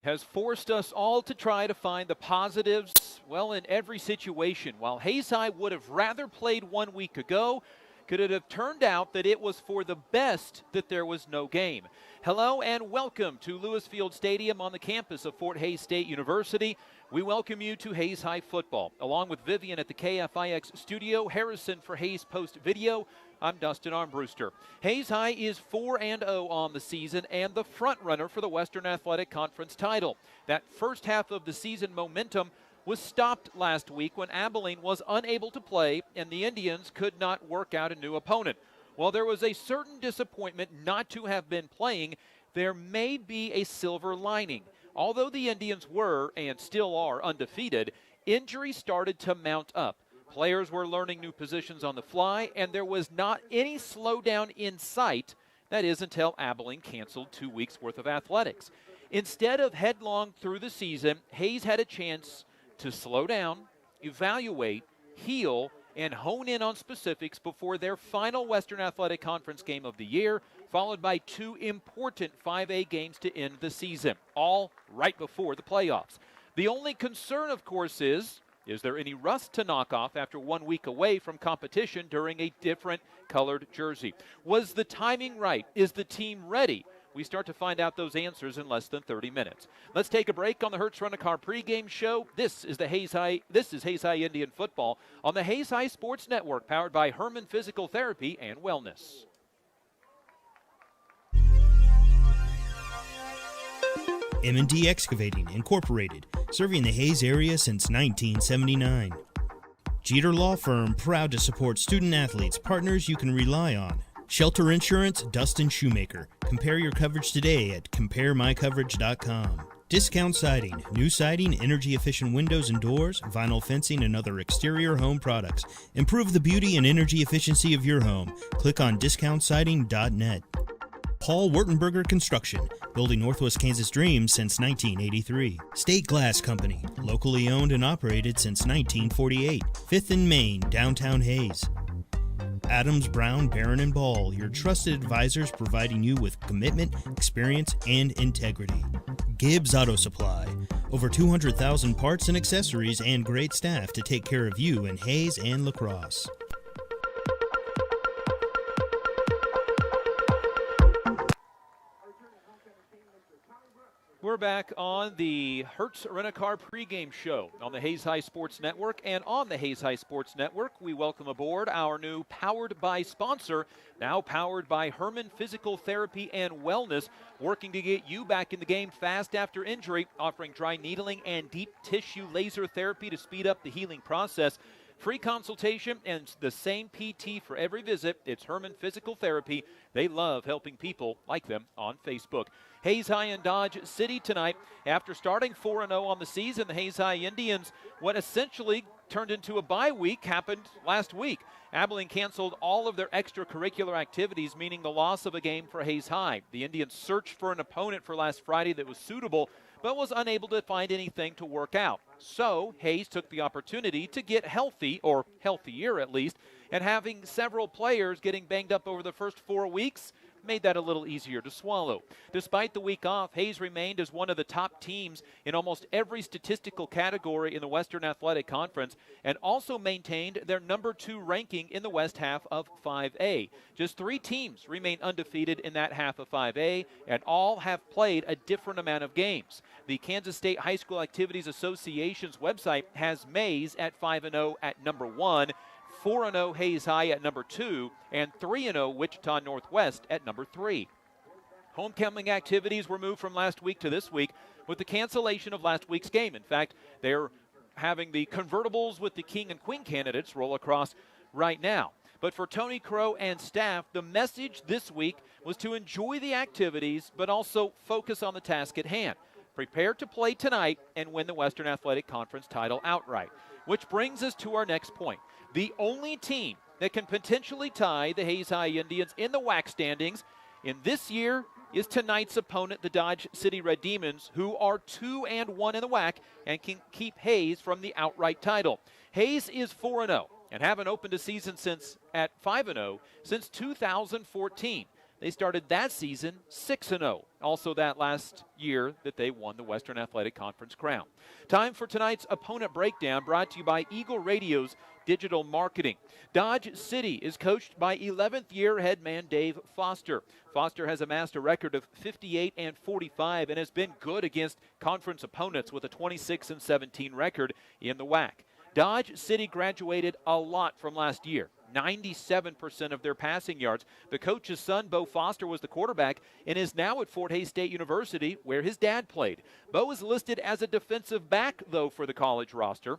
has forced us all to try to find the positives, well, in every situation. While Hayes High would have rather played 1 week ago, could it have turned out that it was for the best that there was no game? Hello and welcome to Lewis Field Stadium on the campus of Fort Hays State University. We welcome you to Hayes High football. Along with Vivian at the KFIX studio, Harrison for Hayes Post Video, I'm Dustin Armbruster. Hayes High is 4-0 on the season and the front runner for the Western Athletic Conference title. That first half of the season momentum was stopped last week when Abilene was unable to play and the Indians could not work out a new opponent. While there was a certain disappointment not to have been playing, there may be a silver lining. Although the Indians were, and still are, undefeated, injuries started to mount up. Players were learning new positions on the fly, and there was not any slowdown in sight. That is until Abilene canceled 2 weeks' worth of athletics. Instead of headlong through the season, Hayes had a chance to slow down, evaluate, heal, and hone in on specifics before their final Western Athletic Conference game of the year, followed by two important 5A games to end the season, all right before the playoffs. The only concern, of course, is there any rust to knock off after 1 week away from competition during a different colored jersey? Was the timing right? Is the team ready? We start to find out those answers in less than 30 minutes. Let's take a break on the Hertz Rent-A-Car pregame show. This is Hayes High Indian football on the Hayes High Sports Network, powered by Herman Physical Therapy and Wellness. M&D Excavating, Incorporated, serving the Hayes area since 1979. Jeter Law Firm, proud to support student-athletes, partners you can rely on. Shelter Insurance, Dustin Shoemaker. Compare your coverage today at CompareMyCoverage.com. Discount Siding, new siding, energy-efficient windows and doors, vinyl fencing, and other exterior home products. Improve the beauty and energy efficiency of your home. Click on DiscountSiding.net. Paul Wurtenberger Construction, building Northwest Kansas dreams since 1983. State Glass Company, locally owned and operated since 1948. 5th and Main, downtown Hayes. Adams, Brown, Barron, and Ball, your trusted advisors providing you with commitment, experience, and integrity. Gibbs Auto Supply, over 200,000 parts and accessories and great staff to take care of you in Hayes and La Crosse. We're back on the Hertz Rent-A-Car pregame show on the Hayes High Sports Network. And on the Hayes High Sports Network, we welcome aboard our new Powered By sponsor, now powered by Herman Physical Therapy and Wellness, working to get you back in the game fast after injury, offering dry needling and deep tissue laser therapy to speed up the healing process. Free consultation and the same PT for every visit. It's Herman Physical Therapy. They love helping people like them on Facebook. Hayes High and Dodge City tonight. After starting 4-0 on the season, the Hayes High Indians, what essentially turned into a bye week, happened last week. Abilene canceled all of their extracurricular activities, meaning the loss of a game for Hayes High. The Indians searched for an opponent for last Friday that was suitable, but was unable to find anything to work out. So Hayes took the opportunity to get healthy, or healthier at least, and having several players getting banged up over the first 4 weeks made that a little easier to swallow. Despite the week off, Hayes remained as one of the top teams in almost every statistical category in the Western Athletic Conference and also maintained their number 2 ranking in the west half of 5A. Just 3 teams remain undefeated in that half of 5A, and all have played a different amount of games. The Kansas State High School Activities Association's website has Maize at 5-0 at number 1, 4-0 Hayes High at number 2, and 3-0 Wichita Northwest at number 3. Homecoming activities were moved from last week to this week with the cancellation of last week's game. In fact, they're having the convertibles with the King and Queen candidates roll across right now. But for Tony Crow and staff, the message this week was to enjoy the activities, but also focus on the task at hand. Prepare to play tonight and win the Western Athletic Conference title outright. Which brings us to our next point. The only team that can potentially tie the Hayes High Indians in the WAC standings in this year is tonight's opponent, the Dodge City Red Demons, who are 2-1 in the WAC and can keep Hayes from the outright title. Hayes is 4-0 and haven't opened a season at 5-0 since 2014. They started that season 6-0. Also that last year that they won the Western Athletic Conference crown. Time for tonight's opponent breakdown, brought to you by Eagle Radio's Digital Marketing. Dodge City is coached by 11th year head man Dave Foster. Foster has amassed a record of 58-45 and has been good against conference opponents with a 26-17 record in the WAC. Dodge City graduated a lot from last year. 97% of their passing yards. The coach's son, Bo Foster, was the quarterback and is now at Fort Hays State University, where his dad played. Bo is listed as a defensive back, though, for the college roster.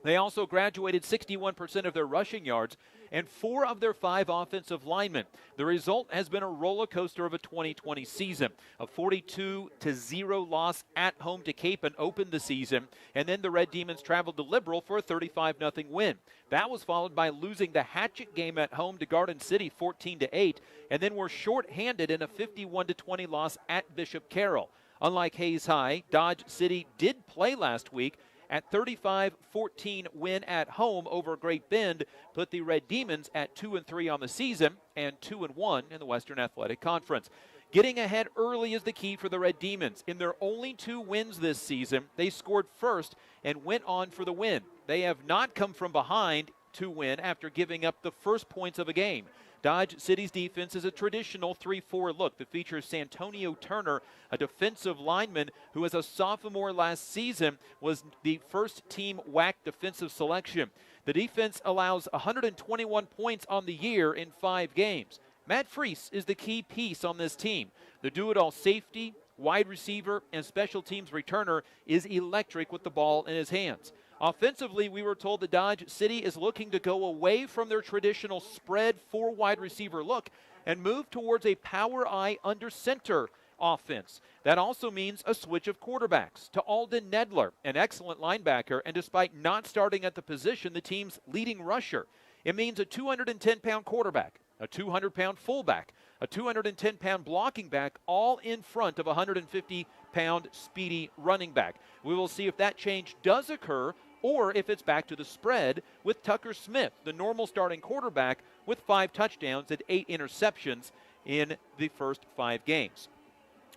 They also graduated 61% of their rushing yards and 4 of their 5 offensive linemen. The result has been a roller coaster of a 2020 season. A 42-0 loss at home to Capon opened the season, and then the Red Demons traveled to Liberal for a 35-0 win. That was followed by losing the hatchet game at home to Garden City 14-8, and then were shorthanded in a 51-20 loss at Bishop Carroll. Unlike Hays High, Dodge City did play last week. At 35-14 win at home over Great Bend put the Red Demons at 2-3 on the season and 2-1 in the Western Athletic Conference. Getting ahead early is the key for the Red Demons. In their only 2 wins this season, they scored first and went on for the win. They have not come from behind to win after giving up the first points of a game. Dodge City's defense is a traditional 3-4 look that features Santonio Turner, a defensive lineman who as a sophomore last season was the first team WAC defensive selection. The defense allows 121 points on the year in 5 games. Matt Freese is the key piece on this team. The do-it-all safety, wide receiver, and special teams returner is electric with the ball in his hands. Offensively, we were told that Dodge City is looking to go away from their traditional spread 4 wide receiver look and move towards a power I under center offense. That also means a switch of quarterbacks to Alden Nedler, an excellent linebacker, and despite not starting at the position, the team's leading rusher. It means a 210-pound quarterback, a 200-pound fullback, a 210-pound blocking back, all in front of a 150-pound speedy running back. We will see if that change does occur or if it's back to the spread with Tucker Smith, the normal starting quarterback, with 5 touchdowns and 8 interceptions in the first 5 games.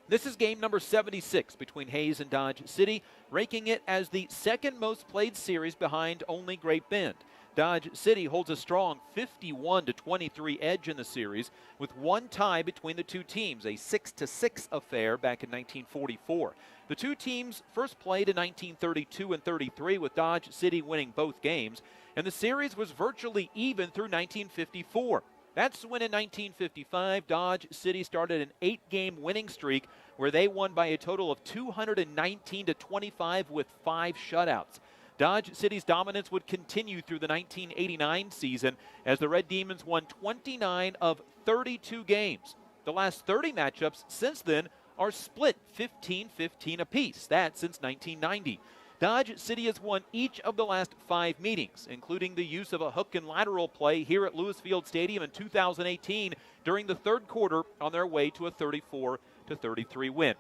This is game number 76 between Hays and Dodge City, ranking it as the second most played series behind only Great Bend. Dodge City holds a strong 51-23 edge in the series, with 1 tie between the 2 teams, a 6-6 affair back in 1944. The 2 teams first played in 1932 and 33, with Dodge City winning both games, and the series was virtually even through 1954. That's when in 1955, Dodge City started an 8-game winning streak where they won by a total of 219-25 with 5 shutouts. Dodge City's dominance would continue through the 1989 season as the Red Demons won 29 of 32 games. The last 30 matchups since then are split 15-15 apiece. That's since 1990. Dodge City has won each of the last 5 meetings, including the use of a hook and lateral play here at Lewis Field Stadium in 2018 during the 3rd quarter on their way to a 34-33 win.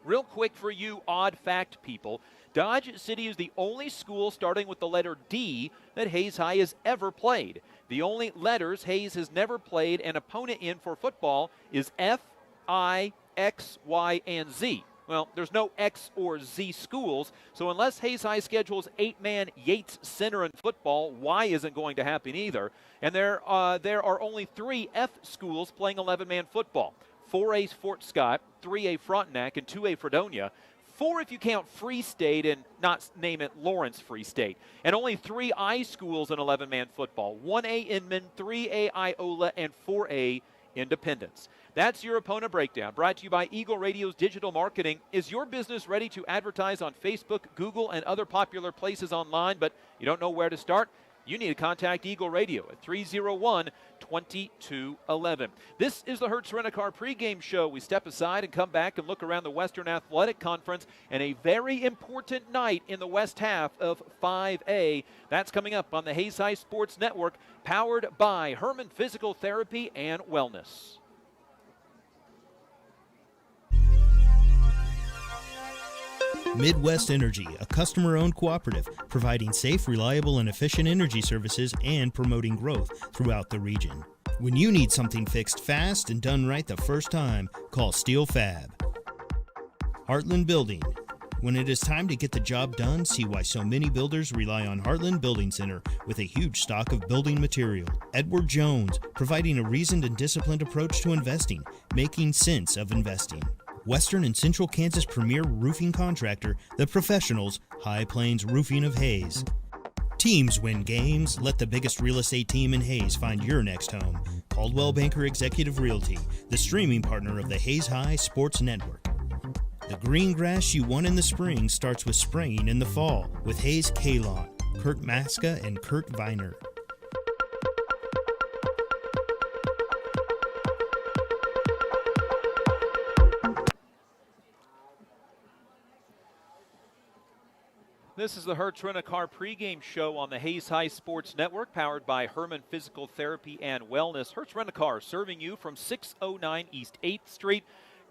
Real quick for you odd fact people, Dodge City is the only school starting with the letter D that Hays High has ever played. The only letters Hays has never played an opponent in for football is F, I, X, Y, and Z. Well, there's no X or Z schools, so unless Hays High schedules 8-man Yates Center in football, Y isn't going to happen either. And there are only 3 F schools playing 11-man football. 4A Fort Scott, 3A Frontenac, and 2A Fredonia. 4 if you count Free State and not name it Lawrence Free State. And only 3 I schools in 11-man football. 1A Inman, 3A Iola, and 4A Independence. That's your opponent breakdown, brought to you by Eagle Radio's Digital Marketing. Is your business ready to advertise on Facebook, Google, and other popular places online, but you don't know where to start? You need to contact Eagle Radio at 301-2211. This is the Hertz Rent-A-Car pregame show. We step aside and come back and look around the Western Athletic Conference and a very important night in the west half of 5A. That's coming up on the Hays High Sports Network, powered by Herman Physical Therapy and Wellness. Midwest Energy, a customer-owned cooperative providing safe, reliable, and efficient energy services and promoting growth throughout the region. When you need something fixed fast and done right the first time, call Steel Fab. Heartland Building. When it is time to get the job done, see why so many builders rely on Heartland Building Center with a huge stock of building material. Edward Jones, providing a reasoned and disciplined approach to investing, making sense of investing. Western and Central Kansas premier roofing contractor, The Professionals, High Plains Roofing of Hayes. Teams win games. Let the biggest real estate team in Hayes find your next home. Caldwell Banker Executive Realty, the streaming partner of the Hayes High Sports Network. The green grass you want in the spring starts with spraying in the fall with Hayes K-Lawn, Kurt Maska and Kurt Viner. This is the Hertz Rent-A-Car pregame show on the Hayes High Sports Network, powered by Herman Physical Therapy and Wellness. Hertz Rent-A-Car serving you from 609 East 8th Street.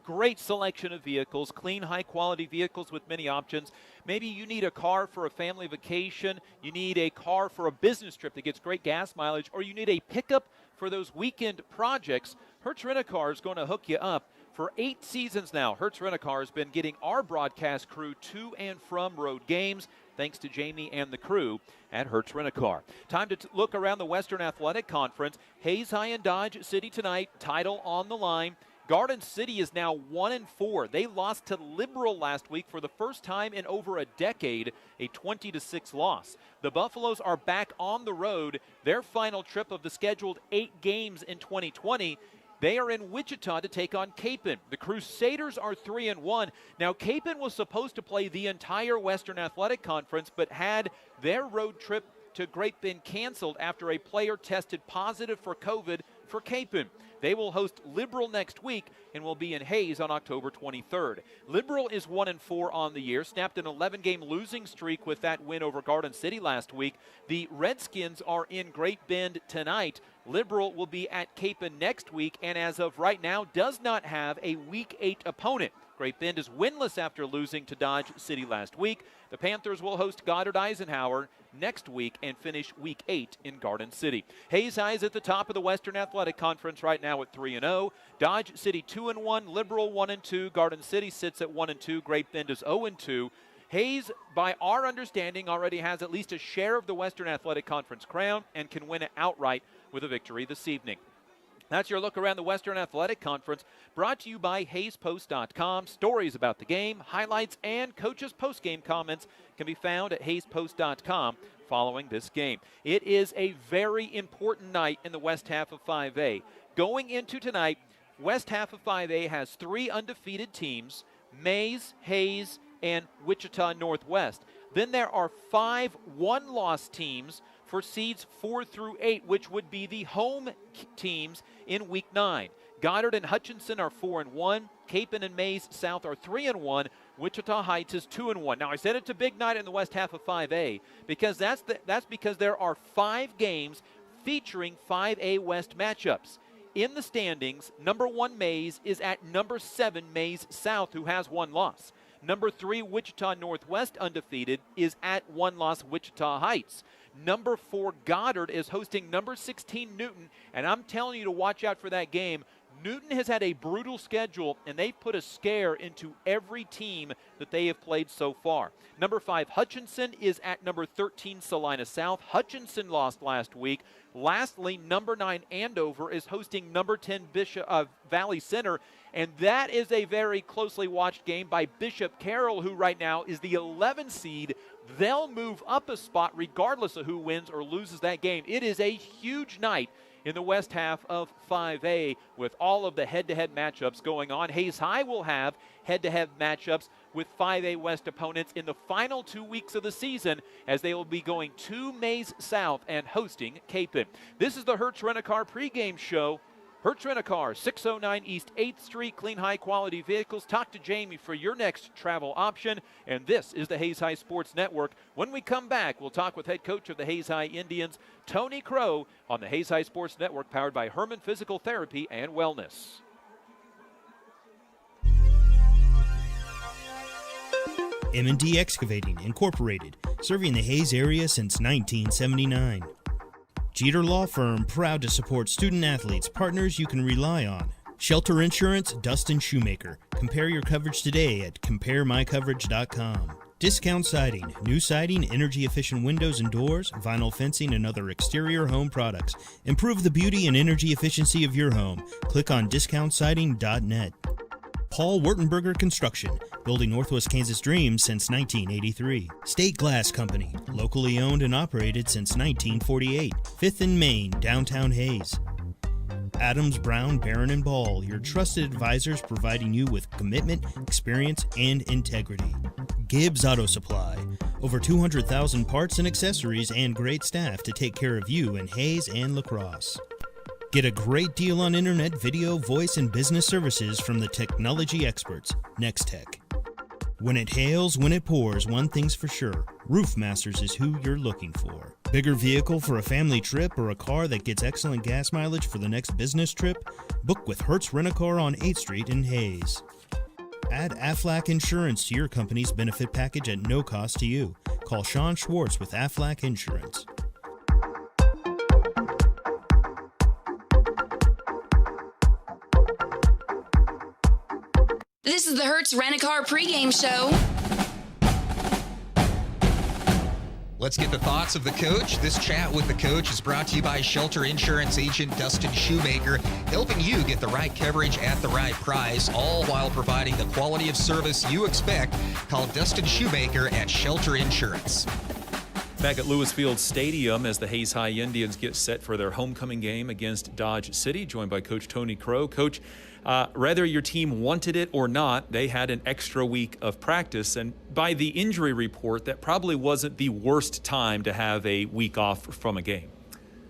Great selection of vehicles, clean, high-quality vehicles with many options. Maybe you need a car for a family vacation, you need a car for a business trip that gets great gas mileage, or you need a pickup for those weekend projects. Hertz Rent-A-Car is going to hook you up. For 8 seasons now, Hertz Rent-A-Car has been getting our broadcast crew to and from road games, thanks to Jamie and the crew at Hertz Rent-A-Car. Time to look around the Western Athletic Conference. Hayes High and Dodge City tonight, title on the line. Garden City is now 1-4. They lost to Liberal last week for the first time in over a decade, a 20-6 loss. The Buffaloes are back on the road. Their final trip of the scheduled 8 games in 2020. They are in Wichita to take on Capon. The Crusaders are 3-1. Now, Capon was supposed to play the entire Western Athletic Conference, but had their road trip to Great Bend canceled after a player tested positive for COVID for Capon. They will host Liberal next week and will be in Hayes on October 23rd. Liberal is 1-4 on the year, snapped an 11-game losing streak with that win over Garden City last week. The Redskins are in Great Bend tonight. Liberal will be at Capon next week, and as of right now, does not have a Week 8 opponent. Great Bend is winless after losing to Dodge City last week. The Panthers will host Goddard Eisenhower next week and finish Week 8 in Garden City. Hayes High is at the top of the Western Athletic Conference right now at 3-0. Dodge City 2-1, Liberal 1-2, Garden City sits at 1-2, Great Bend is 0-2. Hayes, by our understanding, already has at least a share of the Western Athletic Conference crown and can win it outright with a victory this evening. That's your look around the Western Athletic Conference, brought to you by HayesPost.com. Stories about the game, highlights, and coaches' post-game comments can be found at HayesPost.com following this game. It is a very important night in the West half of 5A. Going into tonight, West half of 5A has 3 undefeated teams, Mays, Hayes, and Wichita Northwest. Then there are 5 one-loss teams for seeds 4 through 8, which would be the home teams in Week 9. Goddard and Hutchinson are 4-1. Capon and Mays South are 3-1. Wichita Heights is 2-1. Now, I said it's a big night in the West half of 5A because that's because there are 5 games featuring 5A West matchups. In the standings, number 1 Mays is at number 7 Mays South, who has 1 loss. Number 3 Wichita Northwest, undefeated, is at 1 loss Wichita Heights. Number 4 Goddard is hosting number 16 Newton, and I'm telling you to watch out for that game. Newton has had a brutal schedule, and they've put a scare into every team that they have played so far. Number 5 Hutchinson is at number 13 Salina South. Hutchinson lost last week. Lastly, number 9 Andover is hosting number 10 Valley Center, and that is a very closely watched game by Bishop Carroll, who right now is the 11 seed. They'll move up a spot regardless of who wins or loses that game. It is a huge night in the west half of 5A with all of the head-to-head matchups going on. Hayes High will have head-to-head matchups with 5A West opponents in the final 2 weeks of the season, as they will be going to Mays South and hosting Capon. This is the Hertz Rent-A-Car pregame show. Hertz Rent-A-Car, 609 East 8th Street. Clean, high-quality vehicles. Talk to Jamie for your next travel option. And this is the Hayes High Sports Network. When we come back, we'll talk with head coach of the Hayes High Indians, Tony Crow, on the Hayes High Sports Network, powered by Herman Physical Therapy and Wellness. M&D Excavating Incorporated, serving the Hayes area since 1979. Jeter Law Firm, proud to support student athletes, partners you can rely on. Shelter Insurance, Dustin Shoemaker. Compare your coverage today at CompareMyCoverage.com. Discount Siding, new siding, energy-efficient windows and doors, vinyl fencing, and other exterior home products. Improve the beauty and energy efficiency of your home. Click on DiscountSiding.net. Paul Wurtenberger Construction, building Northwest Kansas dreams since 1983. State Glass Company, locally owned and operated since 1948. 5th and Main, downtown Hayes. Adams, Brown, Barron, and Ball, your trusted advisors providing you with commitment, experience, and integrity. Gibbs Auto Supply, over 200,000 parts and accessories and great staff to take care of you in Hayes and La Crosse. Get a great deal on internet, video, voice, and business services from the technology experts, Nextech. When it hails, when it pours, one thing's for sure, Roof Masters is who you're looking for. Bigger vehicle for a family trip or a car that gets excellent gas mileage for the next business trip? Book with Hertz Rent-A-Car on 8th Street in Hayes. Add Aflac Insurance to your company's benefit package at no cost to you. Call Sean Schwartz with Aflac Insurance. This is the Hertz Rent-A-Car pregame show. Let's get the thoughts of the coach. This chat with the coach is brought to you by Shelter Insurance agent Dustin Shoemaker, helping you get the right coverage at the right price, all while providing the quality of service you expect. Call Dustin Shoemaker at Shelter Insurance. Back at Lewis Field Stadium as the Hayes High Indians get set for their homecoming game against Dodge City, joined by Coach Tony Crow. Coach, whether your team wanted it or not, they had an extra week of practice, and by the injury report, that probably wasn't the worst time to have a week off from a game.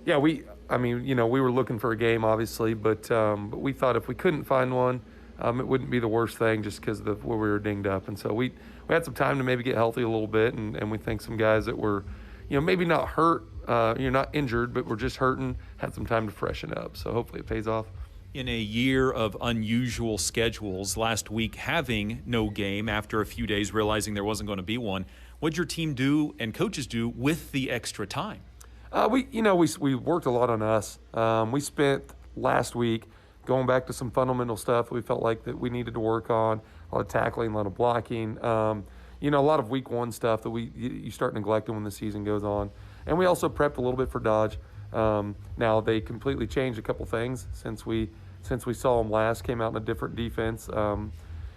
Yeah, we were looking for a game, obviously, but we thought if we couldn't find one, it wouldn't be the worst thing just because of where we were dinged up. And so we had some time to maybe get healthy a little bit, and we think some guys that were, maybe not hurt, not injured, but were just hurting, had some time to freshen up. So hopefully it pays off. In a year of unusual schedules, last week having no game after a few days realizing there wasn't going to be one, what'd your team do and coaches do with the extra time? We worked a lot on us. We spent last week going back to some fundamental stuff we felt like that we needed to work on, a lot of tackling, a lot of blocking, a lot of week one stuff that you start neglecting when the season goes on. And we also prepped a little bit for Dodge. Now they completely changed a couple things since we saw them last, came out in a different defense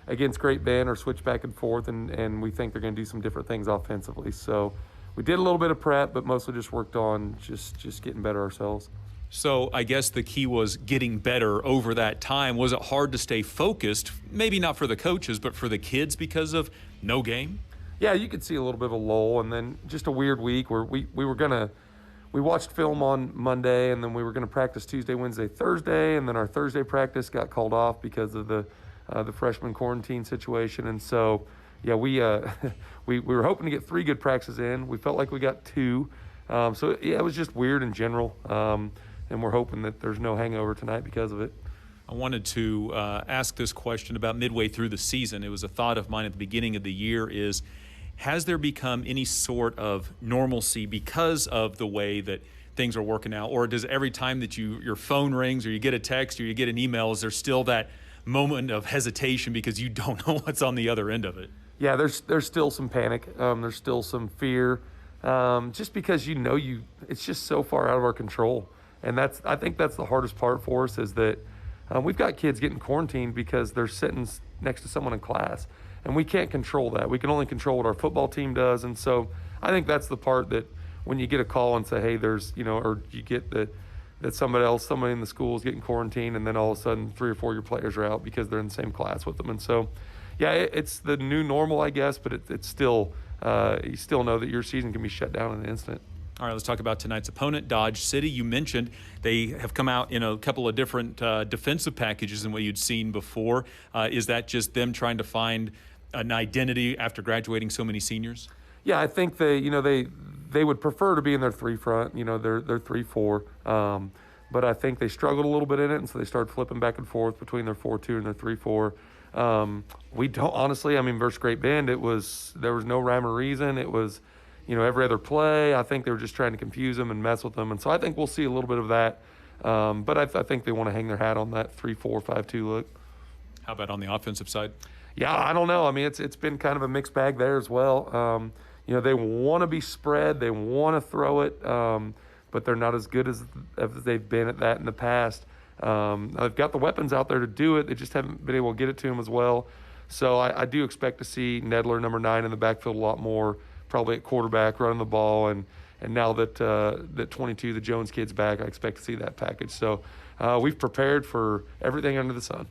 against Great Bend or switch back and forth, and we think they're going to do some different things offensively. So we did a little bit of prep, but mostly just worked on just getting better ourselves. So I guess the key was getting better over that time. Was it hard to stay focused, maybe not for the coaches, but for the kids because of no game? Yeah, you could see a little bit of a lull, and then just a weird week where we watched film on Monday, and then we were going to practice Tuesday, Wednesday, Thursday, and then our Thursday practice got called off because of the freshman quarantine situation. And so, yeah, we were hoping to get 3 good practices in. We felt like we got 2. So, yeah, it was just weird in general, and we're hoping that there's no hangover tonight because of it. I wanted to ask this question about midway through the season. It was a thought of mine at the beginning of the year is, has there become any sort of normalcy because of the way that things are working out? Or does every time that your phone rings or you get a text or you get an email, is there still that moment of hesitation because you don't know what's on the other end of it? Yeah, there's still some panic. There's still some fear, just because it's just so far out of our control. And I think that's the hardest part for us is that we've got kids getting quarantined because they're sitting next to someone in class. And we can't control that. We can only control what our football team does. And so I think that's the part that when you get a call and say, hey, there's, or you get that somebody in the school is getting quarantined, and then all of a sudden 3 or 4 of your players are out because they're in the same class with them. And so, yeah, it's the new normal, I guess, but it's still, you still know that your season can be shut down in an instant. All right, let's talk about tonight's opponent, Dodge City. You mentioned they have come out in a couple of different defensive packages than what you'd seen before. Is that just them trying to find an identity after graduating so many seniors? Yeah, I think they would prefer to be in their 3 front, their 3-4. But I think they struggled a little bit in it, and so they started flipping back and forth between their 4-2 and their 3-4. We don't honestly. Versus Great Bend, there was no rhyme or reason. It was, every other play. I think they were just trying to confuse them and mess with them. And so I think we'll see a little bit of that. But I think they want to hang their hat on that 3-4-5-2 look. How about on the offensive side? Yeah, I don't know. I mean, it's been kind of a mixed bag there as well. They want to be spread. They want to throw it, but they're not as good as they've been at that in the past. They've got the weapons out there to do it. They just haven't been able to get it to them as well. So I do expect to see Nedler, number 9, in the backfield a lot more, probably at quarterback, running the ball. And now that 22, the Jones kid's back, I expect to see that package. So we've prepared for everything under the sun.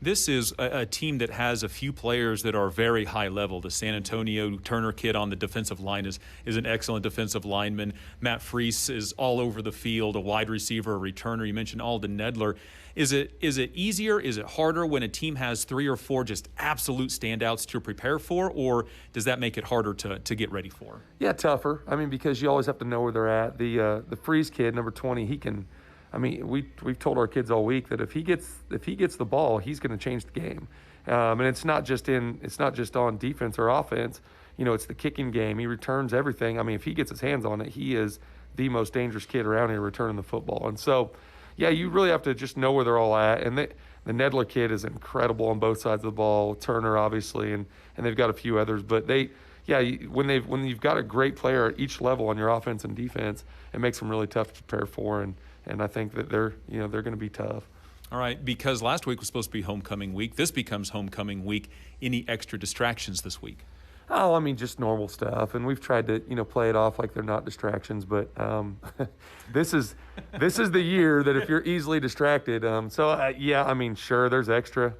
This is a team that has a few players that are very high level. The San Antonio Turner kid on the defensive line is an excellent defensive lineman. Matt Freese is all over the field, a wide receiver, a returner. You mentioned Alden Nedler. Is it easier? Is it harder when a team has 3 or 4 just absolute standouts to prepare for, or does that make it harder to get ready for? Yeah, tougher. I mean, because you always have to know where they're at. The Freese kid, number 20, he can. I mean, we've told our kids all week that if he gets the ball, he's going to change the game. And it's not just on defense or offense. It's the kicking game. He returns everything. I mean, if he gets his hands on it, he is the most dangerous kid around here returning the football. And so, yeah, you really have to just know where they're all at. And the Nedler kid is incredible on both sides of the ball. Turner, obviously, and they've got a few others. But when you've got a great player at each level on your offense and defense, it makes them really tough to prepare for. And I think that they're going to be tough. All right, because last week was supposed to be homecoming week. This becomes homecoming week. Any extra distractions this week? Oh, I mean, just normal stuff. And we've tried to, play it off like they're not distractions. But this is the year that if you're easily distracted. Sure, there's extra.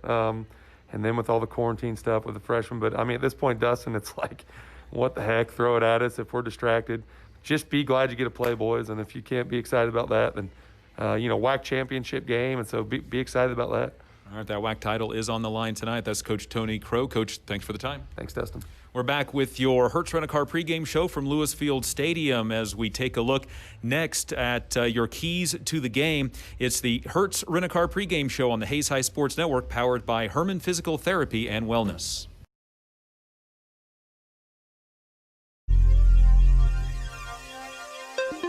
And then with all the quarantine stuff with the freshmen. But, I mean, at this point, Dustin, it's like, what the heck? Throw it at us if we're distracted. Just be glad you get to play, boys. And if you can't be excited about that, then, WAC championship game. And so be excited about that. All right, that WAC title is on the line tonight. That's Coach Tony Crow. Coach, thanks for the time. Thanks, Dustin. We're back with your Hertz Rent-A-Car pregame show from Lewis Field Stadium as we take a look next at your keys to the game. It's the Hertz Rent-A-Car pregame show on the Hayes High Sports Network, powered by Herman Physical Therapy and Wellness.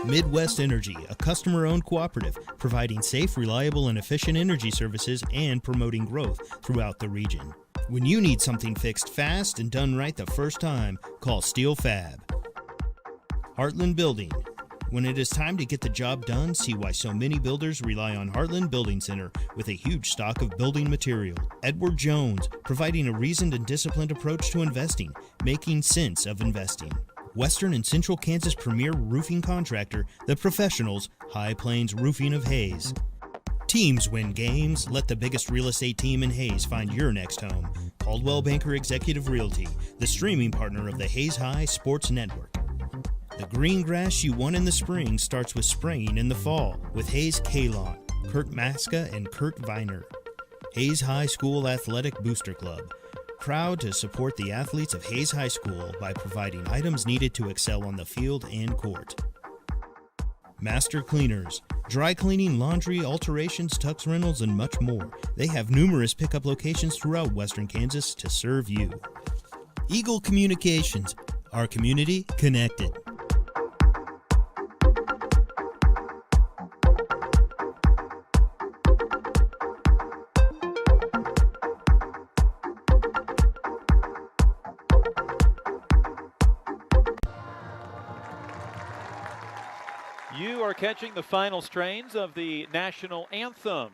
Midwest Energy, a customer-owned cooperative providing safe, reliable, and efficient energy services and promoting growth throughout the region. When you need something fixed fast and done right the first time, call Steel Fab. Heartland Building. When it is time to get the job done, see why so many builders rely on Heartland Building Center with a huge stock of building material. Edward Jones, providing a reasoned and disciplined approach to investing, making sense of investing. Western and Central Kansas premier roofing contractor, The Professionals, High Plains Roofing of Hayes. Teams win games. Let the biggest real estate team in Hayes find your next home. Caldwell Banker Executive Realty, the streaming partner of the Hayes High Sports Network. The green grass you want in the spring starts with spraying in the fall with Hayes K-Lawn, Kurt Maska and Kurt Viner. Hayes High School Athletic Booster Club. Proud to support the athletes of Hayes High School by providing items needed to excel on the field and court. Master Cleaners, dry cleaning, laundry, alterations, tux rentals, and much more. They have numerous pickup locations throughout Western Kansas to serve you. Eagle Communications, our community connected. You are catching the final strains of the national anthem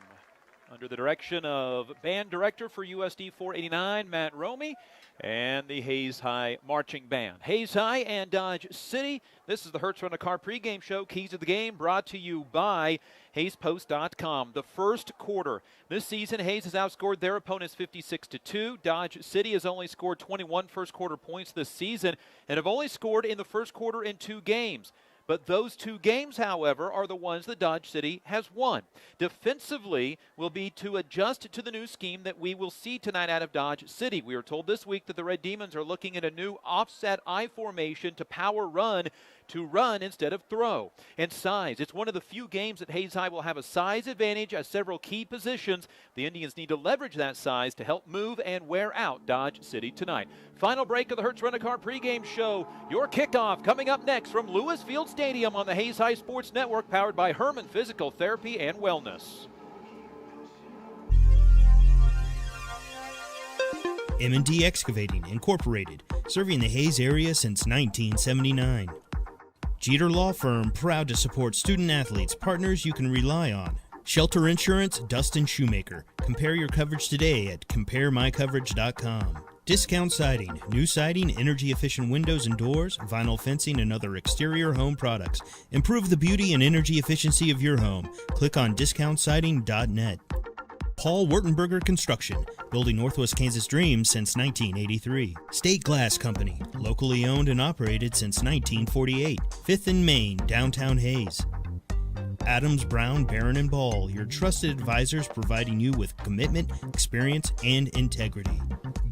under the direction of band director for USD 489, Matt Romey, and the Hayes High Marching Band. Hayes High and Dodge City. This is the Hertz Rent-A-Car pregame show. Keys to the game brought to you by HayesPost.com. The first quarter. This season, Hayes has outscored their opponents 56-2. Dodge City has only scored 21 first quarter points this season and have only scored in the first quarter in 2 games. But those 2 games, however, are the ones that Dodge City has won. Defensively will be to adjust to the new scheme that we will see tonight out of Dodge City. We are told this week that the Red Demons are looking at a new offset I formation to power run to run instead of throw. And size. It's one of the few games that Hayes High will have a size advantage at several key positions. The Indians need to leverage that size to help move and wear out Dodge City tonight. Final break of the Hertz Rent-A-Car pregame show. Your kickoff coming up next from Lewis Field Stadium on the Hayes High Sports Network, powered by Herman Physical Therapy and Wellness. M&D Excavating Incorporated, serving the Hayes area since 1979. Jeter Law Firm, proud to support student athletes, partners you can rely on. Shelter Insurance, Dustin Shoemaker. Compare your coverage today at CompareMyCoverage.com. Discount Siding, new siding, energy-efficient windows and doors, vinyl fencing, and other exterior home products. Improve the beauty and energy efficiency of your home. Click on DiscountSiding.net. Paul Wurtenberger Construction, building Northwest Kansas dreams since 1983. State Glass Company, locally owned and operated since 1948. 5th and Main, downtown Hayes. Adams, Brown, Barron, and Ball, your trusted advisors providing you with commitment, experience, and integrity.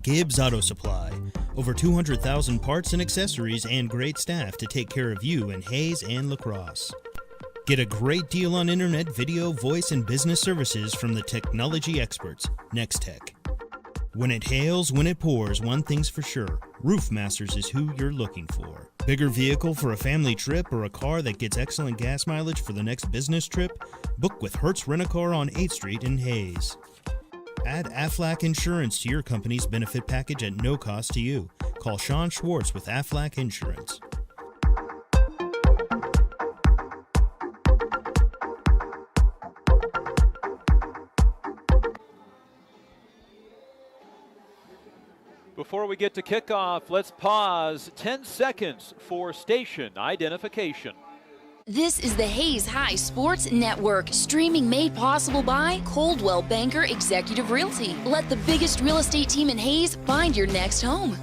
Gibbs Auto Supply, over 200,000 parts and accessories and great staff to take care of you in Hayes and La Crosse. Get a great deal on internet, video, voice, and business services from the technology experts, Nextech. When it hails, when it pours, one thing's for sure. Roof Masters is who you're looking for. Bigger vehicle for a family trip or a car that gets excellent gas mileage for the next business trip? Book with Hertz Rent-A-Car on 8th Street in Hayes. Add Aflac Insurance to your company's benefit package at no cost to you. Call Sean Schwartz with Aflac Insurance. Before we get to kickoff, let's pause 10 seconds for station identification. This is the Hayes High Sports Network, streaming made possible by Coldwell Banker Executive Realty. Let the biggest real estate team in Hayes find your next home.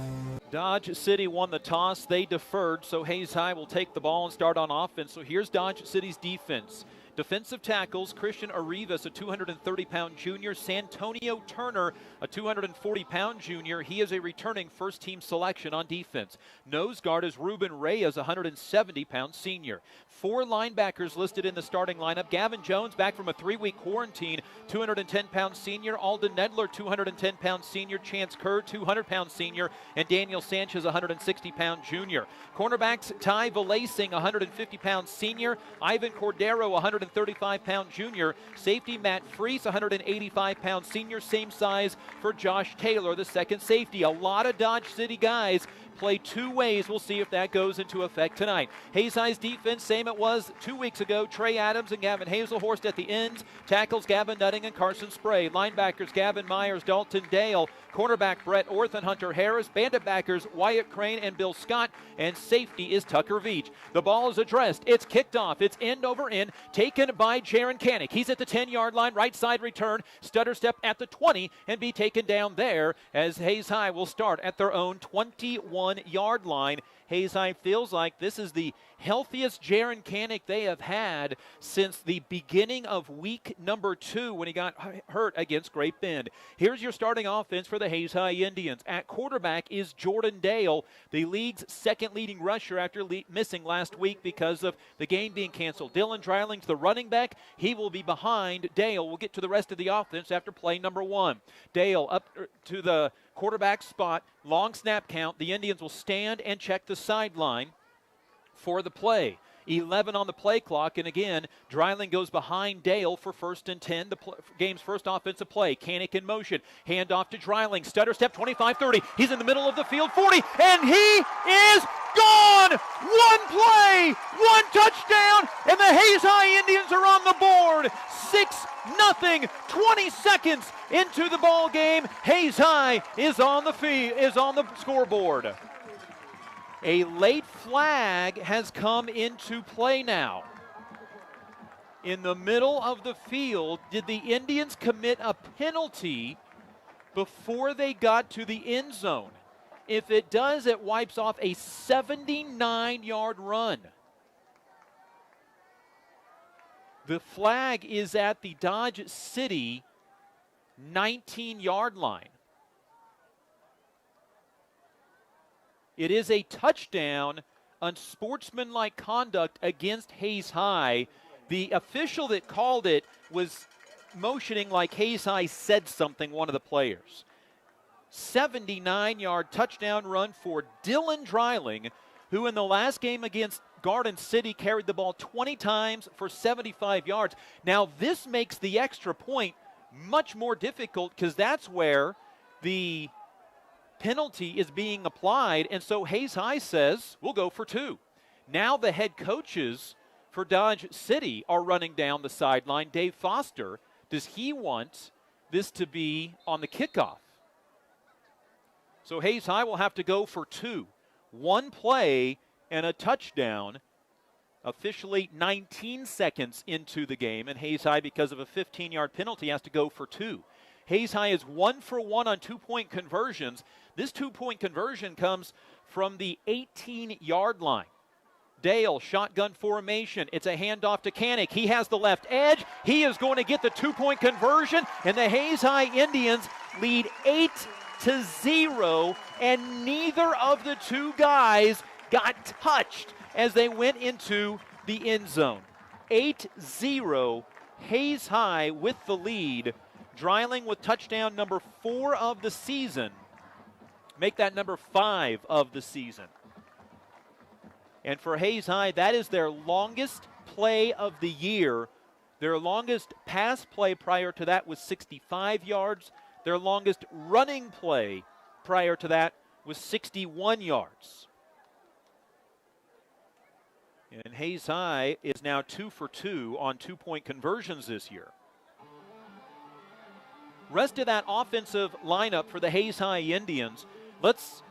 Dodge City won the toss. They deferred, so Hayes High will take the ball and start on offense. So here's Dodge City's defense. Defensive tackles, Christian Arribas, a 230-pound junior. Santonio Turner, a 240-pound junior. He is a returning first-team selection on defense. Nose guard is Ruben Reyes, a 170-pound senior. 4 linebackers listed in the starting lineup. Gavin Jones, back from a 3-week quarantine, 210-pound senior. Alden Nedler, 210-pound senior. Chance Kerr, 200-pound senior. And Daniel Sanchez, a 160-pound junior. Cornerbacks, Ty Vilasing, 150-pound senior. Ivan Cordero, 135-pound junior. Safety, Matt Freese, 185-pound senior. Same size for Josh Taylor, the second safety. A lot of Dodge City guys play 2 ways. We'll see if that goes into effect tonight. Hayes High's defense, same it was 2 weeks ago. Trey Adams and Gavin Hazelhorst at the ends. Tackles, Gavin Nutting and Carson Spray. Linebackers, Gavin Myers, Dalton Dale. Cornerback, Brett Orth and Hunter Harris. Bandit backers, Wyatt Crane and Bill Scott. And safety is Tucker Veach. The ball is addressed. It's kicked off. It's end over end. Taken by Jaron Kanik. He's at the 10-yard line. Right side return. Stutter step at the 20 and be taken down there as Hayes High will start at their own 21-yard line. Hayes High feels like this is the healthiest Jaron Kanik they have had since the beginning of week number 2 when he got hurt against Great Bend. Here's your starting offense for the Hayes High Indians. At quarterback is Jordan Dale, the league's second leading rusher after missing last week because of the game being canceled. Dylan Dryling's the running back. He will be behind Dale. We'll get to the rest of the offense after play number 1. Dale up to the quarterback spot, long snap count. The Indians will stand and check the sideline for the play. 11 on the play clock, and again, Dryling goes behind Dale for 1st and 10, the game's first offensive play. Kanik in motion, hand off to Dryling, stutter step 25-30, he's in the middle of the field, 40, and he is gone! 1 play, 1 touchdown, and the Hayes High Indians are on the board. 6-0, 20 seconds into the ball game. Hayes High is on the scoreboard. A late flag has come into play now. In the middle of the field, did the Indians commit a penalty before they got to the end zone? If it does, it wipes off a 79-yard run. The flag is at the Dodge City 19-yard line. It is a touchdown unsportsmanlike conduct against Hayes High. The official that called it was motioning like Hayes High said something, one of the players. 79-yard touchdown run for Dylan Dreiling, who in the last game against Garden City carried the ball 20 times for 75 yards. Now, this makes the extra point much more difficult because that's where the penalty is being applied, and so Hayes High says, we'll go for 2. Now the head coaches for Dodge City are running down the sideline. Dave Foster, does he want this to be on the kickoff? So Hayes High will have to go for 2. 1 play and a touchdown. Officially 19 seconds into the game, and Hayes High, because of a 15-yard penalty, has to go for 2. Hayes High is 1 for 1 on 2-point conversions. This 2-point conversion comes from the 18-yard line. Dale, shotgun formation. It's a handoff to Canick. He has the left edge. He is going to get the 2-point conversion, and the Hayes High Indians lead 8-0, and neither of the two guys got touched as they went into the end zone. 8-0, Hayes High with the lead. Dreiling with touchdown number 4 of the season. Make that number 5 of the season. And for Hayes High, that is their longest play of the year. Their longest pass play prior to that was 65 yards. Their longest running play prior to that was 61 yards. And Hayes High is now 2 for 2 on 2-point conversions this year. Rest of that offensive lineup for the Hayes High Indians. Let's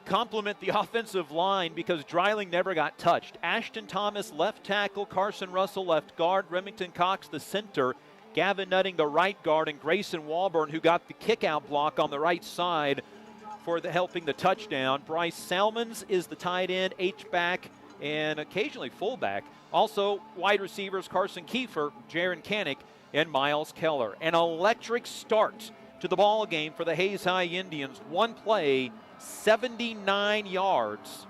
compliment the offensive line because Dreiling never got touched. Ashton Thomas, left tackle. Carson Russell, left guard. Remington Cox, the center. Gavin Nutting, the right guard. And Grayson Walburn, who got the kick-out block on the right side for helping the touchdown. Bryce Salmons is the tight end, H-back, and occasionally fullback. Also, wide receivers Carson Kiefer, Jaron Canick, and Miles Keller. An electric start to the ball game for the Hayes High Indians. 1 play, 79 yards.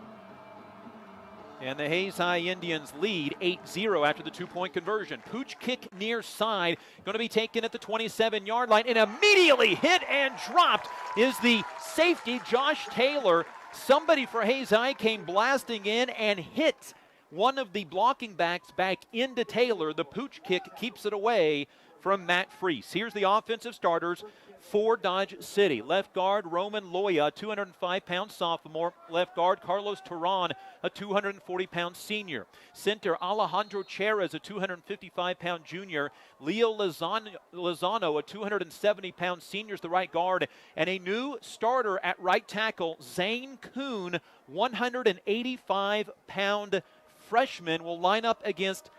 And the Hayes High Indians lead 8-0 after the 2-point conversion. Pooch kick near side, going to be taken at the 27-yard line, and immediately hit and dropped is the safety, Josh Taylor. Somebody for Hayes High came blasting in and hit one of the blocking backs back into Taylor. The Pooch kick keeps it away from Matt Freese. Here's the offensive starters for Dodge City. Left guard, Roman Loya, 205-pound sophomore. Left guard, Carlos Turan, a 240-pound senior. Center, Alejandro Cheras, a 255-pound junior. Leo Lozano, a 270-pound senior, is the right guard. And a new starter at right tackle, Zane Kuhn, 185-pound freshman, will line up against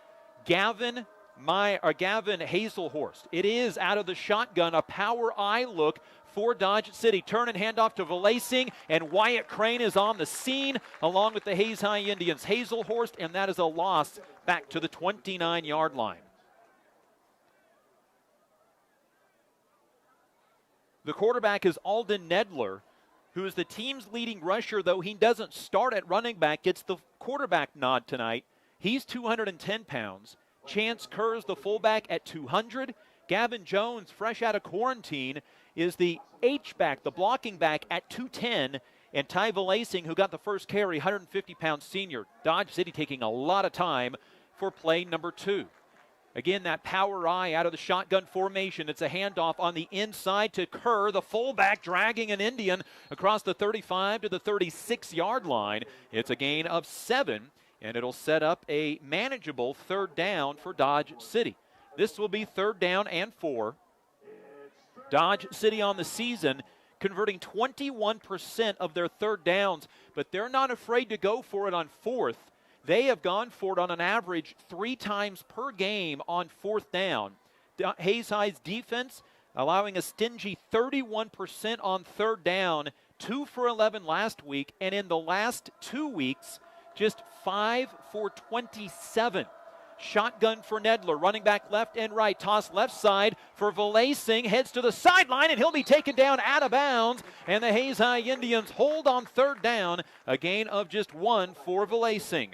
Gavin Hazelhorst. It is out of the shotgun, a power eye look for Dodge City. Turn and hand off to Valacing, and Wyatt Crane is on the scene along with the Hayes High Indians. Hazelhorst, and that is a loss back to the 29-yard line. The quarterback is Alden Nedler, who is the team's leading rusher, though he doesn't start at running back, gets the quarterback nod tonight. He's 210 pounds. Chance Kurz, the fullback, at 200. Gavin Jones, fresh out of quarantine, is the H-back, the blocking back, at 210. And Ty Valacing, who got the first carry, 150-pound senior. Dodge City taking a lot of time for play number 2. Again, that power eye out of the shotgun formation. It's a handoff on the inside to Kerr, the fullback, dragging an Indian across the 35 to the 36-yard line. It's a gain of 7. And it'll set up a manageable 3rd down for Dodge City. This will be 3rd down and 4. Dodge City on the season converting 21% of their 3rd downs, but they're not afraid to go for it on 4th. They have gone for it on an average 3 times per game on 4th down. Hayes High's defense allowing a stingy 31% on 3rd down, 2 for 11 last week, and in the last 2 weeks, just 5 for 27 Shotgun for Nedler, running back left and right. Toss left side for Vilasing, heads to the sideline, and he'll be taken down out of bounds. And the Hayes High Indians hold on third down, a gain of just 1 for Vilasing.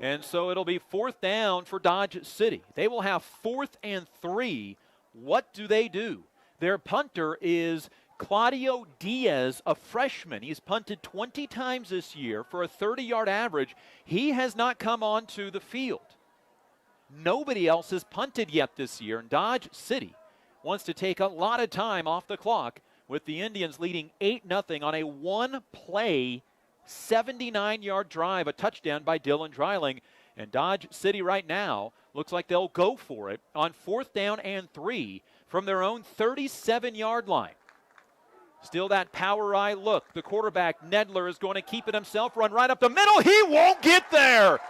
And so it'll be fourth down for Dodge City. They will have 4th and 3. What do they do? Their punter is Claudio Diaz, a freshman. He's punted 20 times this year for a 30-yard average. He has not come onto the field. Nobody else has punted yet this year, and Dodge City wants to take a lot of time off the clock with the Indians leading 8-0 on a one-play 79-yard drive, a touchdown by Dylan Dreiling. And Dodge City right now looks like they'll go for it on 4th down and 3 from their own 37-yard line. Still that power eye look. The quarterback, Nedler, is going to keep it himself, run right up the middle. He won't get there.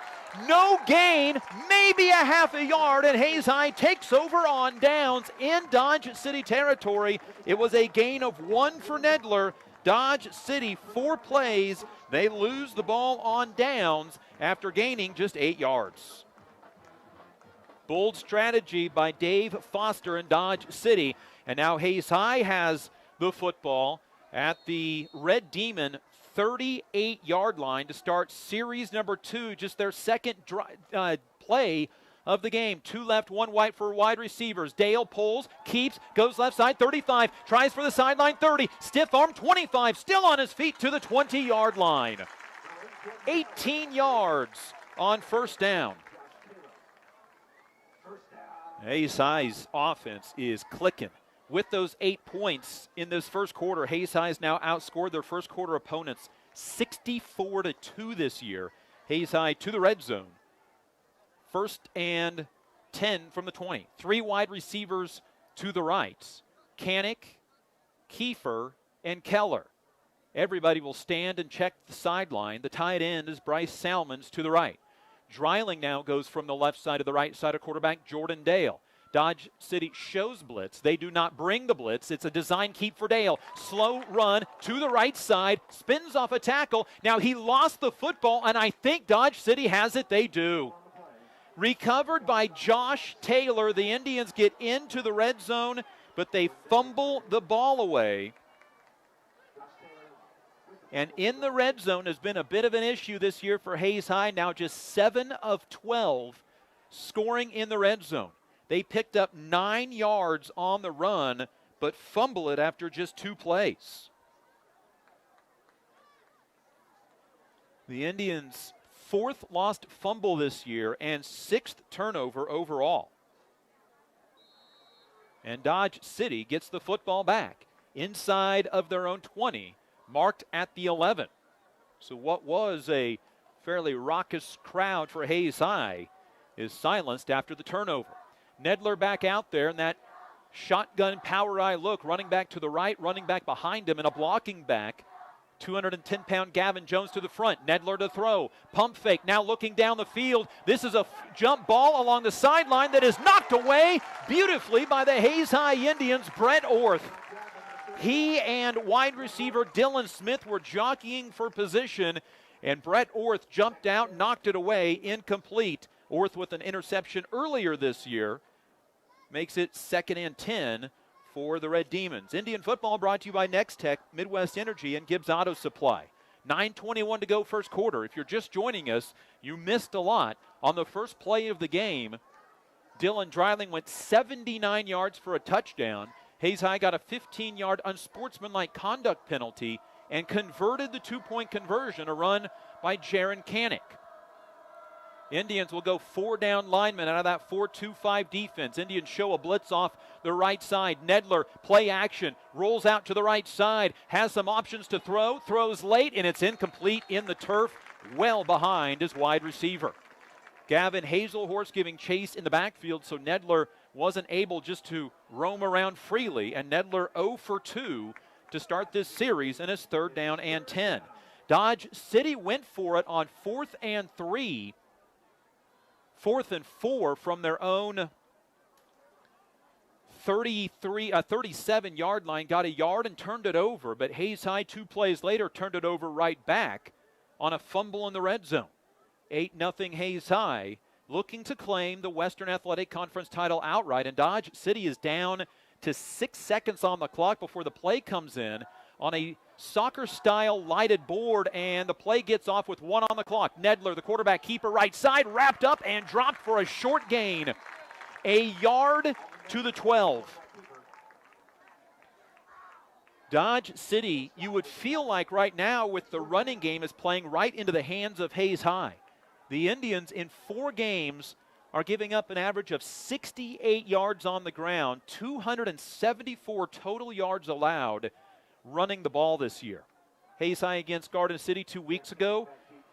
No gain, maybe a half a yard, and Hayes High takes over on downs in Dodge City territory. It was a gain of 1 for Nedler. Dodge City, 4 plays. They lose the ball on downs after gaining just 8 yards. Bold strategy by Dave Foster in Dodge City. And now Hayes High has the football at the Red Demon 38-yard line to start series number 2, just their second play of the game. 2 left, 1 right for wide receivers. Dale pulls, keeps, goes left side, 35, tries for the sideline, 30, stiff arm, 25, still on his feet to the 20-yard line. 18 yards on first down. Hayes High's offense is clicking. With those 8 points in this first quarter, Hayes High has now outscored their first quarter opponents 64-2 this year. Hayes High to the red zone. 1st and 10 from the 20. 3 wide receivers to the right. Kanik, Kiefer, and Keller. Everybody will stand and check the sideline. The tight end is Bryce Salmons to the right. Dreiling now goes from the left side to the right side of quarterback Jordan Dale. Dodge City shows blitz. They do not bring the blitz. It's a design keep for Dale. Slow run to the right side, spins off a tackle. Now he lost the football, and I think Dodge City has it. They do. Recovered by Josh Taylor. The Indians get into the red zone, but they fumble the ball away. And in the red zone has been a bit of an issue this year for Hayes High. Now just 7 of 12 scoring in the red zone. They picked up 9 yards on the run, but fumble it after just 2 plays. The Indians' 4th lost fumble this year and 6th turnover overall. And Dodge City gets the football back inside of their own 20, marked at the 11. So what was a fairly raucous crowd for Hayes High is silenced after the turnover. Nedler back out there in that shotgun power eye look, running back to the right, running back behind him, and a blocking back. 210-pound Gavin Jones to the front. Nedler to throw. Pump fake. Now looking down the field. This is a jump ball along the sideline that is knocked away beautifully by the Hayes High Indians, Brett Orth. He and wide receiver Dylan Smith were jockeying for position, and Brett Orth jumped out, knocked it away, incomplete. Orth with an interception earlier this year makes it 2nd and 10 for the Red Demons. Indian football brought to you by Next Tech, Midwest Energy, and Gibbs Auto Supply. 9:21 to go first quarter. If you're just joining us, you missed a lot. On the first play of the game, Dylan Dreiling went 79 yards for a touchdown. Hayes High got a 15-yard unsportsmanlike conduct penalty and converted the 2-point conversion, a run by Jaron Kanik. Indians will go 4 down linemen out of that 4-2-5 defense. Indians show a blitz off the right side. Nedler, play action, rolls out to the right side, has some options to throw, throws late, and it's incomplete in the turf, well behind his wide receiver. Gavin Hazelhorse giving chase in the backfield, so Nedler wasn't able just to roam around freely, and Nedler 0 for 2 to start this series in his 3rd down and 10. Dodge City went for it on 4th and 3. 4th and 4 from their own 37-yard line, got a yard and turned it over, but Hayes High 2 plays later turned it over right back on a fumble in the red zone. 8-0 Hayes High, looking to claim the Western Athletic Conference title outright. And Dodge City is down to 6 seconds on the clock before the play comes in on a soccer-style lighted board, and the play gets off with 1 on the clock. Nedler, the quarterback keeper, right side, wrapped up and dropped for a short gain. A yard to the 12. Dodge City, you would feel like right now with the running game is playing right into the hands of Hayes High. The Indians in 4 games are giving up an average of 68 yards on the ground, 274 total yards allowed running the ball this year. Hayes High against Garden City 2 weeks ago,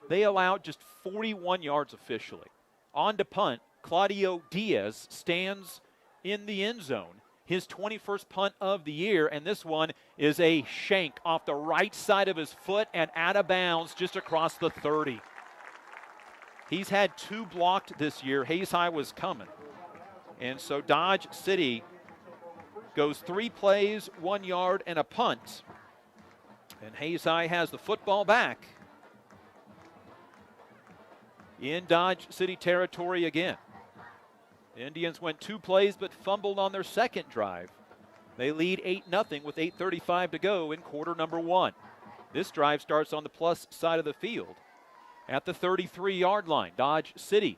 they allowed just 41 yards officially. On to punt, Claudio Diaz stands in the end zone. His 21st punt of the year, and this one is a shank off the right side of his foot and out of bounds just across the 30. He's had 2 blocked this year. Hayes High was coming. And so Dodge City goes 3 plays, 1 yard, and a punt. And Hayes High has the football back in Dodge City territory again. The Indians went 2 plays but fumbled on their second drive. They lead 8-0 with 8:35 to go in quarter number 1. This drive starts on the plus side of the field at the 33-yard line. Dodge City,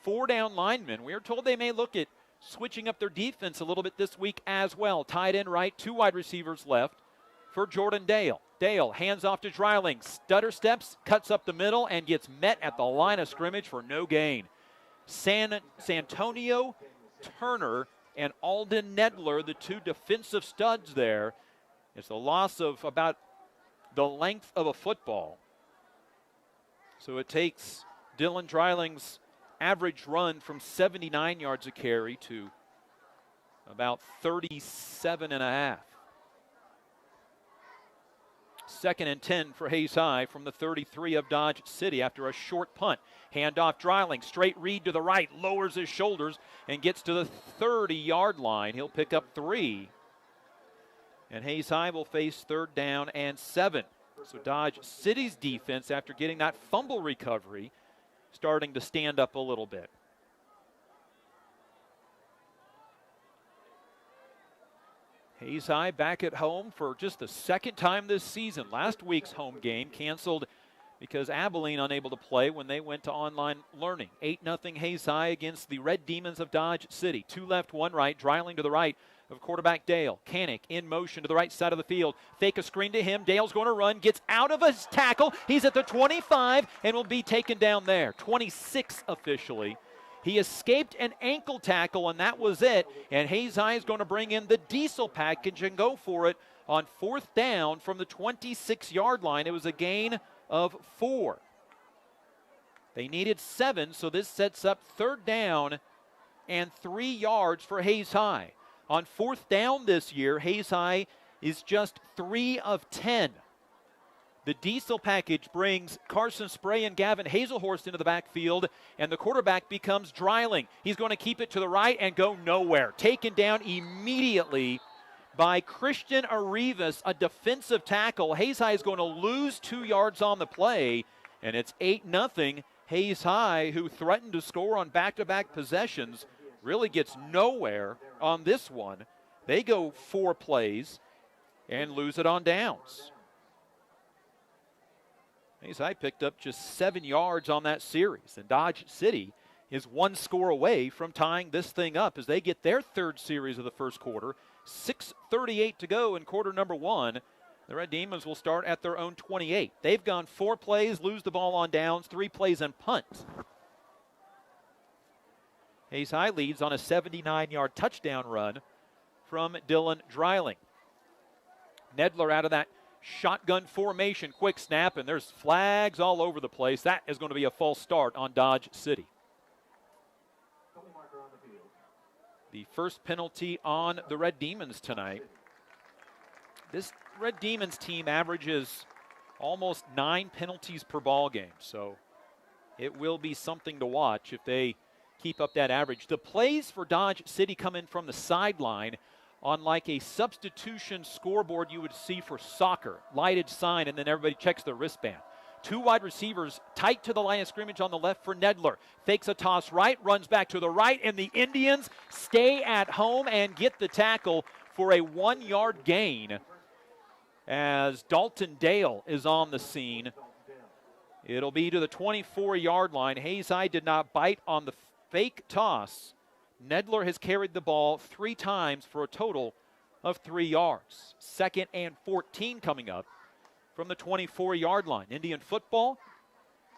4 down linemen. We are told they may look at switching up their defense a little bit this week as well. Tight end right, 2 wide receivers left for Jordan Dale. Dale hands off to Dreiling, stutter steps, cuts up the middle, and gets met at the line of scrimmage for no gain. Santonio Turner and Alden Nedler, the 2 defensive studs there. It's a loss of about the length of a football. So it takes Dylan Dreiling's average run from 79 yards a carry to about 37 and a half. 2nd and 10 for Hayes High from the 33 of Dodge City after a short punt. Handoff Dreiling, straight read to the right, lowers his shoulders and gets to the 30-yard line. He'll pick up 3. And Hayes High will face 3rd down and 7. So Dodge City's defense, after getting that fumble recovery, starting to stand up a little bit. Hayes High back at home for just the 2nd time this season. Last week's home game canceled because Abilene unable to play when they went to online learning. 8-0 Hayes High against the Red Demons of Dodge City. 2 left, 1 right, Dreiling to the right of quarterback Dale. Canick in motion to the right side of the field. Fake a screen to him. Dale's going to run, gets out of his tackle. He's at the 25 and will be taken down there. 26 officially. He escaped an ankle tackle, and that was it. And Hayes High is going to bring in the diesel package and go for it on 4th down from the 26-yard line. It was a gain of 4. They needed 7, so this sets up 3rd down and 3 yards for Hayes High. On 4th down this year, Hayes High is just 3 of 10. The diesel package brings Carson Spray and Gavin Hazelhorst into the backfield, and the quarterback becomes Dreiling. He's going to keep it to the right and go nowhere. Taken down immediately by Christian Arrivas, a defensive tackle. Hayes High is going to lose 2 yards on the play, and it's 8-0. Hayes High, who threatened to score on back-to-back possessions, really gets nowhere on this one. They go 4 plays and lose it on downs. Hayes High picked up just 7 yards on that series, and Dodge City is 1 score away from tying this thing up as they get their 3rd series of the first quarter. 6:38 to go in quarter number 1. The Red Demons will start at their own 28. They've gone 4 plays, lose the ball on downs, 3 plays and punt. Hayes High leads on a 79-yard touchdown run from Dylan Dreiling. Nedler out of that shotgun formation, quick snap, and there's flags all over the place. That is going to be a false start on Dodge City. The first penalty on the Red Demons tonight. This Red Demons team averages almost 9 penalties per ball game, so it will be something to watch if they keep up that average. The plays for Dodge City come in from the sideline on like a substitution scoreboard you would see for soccer. Lighted sign, and then everybody checks their wristband. Two wide receivers tight to the line of scrimmage on the left for Nedler. Fakes a toss right, runs back to the right, and the Indians stay at home and get the tackle for a 1-yard gain as Dalton Dale is on the scene. It'll be to the 24-yard line. Hayes High did not bite on the fake toss. Nedler has carried the ball 3 times for a total of 3 yards. 2nd and 14 coming up from the 24-yard line. Indian football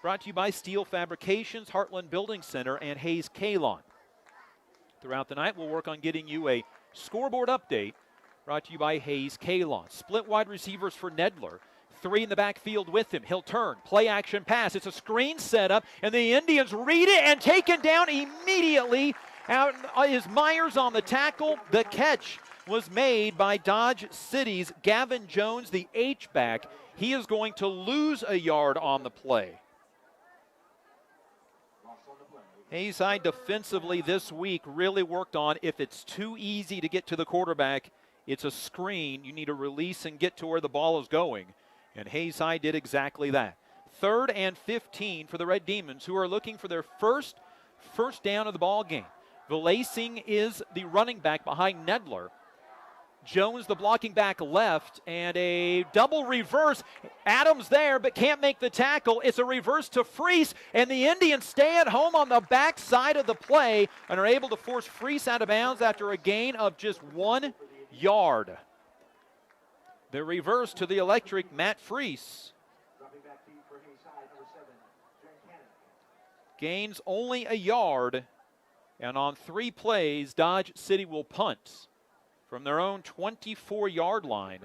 brought to you by Steel Fabrications, Heartland Building Center, and Hayes Kalon. Throughout the night, we'll work on getting you a scoreboard update brought to you by Hayes Kalon. Split wide receivers for Nedler. 3 in the backfield with him. He'll turn. Play action pass. It's a screen setup, and the Indians read it and taken down immediately. Out is Myers on the tackle. The catch was made by Dodge City's Gavin Jones, the H-back. He is going to lose a yard on the play. Hayes High defensively this week really worked on, if it's too easy to get to the quarterback, it's a screen. You need to release and get to where the ball is going. And Hayes High did exactly that. 3rd and 15 for the Red Demons, who are looking for their first down of the ball game. Vilasing is the running back behind Nedler. Jones, the blocking back left, and a double reverse. Adams there, but can't make the tackle. It's a reverse to Freese, and the Indians stay at home on the back side of the play and are able to force Freese out of bounds after a gain of just 1 yard. The reverse to the electric Matt Freese. Gains only a yard, and on 3 plays, Dodge City will punt from their own 24-yard line.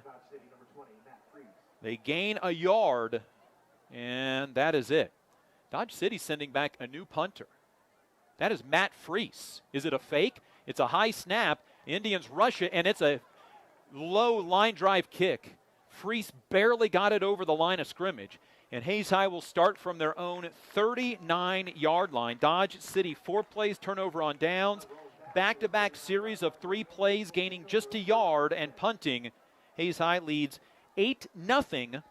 They gain a yard, and that is it. Dodge City sending back a new punter. That is Matt Freese. Is it a fake? It's a high snap. Indians rush it, and it's a low line drive kick. Freese barely got it over the line of scrimmage. And Hayes High will start from their own 39-yard line. Dodge City 4 plays, turnover on downs. Back-to-back series of 3 plays, gaining just a yard and punting. Hayes High leads 8-0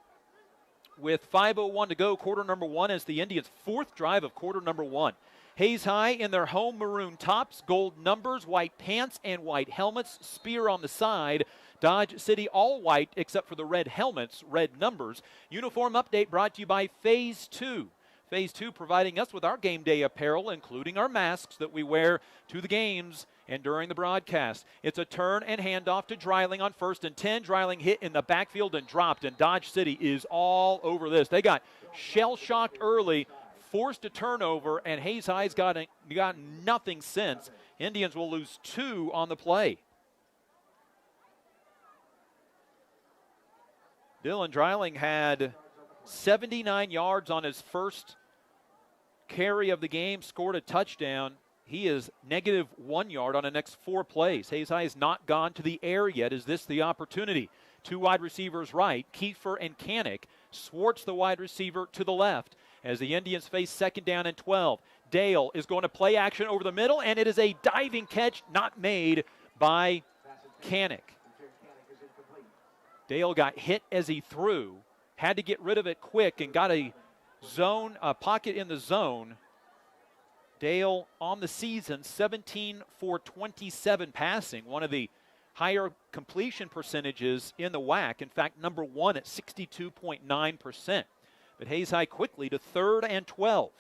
with 5:01 to go, quarter number 1, as the Indians' 4th drive of quarter number 1. Hayes High in their home maroon tops, gold numbers, white pants, and white helmets. Spear on the side. Dodge City all white except for the red helmets, red numbers. Uniform update brought to you by Phase 2. Phase 2 providing us with our game day apparel, including our masks that we wear to the games and during the broadcast. It's a turn and handoff to Dreiling on 1st and 10. Dreiling hit in the backfield and dropped, and Dodge City is all over this. They got shell-shocked early, forced a turnover, and Hayes High's got nothing since. Indians will lose 2 on the play. Dylan Dreiling had 79 yards on his first carry of the game, scored a touchdown. He is negative -1 yard on the next 4 plays. Hayes High has not gone to the air yet. Is this the opportunity? 2 wide receivers right, Kiefer and Kanik. Swartz, the wide receiver, to the left. As the Indians face 2nd down and 12. Dale is going to play action over the middle, and it is a diving catch not made by Kanik. Dale got hit as he threw, had to get rid of it quick, and got a pocket in the zone. Dale on the season, 17 for 27 passing, one of the higher completion percentages in the WAC. In fact, number 1 at 62.9%. But Hayes High quickly to 3rd and 12.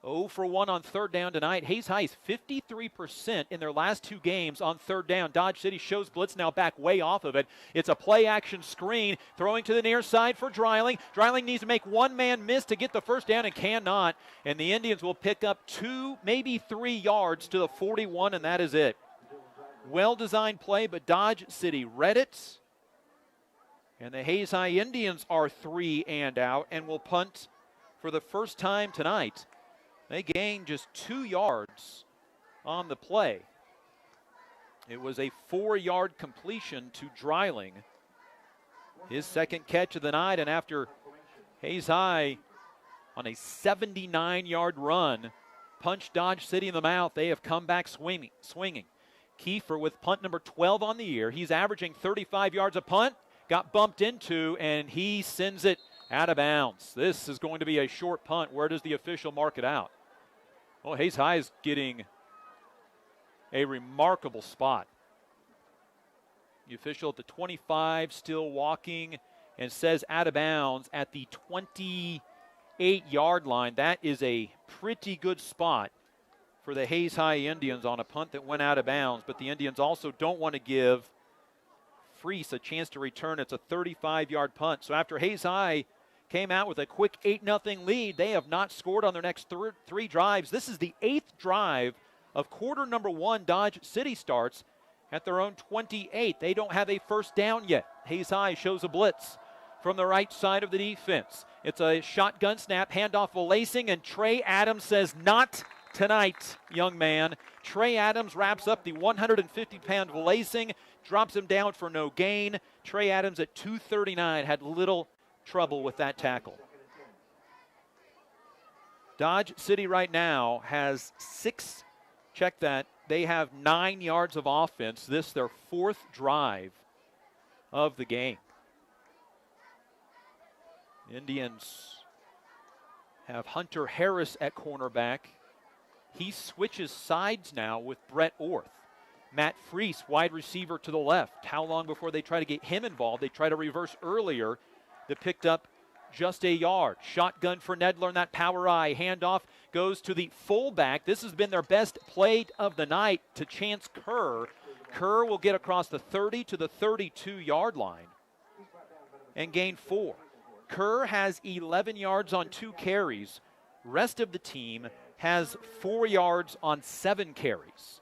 0 for 1 on 3rd down tonight. Hayes High is 53% in their last 2 games on 3rd down. Dodge City shows blitz, now back way off of it. It's a play-action screen, throwing to the near side for Dreiling. Dreiling needs to make 1-man miss to get the 1st down and cannot. And the Indians will pick up 2, maybe 3 yards to the 41, and that is it. Well-designed play, but Dodge City read it. And the Hayes High Indians are 3 and out and will punt for the first time tonight. They gained just 2 yards on the play. It was a 4-yard completion to Dreiling. His 2nd catch of the night, and after Hayes High on a 79-yard run punched Dodge City in the mouth, they have come back swinging. Kiefer with punt number 12 on the year. He's averaging 35 yards a punt. Got bumped into, and he sends it Out of bounds. This is going to be a short punt. Where does the official mark it out? Well, Hayes High is getting a remarkable spot. The official at the 25 still walking and says out of bounds at the 28-yard line. That is a pretty good spot for the Hayes High Indians on a punt that went out of bounds, but the Indians also don't want to give Freese a chance to return. It's a 35-yard punt. So after Hayes High came out with a quick 8-0 lead, they have not scored on their next three drives. This is the 8th drive of quarter number 1. Dodge City starts at their own 28. They don't have a first down yet. Hayes High shows a blitz from the right side of the defense. It's a shotgun snap, handoff of Lacing, and Trey Adams says, "Not tonight, young man." Trey Adams wraps up the 150-pound Lacing, drops him down for no gain. Trey Adams at 239 had little trouble with that tackle. Dodge City right now has 6, check that, they have 9 yards of offense. This their 4th drive of the game. Indians have Hunter Harris at cornerback. He switches sides now with Brett Orth. Matt Freese, wide receiver to the left. How long before they try to get him involved? They try to reverse earlier. That picked up just a yard. Shotgun for Nedler in that power eye. Handoff goes to the fullback. This has been their best play of the night to Chance Kerr. Kerr will get across the 30 to the 32-yard line and gain 4. Kerr has 11 yards on 2 carries. Rest of the team has 4 yards on 7 carries.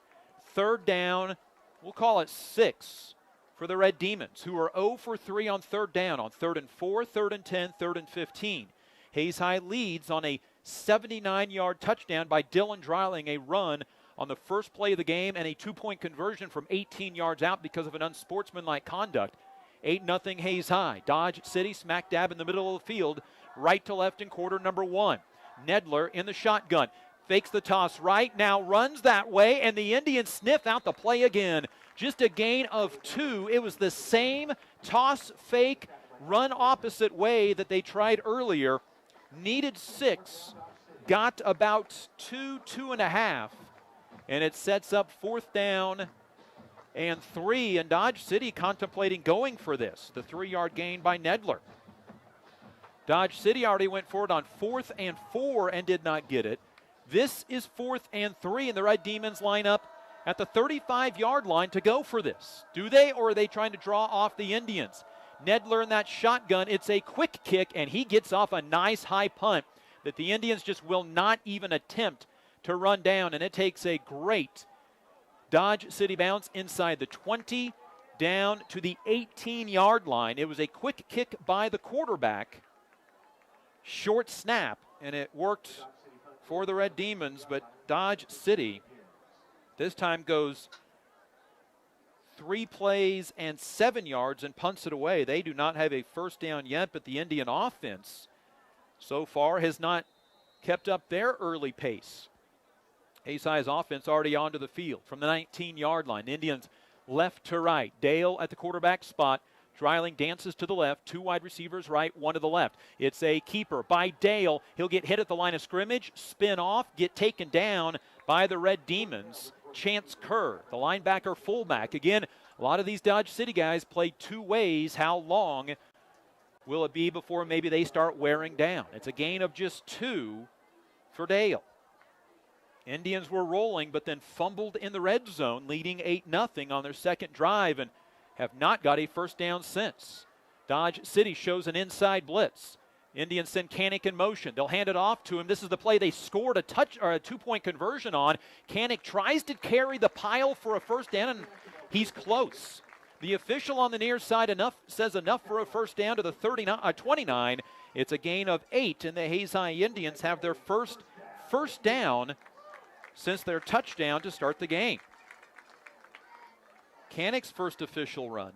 Third down, we'll call it 6 for the Red Demons, who are 0 for 3 on third down, on 3rd and 4, 3rd and 10, 3rd and 15. Hayes High leads on a 79-yard touchdown by Dylan Dreiling, a run on the first play of the game, and a 2-point conversion from 18 yards out because of an unsportsmanlike conduct. 8-0 Hayes High. Dodge City smack dab in the middle of the field, right to left in quarter number 1. Nedler in the shotgun. Fakes the toss right, now runs that way, and the Indians sniff out the play again. Just a gain of 2. It was the same toss, fake, run opposite way that they tried earlier. Needed 6, got about 2.5, and it sets up 4th down and 3, and Dodge City contemplating going for this. The 3-yard gain by Nedler. Dodge City already went for it on 4th and 4 and did not get it. This is 4th and 3, and the Red Demons line up at the 35-yard line to go for this. Do they, or are they trying to draw off the Indians? Nedler in that shotgun. It's a quick kick, and he gets off a nice high punt that the Indians just will not even attempt to run down, and it takes a great Dodge City bounce inside the 20 down to the 18-yard line. It was a quick kick by the quarterback. Short snap, and it worked for the Red Demons, but Dodge City this time goes 3 plays and 7 yards and punts it away. They do not have a first down yet, but the Indian offense so far has not kept up their early pace. Hayes High's offense already onto the field from the 19-yard line. Indians left to right. Dale at the quarterback spot. Dreiling dances to the left, 2 wide receivers right, 1 to the left. It's a keeper by Dale. He'll get hit at the line of scrimmage, spin off, get taken down by the Red Demons. Chance Kerr, the linebacker fullback. Again, a lot of these Dodge City guys play 2 ways. How long will it be before maybe they start wearing down? It's a gain of just 2 for Dale. Indians were rolling, but then fumbled in the red zone, leading 8-0 on their second drive, and have not got a first down since. Dodge City shows an inside blitz. Indians send Canick in motion. They'll hand it off to him. This is the play they scored a 2-point conversion on. Canick tries to carry the pile for a first down, and he's close. The official on the near side says enough for a first down to the 29. It's a gain of 8, and the Hayes High Indians have their first down since their touchdown to start the game. Canick's first official run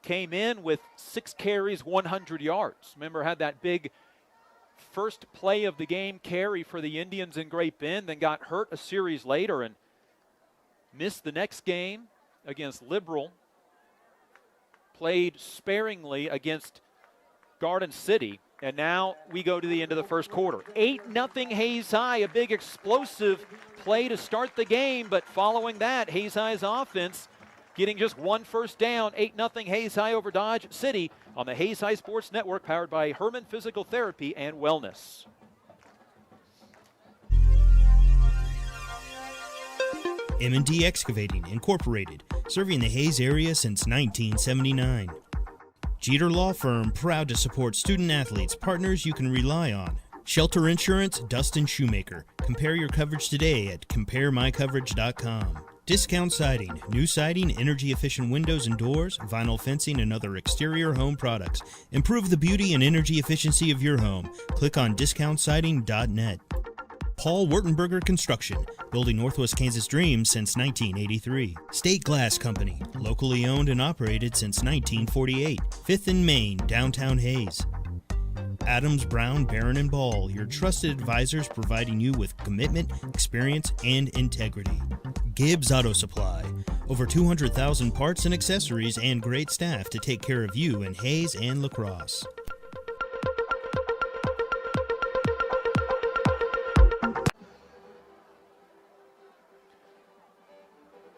came in with 6 carries, 100 yards. Remember, had that big first play of the game carry for the Indians in Great Bend, then got hurt a series later and missed the next game against Liberal. Played sparingly against Garden City. And now we go to the end of the first quarter. 8-0 Hayes High, a big explosive play to start the game, but following that, Hayes High's offense getting just one first down. 8-0 Hayes High over Dodge City on the Hayes High Sports Network, powered by Herman Physical Therapy and Wellness. M&D Excavating, Incorporated, serving the Hayes area since 1979. Jeter Law Firm, proud to support student-athletes, partners you can rely on. Shelter Insurance, Dustin Shoemaker. Compare your coverage today at CompareMyCoverage.com. Discount Siding, new siding, energy-efficient windows and doors, vinyl fencing, and other exterior home products. Improve the beauty and energy efficiency of your home. Click on DiscountSiding.net. Paul Wurtenberger Construction, building Northwest Kansas dreams since 1983. State Glass Company, locally owned and operated since 1948. 5th and Main, downtown Hayes. Adams, Brown, Barron, and Ball, your trusted advisors providing you with commitment, experience, and integrity. Gibbs Auto Supply, over 200,000 parts and accessories and great staff to take care of you in Hayes and La Crosse.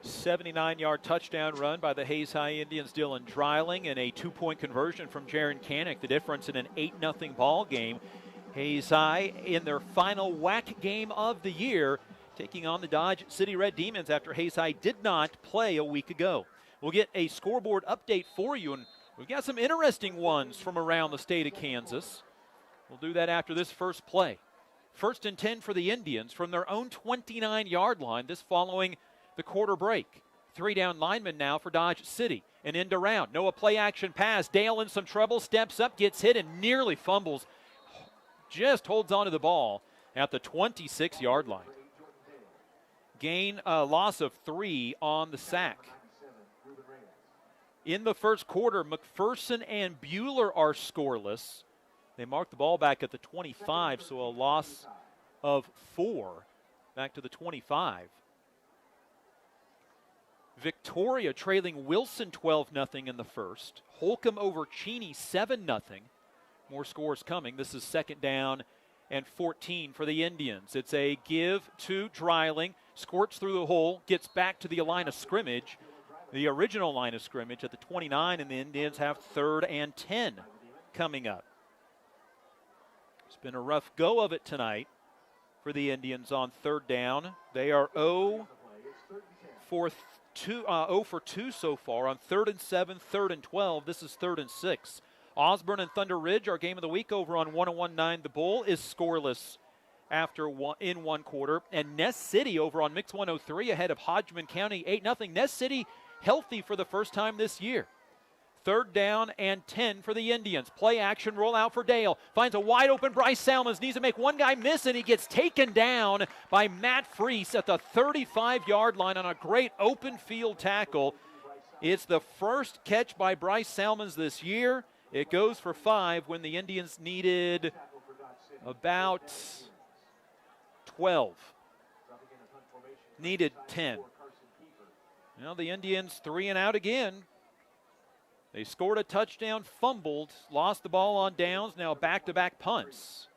79-yard touchdown run by the Hayes High Indians' Dylan Dreiling, and a 2-point conversion from Jaron Canick, the difference in an 8-0 ball game. Hayes High in their final WAC game of the year, taking on the Dodge City Red Demons after Hayes High did not play a week ago. We'll get a scoreboard update for you, and we've got some interesting ones from around the state of Kansas. We'll do that after this first play. 1st and 10 for the Indians from their own 29-yard line, this following the quarter break. 3-down lineman now for Dodge City. And end around. Noah play action pass. Dale in some trouble. Steps up, gets hit, and nearly fumbles. Just holds onto the ball at the 26-yard line. Gain a loss of 3 on the sack. In the first quarter, McPherson and Bueller are scoreless. They mark the ball back at the 25, so a loss of 4 back to the 25. Victoria trailing Wilson 12-0 in the first. Holcomb over Cheney 7-0. More scores coming. This is 2nd down and 14 for the Indians. It's a give to Dreiling. Squirts through the hole. Gets back to the line of scrimmage. The original line of scrimmage at the 29, and the Indians have 3rd and 10 coming up. It's been a rough go of it tonight for the Indians on 3rd down. They are 0 for 2 so far on 3rd and 7, 3rd and 12. This is 3rd and 6. Osborne and Thunder Ridge, our game of the week over on 101.9 The Bull, is scoreless after in one quarter. And Ness City over on Mix 103 ahead of Hodgman County 8-0. Ness City healthy for the first time this year. 3rd down and 10 for the Indians. Play action, roll out for Dale. Finds a wide open Bryce Salmons. Needs to make one guy miss, and he gets taken down by Matt Freese at the 35-yard line on a great open field tackle. It's the first catch by Bryce Salmons this year. It goes for 5 when the Indians needed about 12. Needed 10. Now the Indians 3 and out again. They scored a touchdown, fumbled, lost the ball on downs, now back-to-back punts.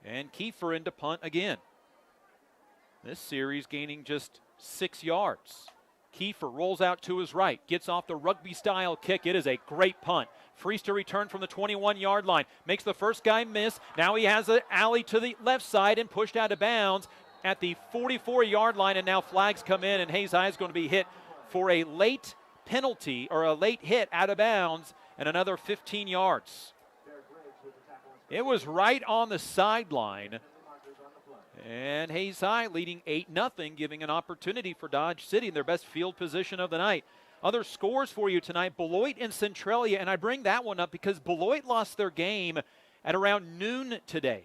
And Kiefer into punt again. This series gaining just 6 yards. Kiefer rolls out to his right, gets off the rugby-style kick. It is a great punt. Freeze to return from the 21-yard line. Makes the first guy miss. Now he has an alley to the left side and pushed out of bounds at the 44-yard line, and now flags come in, and Hayes High is going to be hit for a late penalty or a late hit out of bounds and another 15 yards. It was right on the sideline. And Hayes High leading 8-0, giving an opportunity for Dodge City in their best field position of the night. Other scores for you tonight, Beloit and Centralia, and I bring that one up because Beloit lost their game at around noon today.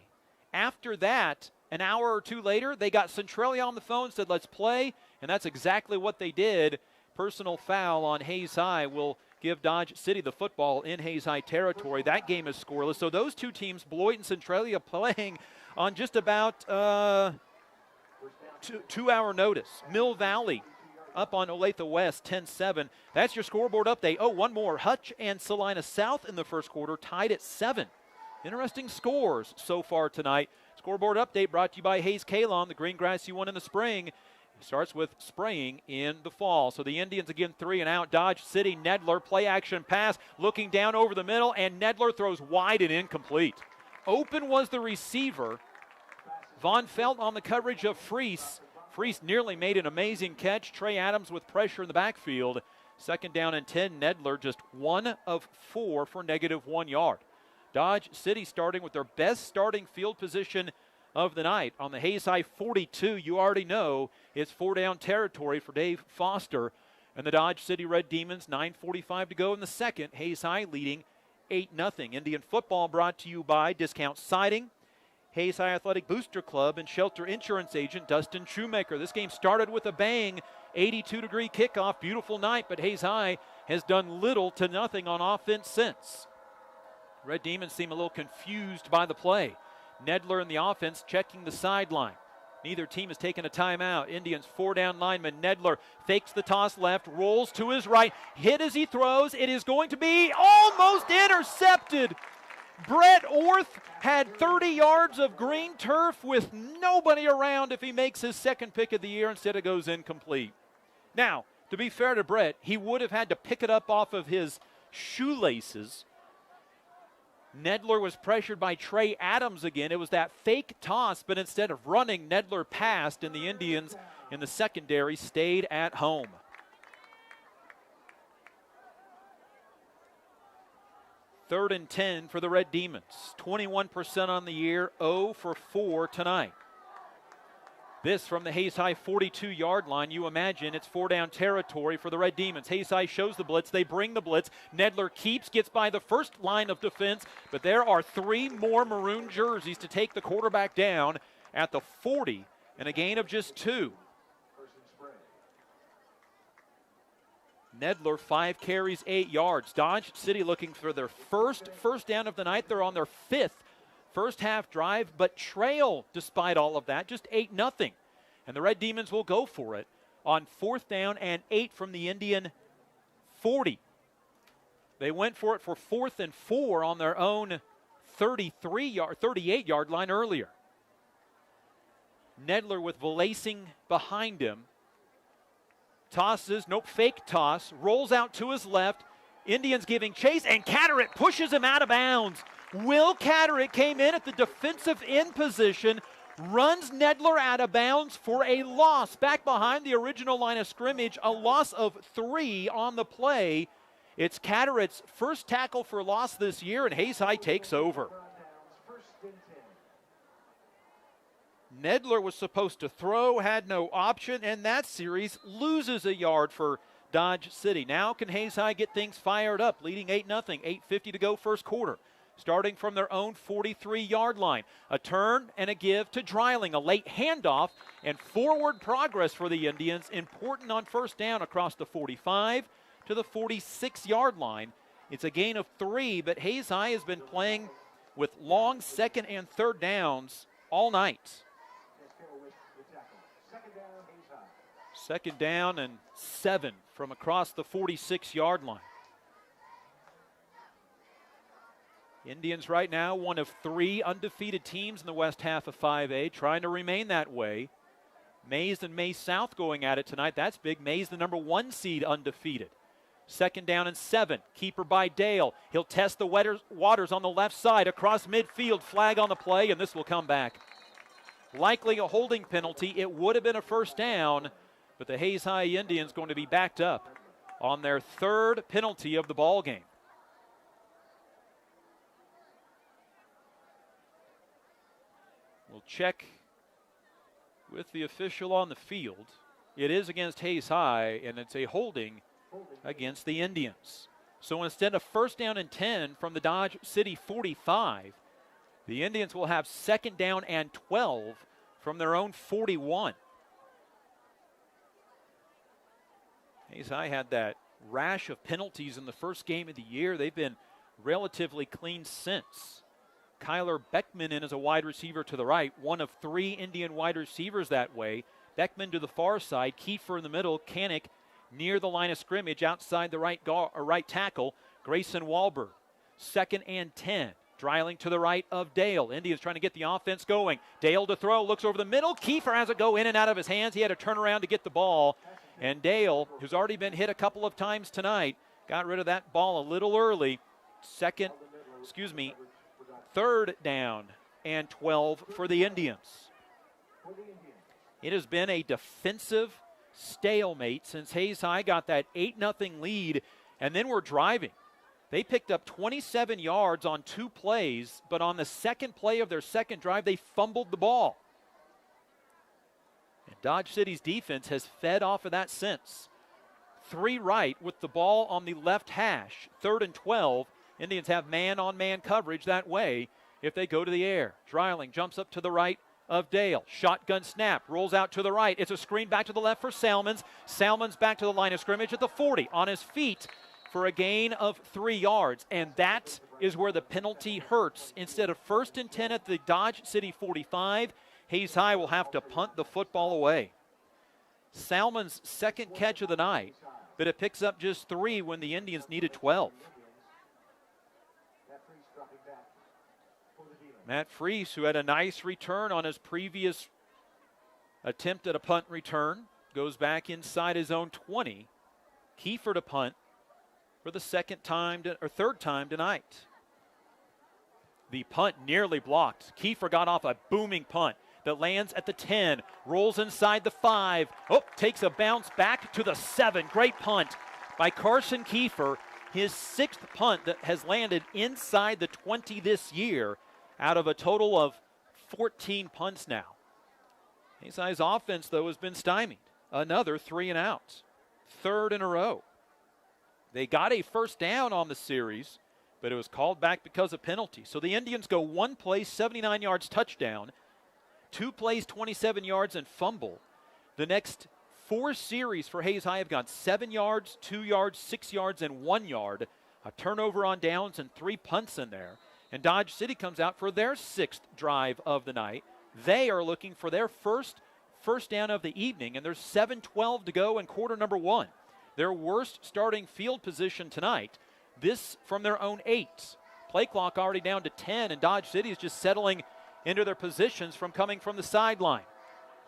After that, an hour or two later, they got Centralia on the phone, said let's play, and that's exactly what they did. Personal foul on Hayes High will give Dodge City the football in Hayes High territory. That game is scoreless. So those two teams, Beloit and Centralia, playing on just about 2 hour notice. Mill Valley up on Olathe West, 10-7. That's your scoreboard update. Oh, one more. Hutch and Salina South in the first quarter tied at 7. Interesting scores so far tonight. Scoreboard update brought to you by Hayes Kalon, the green grass you won in the spring. It starts with spraying in the fall. So the Indians again 3 and out. Dodge City, Nedler, play action pass, looking down over the middle, and Nedler throws wide and incomplete. Open was the receiver. Von Felt on the coverage of Freese. Freese nearly made an amazing catch. Trey Adams with pressure in the backfield. Second down and 10. Nedler just 1 of 4 for -1 yard. Dodge City starting with their best starting field position of the night. On the Hayes High 42, you already know it's 4-down territory for Dave Foster and the Dodge City Red Demons. 9:45 to go in the second. Hayes High leading 8-0. Indian football brought to you by Discount Siding, Hayes High Athletic Booster Club, and Shelter Insurance Agent Dustin Shoemaker. This game started with a bang. 82-degree kickoff. Beautiful night, but Hayes High has done little to nothing on offense since. Red Demons seem a little confused by the play. Nedler in the offense checking the sideline. Neither team has taken a timeout. Indians 4-down lineman. Nedler fakes the toss left, rolls to his right, hit as he throws. It is going to be almost intercepted. Brett Orth had 30 yards of green turf with nobody around if he makes his second pick of the year. Instead it goes incomplete. Now, to be fair to Brett, he would have had to pick it up off of his shoelaces. Nedler was pressured by Trey Adams again. It was that fake toss, but instead of running, Nedler passed, and the Indians in the secondary stayed at home. Third and 10 for the Red Demons. 21% on the year, 0 for 4 tonight. This from the Hayes High 42-yard line. You imagine it's 4-down territory for the Red Demons. Hayes High shows the blitz. They bring the blitz. Nedler gets by the first line of defense, but there are 3 more maroon jerseys to take the quarterback down at the 40 and a gain of just 2. Nedler, 5 carries, 8 yards. Dodge City looking for their first down of the night. They're on their 5th first half drive, but trail despite all of that, just 8-0. And the Red Demons will go for it on 4th down and 8 from the Indian 40. They went for it for 4th and 4 on their own 38-yard line earlier. Nedler with Valacing behind him. Tosses, nope, fake toss, rolls out to his left. Indians giving chase, and Catteritt pushes him out of bounds. Will Catteritt came in at the defensive end position, runs Nedler out of bounds for a loss. Back behind the original line of scrimmage, a loss of 3 on the play. It's Catteritt's first tackle for loss this year, and Hayes High takes over. Nedler was supposed to throw, had no option, and that series loses a yard for Dodge City. Now can Hayes High get things fired up, leading 8-0, 8:50 to go first quarter. Starting from their own 43-yard line. A turn and a give to Dreiling. A late handoff and forward progress for the Indians. Important on first down across the 45 to the 46-yard line. It's a gain of 3, but Hayes High has been playing with long 2nd and 3rd downs all night. 2nd down and 7 from across the 46-yard line. Indians right now one of 3 undefeated teams in the west half of 5A, trying to remain that way. Mays and Mays South going at it tonight. That's big. Mays the number 1 seed undefeated. 2nd down and 7. Keeper by Dale. He'll test the waters on the left side across midfield. Flag on the play, and this will come back. Likely a holding penalty. It would have been a first down, but the Hayes High Indians going to be backed up on their 3rd penalty of the ball game. We'll check with the official on the field. It is against Hayes High, and it's a holding against the Indians. So instead of 1st down and 10 from the Dodge City 45, the Indians will have 2nd down and 12 from their own 41. Hayes High had that rash of penalties in the first game of the year. They've been relatively clean since. Kyler Beckman in as a wide receiver to the right, one of 3 Indian wide receivers that way. Beckman to the far side. Kiefer in the middle. Kanik near the line of scrimmage outside the right tackle. Grayson Wahlberg. 2nd and 10. Dreiling to the right of Dale. Indians trying to get the offense going. Dale to throw. Looks over the middle. Kiefer has it go in and out of his hands. He had to turn around to get the ball. And Dale, who's already been hit a couple of times tonight, got rid of that ball a little early. 3rd down and 12 for the Indians. It has been a defensive stalemate since Hayes High got that 8-0 lead, and then we're driving. They picked up 27 yards on 2 plays, but on the second play of their second drive, they fumbled the ball. And Dodge City's defense has fed off of that since. 3 right with the ball on the left hash. 3rd and 12. Indians have man-on-man coverage that way if they go to the air. Dreiling jumps up to the right of Dale. Shotgun snap, rolls out to the right. It's a screen back to the left for Salmons. Salmons back to the line of scrimmage at the 40. On his feet for a gain of 3 yards. And that is where the penalty hurts. Instead of 1st and 10 at the Dodge City 45, Hayes High will have to punt the football away. Salmon's 2nd catch of the night, but it picks up just 3 when the Indians needed 12. Matt Freese, who had a nice return on his previous attempt at a punt return, goes back inside his own 20. Kiefer to punt for the 3rd time tonight. The punt nearly blocked. Kiefer got off a booming punt that lands at the 10, rolls inside the 5. Takes a bounce back to the 7. Great punt by Carson Kiefer. His 6th punt that has landed inside the 20 this year out of a total of 14 punts now. Hayes High's offense, though, has been stymied. Another 3 and out. 3rd in a row. They got a 1st down on the series, but it was called back because of penalty. So the Indians go 1 play, 79 yards, touchdown. 2 plays, 27 yards, and fumble. The next 4 series for Hayes High have gone 7 yards, 2 yards, 6 yards, and 1 yard. A turnover on downs and 3 punts in there. And Dodge City comes out for their 6th drive of the night. They are looking for their first down of the evening, and there's 7:12 to go in quarter number 1. Their worst starting field position tonight. This from their own 8. Play clock already down to 10, and Dodge City is just settling into their positions from coming from the sideline.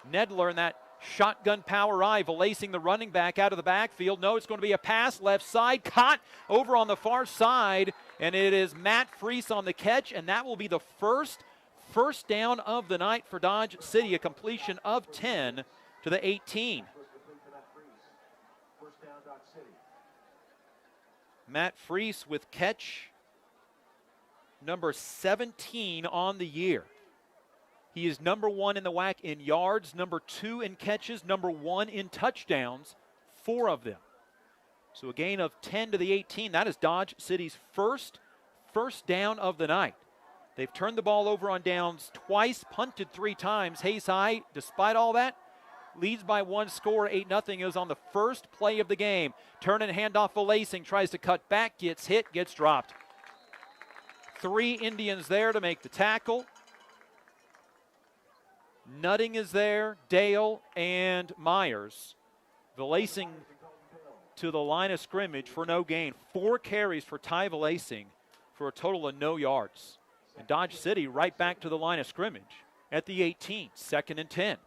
Nedler in that shotgun power eye, lacing the running back out of the backfield. No, it's going to be a pass left side, caught over on the far side, and it is Matt Freese on the catch, and that will be the first down of the night for Dodge City, a completion of 10 to the 18. Matt Freese with catch number 17 on the year. He is number 1 in the WAC in yards, number 2 in catches, number 1 in touchdowns, 4 of them. So a gain of 10 to the 18. That is Dodge City's first down of the night. They've turned the ball over on downs twice, punted 3 times. Hayes High, despite all that, leads by 1 score, 8-0. It was on the first play of the game. Turn and handoff for Lacing, tries to cut back, gets hit, gets dropped. 3 Indians there to make the tackle. Nutting is there, Dale and Myers. Valacing to the line of scrimmage for no gain. 4 carries for Ty Valacing for a total of no yards. And Dodge City right back to the line of scrimmage at the 18, 2nd and 10.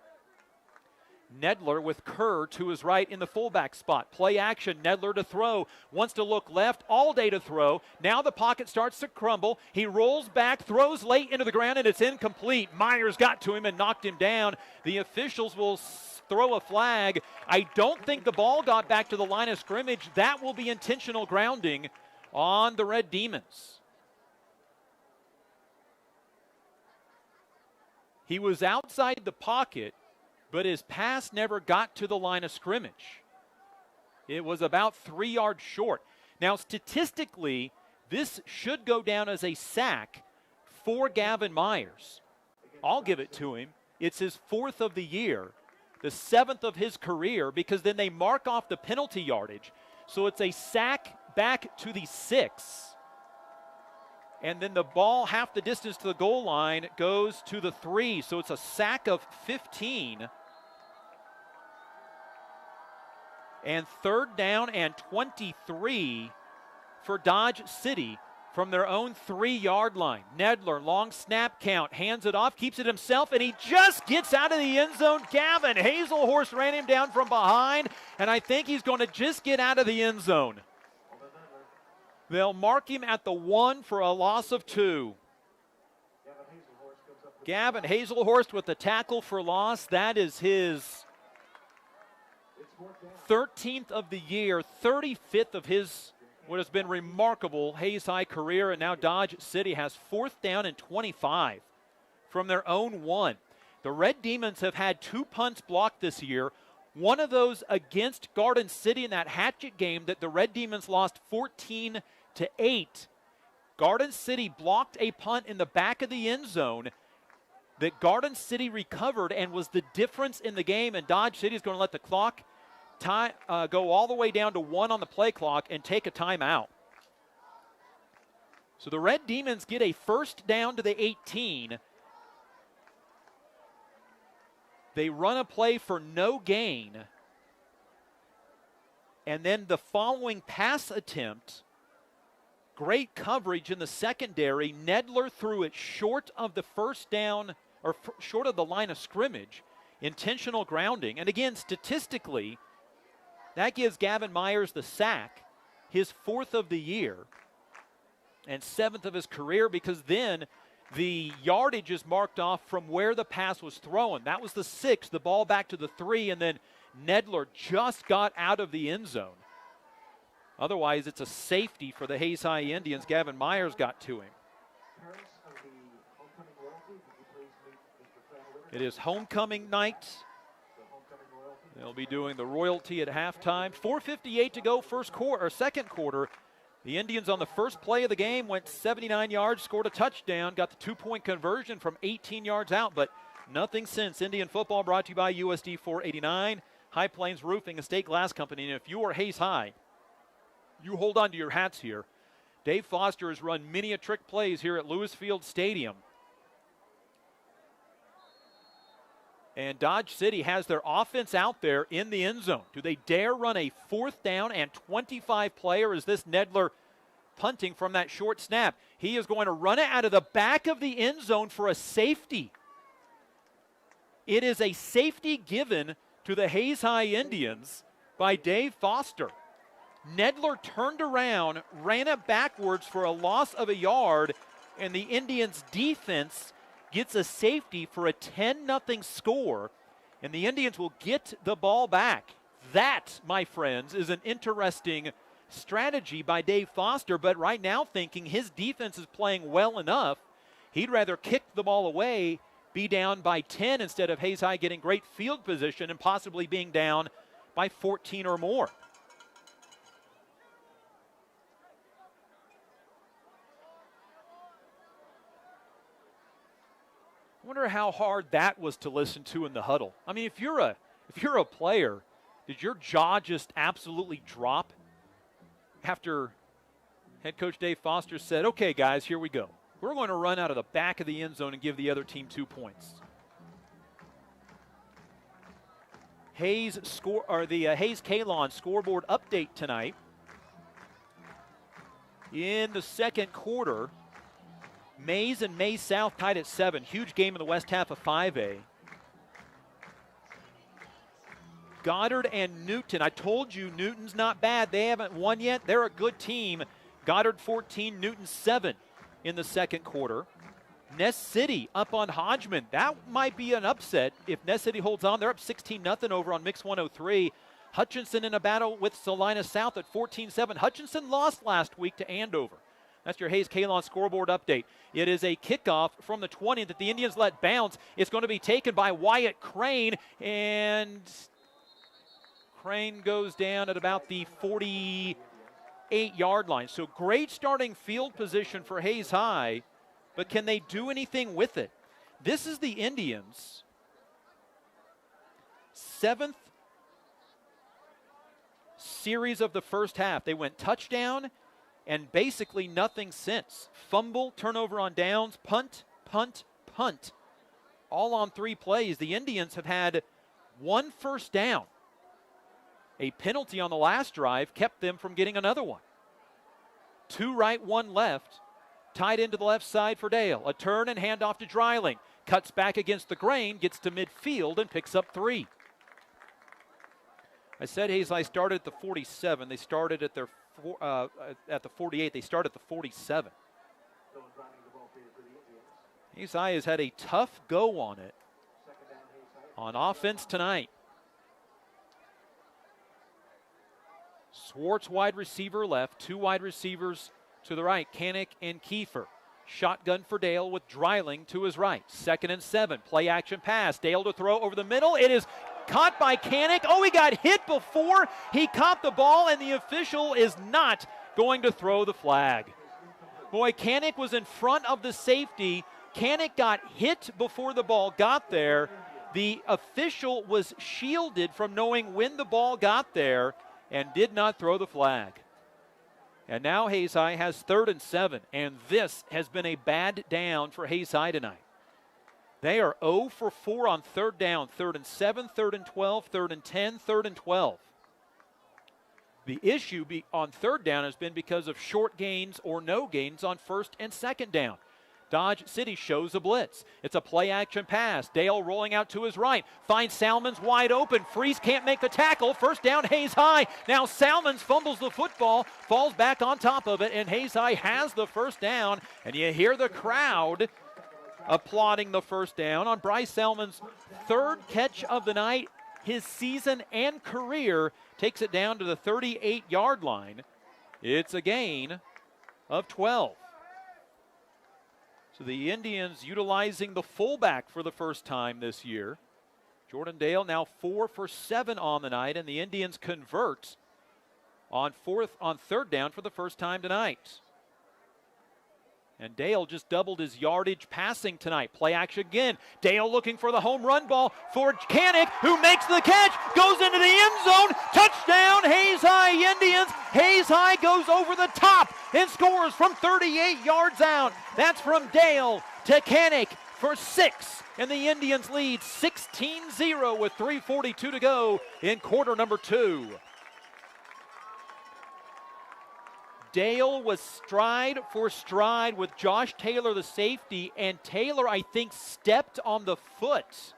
Nedler with Kerr to his right in the fullback spot. Play action, Nedler to throw. Wants to look left, all day to throw. Now the pocket starts to crumble. He rolls back, throws late into the ground, and it's incomplete. Myers got to him and knocked him down. The officials will throw a flag. I don't think the ball got back to the line of scrimmage. That will be intentional grounding on the Red Demons. He was outside the pocket, but his pass never got to the line of scrimmage. It was about 3 yards short. Now, statistically, this should go down as a sack for Gavin Myers. I'll give it to him. It's his 4th of the year, the 7th of his career, because then they mark off the penalty yardage. So it's a sack back to the 6. And then the ball half the distance to the goal line goes to the 3. So it's a sack of 15 And 3rd down and 23 for Dodge City from their own 3-yard line. Nedler, long snap count, hands it off, keeps it himself, and he just gets out of the end zone. Gavin Hazelhorst ran him down from behind, and I think he's going to just get out of the end zone. They'll mark him at the 1 for a loss of 2. Gavin Hazelhorst with the tackle for loss. That is his 13th of the year, 35th of his what has been remarkable Hayes High career, and now Dodge City has 4th down and 25 from their own 1. The Red Demons have had 2 punts blocked this year, one of those against Garden City in that hatchet game that the Red Demons lost 14-8. Garden City blocked a punt in the back of the end zone that Garden City recovered and was the difference in the game, and Dodge City is going to let the clock go all the way down to 1 on the play clock and take a timeout. So the Red Demons get a 1st down to the 18. They run a play for no gain. And then the following pass attempt, great coverage in the secondary. Nedler threw it short of the 1st down, or short of the line of scrimmage. Intentional grounding. And again, statistically, that gives Gavin Myers the sack, his 4th of the year and 7th of his career, because then the yardage is marked off from where the pass was thrown. That was the 6, the ball back to the 3, and then Nedler just got out of the end zone. Otherwise, it's a safety for the Hayes High Indians. Gavin Myers got to him. It is homecoming night. They'll be doing the royalty at halftime. 4:58 to go, second quarter. The Indians on the first play of the game went 79 yards, scored a touchdown, got the 2-point conversion from 18 yards out, but nothing since. Indian football brought to you by USD 489, High Plains Roofing, Estate Glass Company. And if you are Hayes High, you hold on to your hats here. Dave Foster has run many a trick plays here at Lewis Field Stadium. And Dodge City has their offense out there in the end zone. Do they dare run a 4th down and 25 play, or is this Nedler punting from that short snap? He is going to run it out of the back of the end zone for a safety. It is a safety given to the Hayes High Indians by Dave Foster. Nedler turned around, ran it backwards for a loss of a yard, and the Indians' defense gets a safety for a 10-0 score, and the Indians will get the ball back. That, my friends, is an interesting strategy by Dave Foster, but right now thinking his defense is playing well enough, he'd rather kick the ball away, be down by 10 instead of Hayes High getting great field position and possibly being down by 14 or more. I wonder how hard that was to listen to in the huddle. I mean, if you're a player, did your jaw just absolutely drop after head coach Dave Foster said, "Okay, guys, here we go. We're going to run out of the back of the end zone and give the other team 2 points." Hayes Hayes Kalon scoreboard update tonight. In the second quarter, Mays and Mays South tied at 7. Huge game in the west half of 5A. Goddard and Newton. I told you Newton's not bad. They haven't won yet. They're a good team. Goddard 14, Newton 7 in the second quarter. Ness City up on Hodgman. That might be an upset if Ness City holds on. They're up 16-0 over on Mix 103. Hutchinson in a battle with Salina South at 14-7. Hutchinson lost last week to Andover. That's your Hayes Kalon scoreboard update. It is a kickoff from the 20 that the Indians let bounce. It's going to be taken by Wyatt Crane, and Crane goes down at about the 48-yard line. So great starting field position for Hayes High, but can they do anything with it? This is the Indians' 7th series of the first half. They went touchdown and basically nothing since. Fumble, turnover on downs, punt, punt, punt. All on 3 plays. The Indians have had 1 first down A penalty on the last drive kept them from getting another one. 2 right, 1 left. Tied into the left side for Dale. A turn and handoff to Dreiling. Cuts back against the grain, gets to midfield, and picks up 3. I said Hayes High started at the 47. They started at their at the 48. They start at the 47. Hayes High has had a tough go on it on offense tonight. Swartz wide receiver left, 2 wide receivers to the right, Kanik and Kiefer. Shotgun for Dale with Dreiling to his right. 2nd and 7, play action pass. Dale to throw over the middle. It is caught by Kanik. Oh, he got hit before he caught the ball, and the official is not going to throw the flag. Boy, Kanik was in front of the safety. Kanik got hit before the ball got there. The official was shielded from knowing when the ball got there and did not throw the flag. And now Hayes High has 3rd and 7, and this has been a bad down for Hayes High tonight. They are 0 for 4 on 3rd down, 3rd and 7, 3rd and 12, 3rd and 10, 3rd and 12. The issue on 3rd down has been because of short gains or no gains on 1st and 2nd down. Dodge City shows a blitz. It's a play action pass. Dale rolling out to his right. Finds Salmons wide open. Freeze can't make the tackle. 1st down, Hayes High. Now Salmons fumbles the football, falls back on top of it, and Hayes High has the 1st down. And you hear the crowd applauding the 1st down on Bryce Salmons' 3rd catch of the night. His season and career takes it down to the 38-yard line. It's a gain of 12. So the Indians utilizing the fullback for the first time this year. Jordan Dale now 4 for 7 on the night, and the Indians convert on 3rd down for the first time tonight. And Dale just doubled his yardage passing tonight. Play action again. Dale looking for the home run ball for Kanik, who makes the catch, goes into the end zone. Touchdown, Hayes High Indians. Hayes High goes over the top and scores from 38 yards out. That's from Dale to Kanik for 6. And the Indians lead 16-0 with 3:42 to go in quarter number 2. Dale was stride for stride with Josh Taylor, the safety, and Taylor, I think, stepped on the foot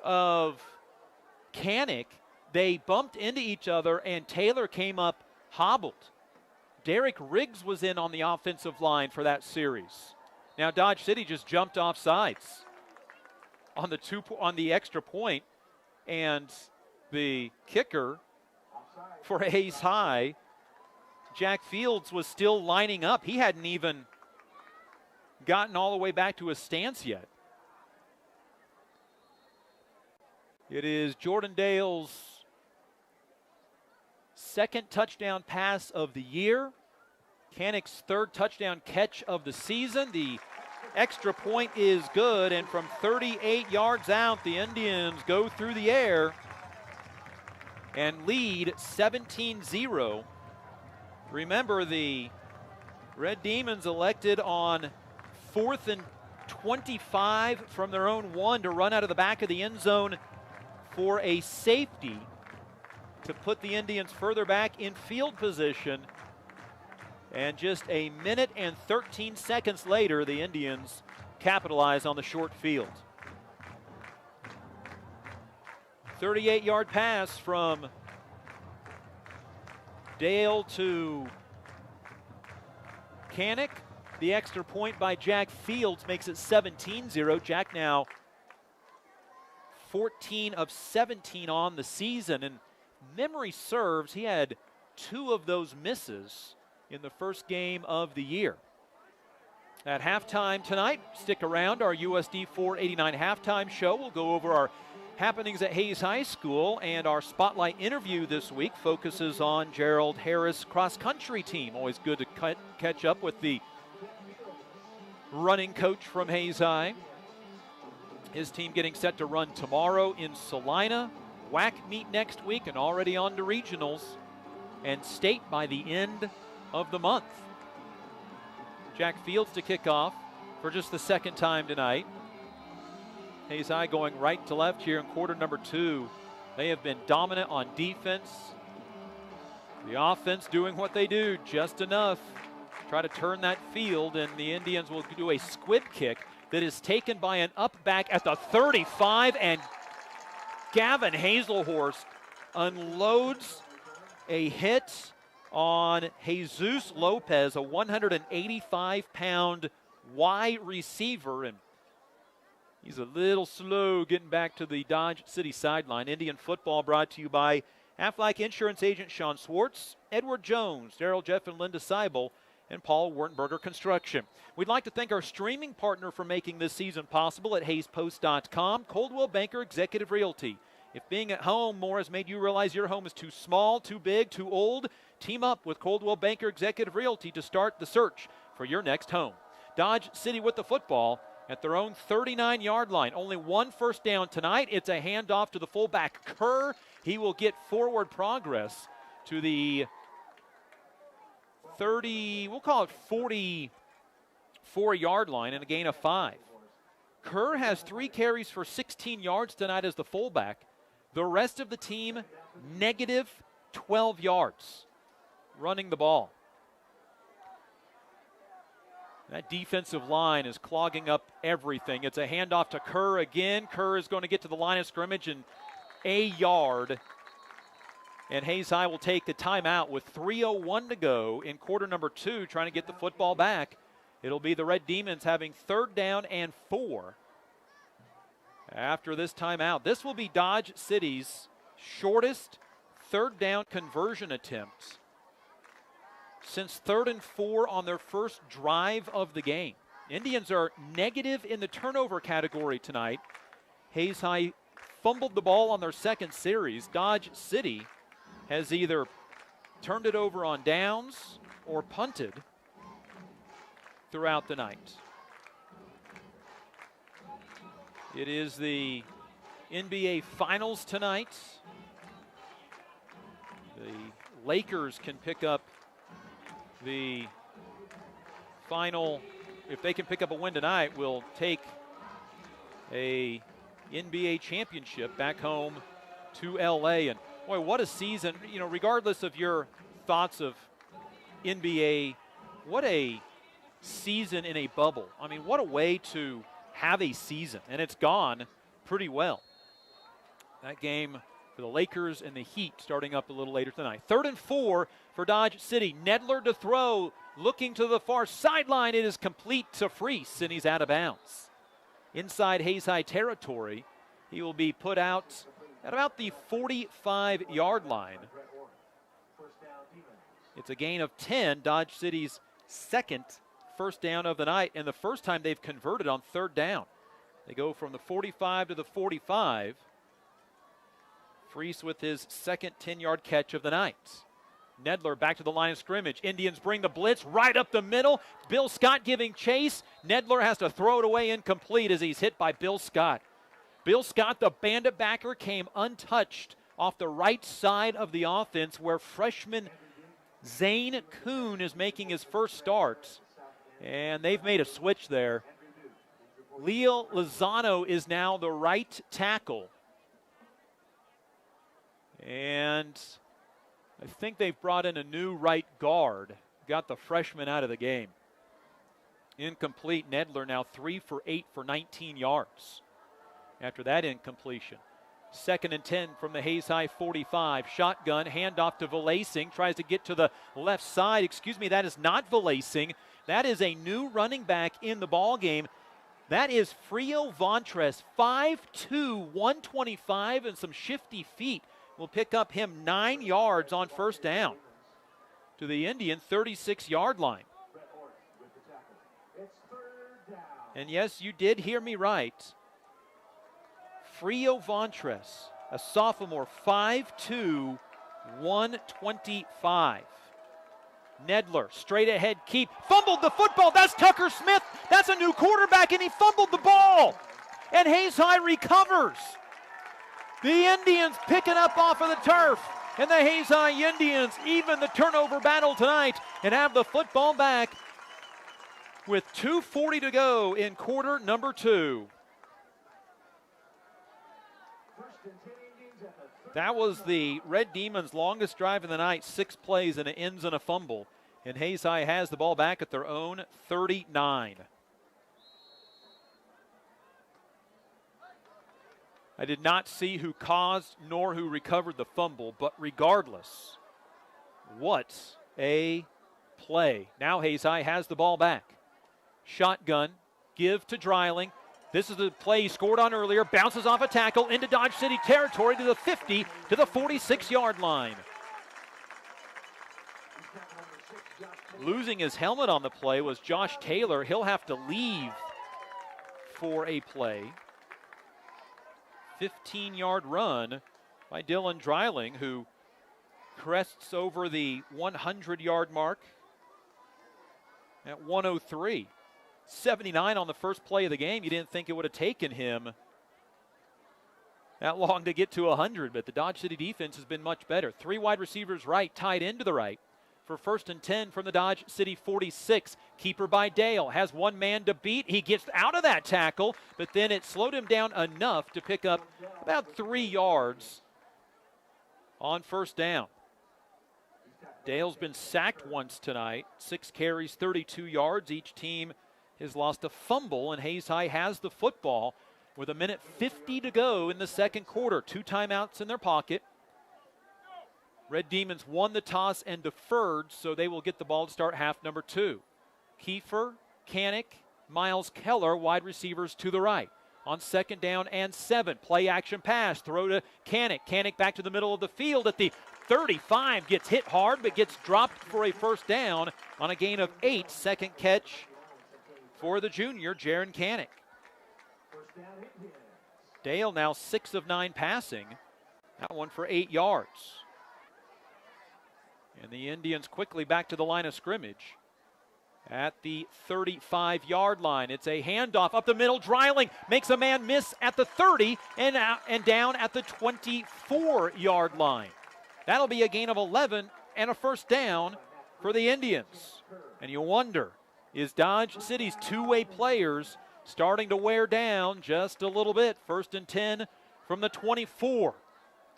of Kanik. They bumped into each other, and Taylor came up hobbled. Derek Riggs was in on the offensive line for that series. Now Dodge City just jumped off sides on the extra point, and the kicker for Hayes High, Jack Fields, was still lining up. He hadn't even gotten all the way back to his stance yet. It is Jordan Dale's 2nd touchdown pass of the year. Kanik's 3rd touchdown catch of the season. The extra point is good, and from 38 yards out, the Indians go through the air and lead 17-0. Remember, the Red Demons elected on 4th and 25 from their own 1 to run out of the back of the end zone for a safety to put the Indians further back in field position. And just a minute and 13 seconds later, the Indians capitalize on the short field. 38-yard pass from Dale to Kanik. The extra point by Jack Fields makes it 17-0. Jack now 14 of 17 on the season, and memory serves, he had 2 of those misses in the first game of the year. At halftime tonight, stick around. Our USD 489 halftime show. We'll go over our happenings at Hayes High School, and our spotlight interview this week focuses on Gerald Harris cross-country team. Always good to catch up with the running coach from Hayes High. His team getting set to run tomorrow in Salina. WAC meet next week, and already on to regionals and state by the end of the month. Jack Fields to kick off for just the 2nd time tonight. Hayes High going right to left here in quarter number 2 They have been dominant on defense. The offense doing what they do, just enough. Try to turn that field, and the Indians will do a squib kick that is taken by an up back at the 35, and Gavin Hazelhorst unloads a hit on Jesus Lopez, a 185-pound wide receiver, and he's a little slow getting back to the Dodge City sideline. Indian football brought to you by Aflac Insurance Agent Sean Swartz, Edward Jones, Daryl Jeff and Linda Seibel, and Paul Wertenberger Construction. We'd like to thank our streaming partner for making this season possible at HayesPost.com, Coldwell Banker Executive Realty. If being at home more has made you realize your home is too small, too big, too old, team up with Coldwell Banker Executive Realty to start the search for your next home. Dodge City with the football at their own 39-yard line. Only one first down tonight. It's a handoff to the fullback, Kerr. He will get forward progress to the 30, we'll call it 44-yard line, and a gain of 5. Kerr has 3 carries for 16 yards tonight as the fullback. The rest of the team, negative 12 yards running the ball. That defensive line is clogging up everything. It's a handoff to Kerr again. Kerr is going to get to the line of scrimmage in a yard. And Hayes High will take the timeout with 3:01 to go in quarter number 2, trying to get the football back. It'll be the Red Demons having 3rd down and 4 after this timeout. This will be Dodge City's shortest 3rd down conversion attempt since 3rd and 4 on their first drive of the game. Indians are negative in the turnover category tonight. Hayes High fumbled the ball on their second series. Dodge City has either turned it over on downs or punted throughout the night. It is the NBA Finals tonight. The Lakers can pick up the final. If they can pick up a win tonight, will take a NBA championship back home to LA. And boy, what a season. You know, regardless of your thoughts of NBA, what a season in a bubble. I mean, what a way to have a season, and it's gone pretty well. That game for the Lakers and the Heat starting up a little later tonight. 3rd and 4 for Dodge City. Nedler to throw, looking to the far sideline. It is complete to Freese, and he's out of bounds. Inside Hayes High territory, he will be put out at about the 45-yard line. It's a gain of 10, Dodge City's 2nd first down of the night, and the first time they've converted on 3rd down. They go from the 45 to the 45. Freese with his 2nd 10-yard catch of the night. Nedler back to the line of scrimmage. Indians bring the blitz right up the middle. Bill Scott giving chase. Nedler has to throw it away incomplete as he's hit by Bill Scott. Bill Scott, the bandit backer, came untouched off the right side of the offense where freshman Zane Kuhn is making his first start. And they've made a switch there. Leo Lozano is now the right tackle. And I think they've brought in a new right guard. Got the freshman out of the game. Incomplete. Nedler now 3 for 8 for 19 yards after that incompletion. 2nd and 10 from the Hayes High 45. Shotgun, handoff to Vilasing. Tries to get to the left side. Excuse me, that is not Vilasing. That is a new running back in the ball game. That is Frio Vontres, 5'2", 125, and some shifty feet. Will pick up him 9 yards on first down to the Indian 36-yard line. And yes, you did hear me right. Frio Vontres, a sophomore, 5'2", 125. Nedler, straight ahead, keep, fumbled the football. That's Tucker Smith. That's a new quarterback, and he fumbled the ball. And Hayes High recovers. The Indians picking up off of the turf. And the Hayes High Indians even the turnover battle tonight and have the football back with 2:40 to go in quarter number 2. That was the Red Demons' longest drive of the night, 6 plays, and it ends in a fumble. And Hayes High has the ball back at their own 39. I did not see who caused nor who recovered the fumble, but regardless, what a play. Now Hayes High has the ball back. Shotgun, give to Dreiling. This is the play he scored on earlier. Bounces off a tackle into Dodge City territory to the 50, to the 46-yard line. Losing his helmet on the play was Josh Taylor. He'll have to leave for a play. 15-yard run by Dylan Dreiling, who crests over the 100-yard mark at 103. 79 on the first play of the game. You didn't think it would have taken him that long to get to 100, but the Dodge City defense has been much better. 3 wide receivers right, tied into the right for 1st and 10 from the Dodge City 46. Keeper by Dale, has one man to beat. He gets out of that tackle, but then it slowed him down enough to pick up about 3 yards on 1st down. Dale's been sacked once tonight. 6 carries, 32 yards. Each team has lost a fumble, and Hayes High has the football with 1:50 to go in the second quarter. 2 timeouts in their pocket. Red Demons won the toss and deferred, so they will get the ball to start half number 2. Kiefer, Canick, Miles Keller, wide receivers to the right. On 2nd down and 7, play action pass, throw to Canick. Canick back to the middle of the field at the 35, gets hit hard but gets dropped for a 1st down on a gain of 8. Second catch for the junior, Jaron Canick. Dale now 6 of 9 passing. That one for 8 yards. And the Indians quickly back to the line of scrimmage at the 35-yard line. It's a handoff up the middle. Dreiling makes a man miss at the 30 and down at the 24-yard line. That'll be a gain of 11 and a 1st down for the Indians. And you wonder, is Dodge City's 2-way players starting to wear down just a little bit? 1st and 10 from the 24.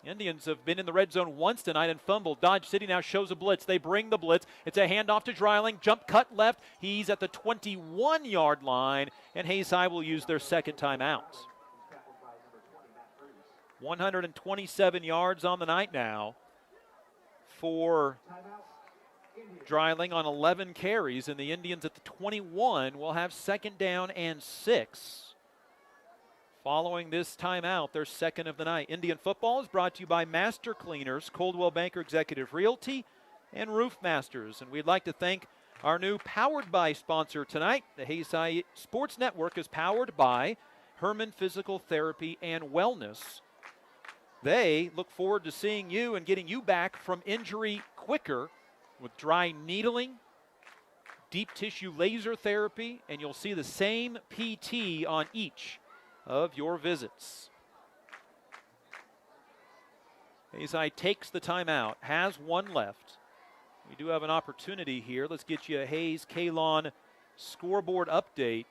Indians have been in the red zone once tonight and fumbled. Dodge City now shows a blitz. They bring the blitz. It's a handoff to Dreiling. Jump cut left. He's at the 21-yard line, and Hayes High will use their second timeout. 127 yards on the night now for Dreiling on 11 carries, and the Indians at the 21 will have 2nd down and 6. Following this timeout, their second of the night. Indian football is brought to you by Master Cleaners, Coldwell Banker Executive Realty, and Roof Masters. And we'd like to thank our new Powered By sponsor tonight. The Hayes High Sports Network is powered by Herman Physical Therapy and Wellness. They look forward to seeing you and getting you back from injury quicker with dry needling, deep tissue laser therapy, and you'll see the same PT on each of your visits. Hayes High takes the timeout, has 1 left. We do have an opportunity here. Let's get you a Hayes Kalon scoreboard update.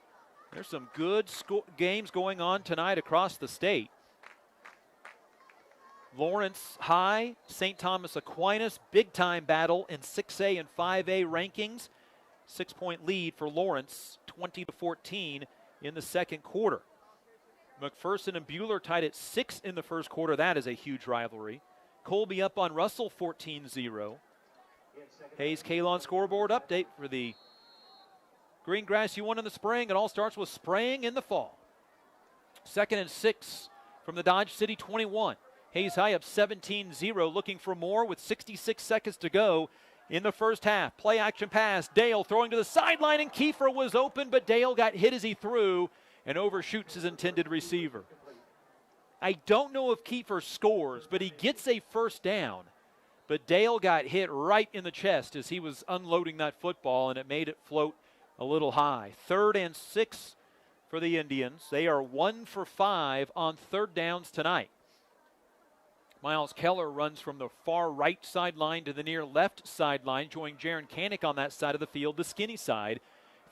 There's some good games going on tonight across the state. Lawrence High, St. Thomas Aquinas, big-time battle in 6A and 5A rankings. 6-point lead for Lawrence, 20-14 in the second quarter. McPherson and Buhler tied at 6 in the first quarter. That is a huge rivalry. Colby up on Russell 14-0. Hayes Kalon scoreboard update for the green grass you won in the spring. It all starts with spraying in the fall. 2nd and 6 from the Dodge City 21. Hayes High up 17-0, looking for more with 66 seconds to go in the first half. Play action pass. Dale throwing to the sideline, and Kiefer was open, but Dale got hit as he threw and overshoots his intended receiver. I don't know if Kiefer scores, but he gets a 1st down. But Dale got hit right in the chest as he was unloading that football, and it made it float a little high. 3rd and 6 for the Indians. They are 1 for 5 on 3rd downs tonight. Miles Keller runs from the far right sideline to the near left sideline, joining Jaron Canick on that side of the field, the skinny side.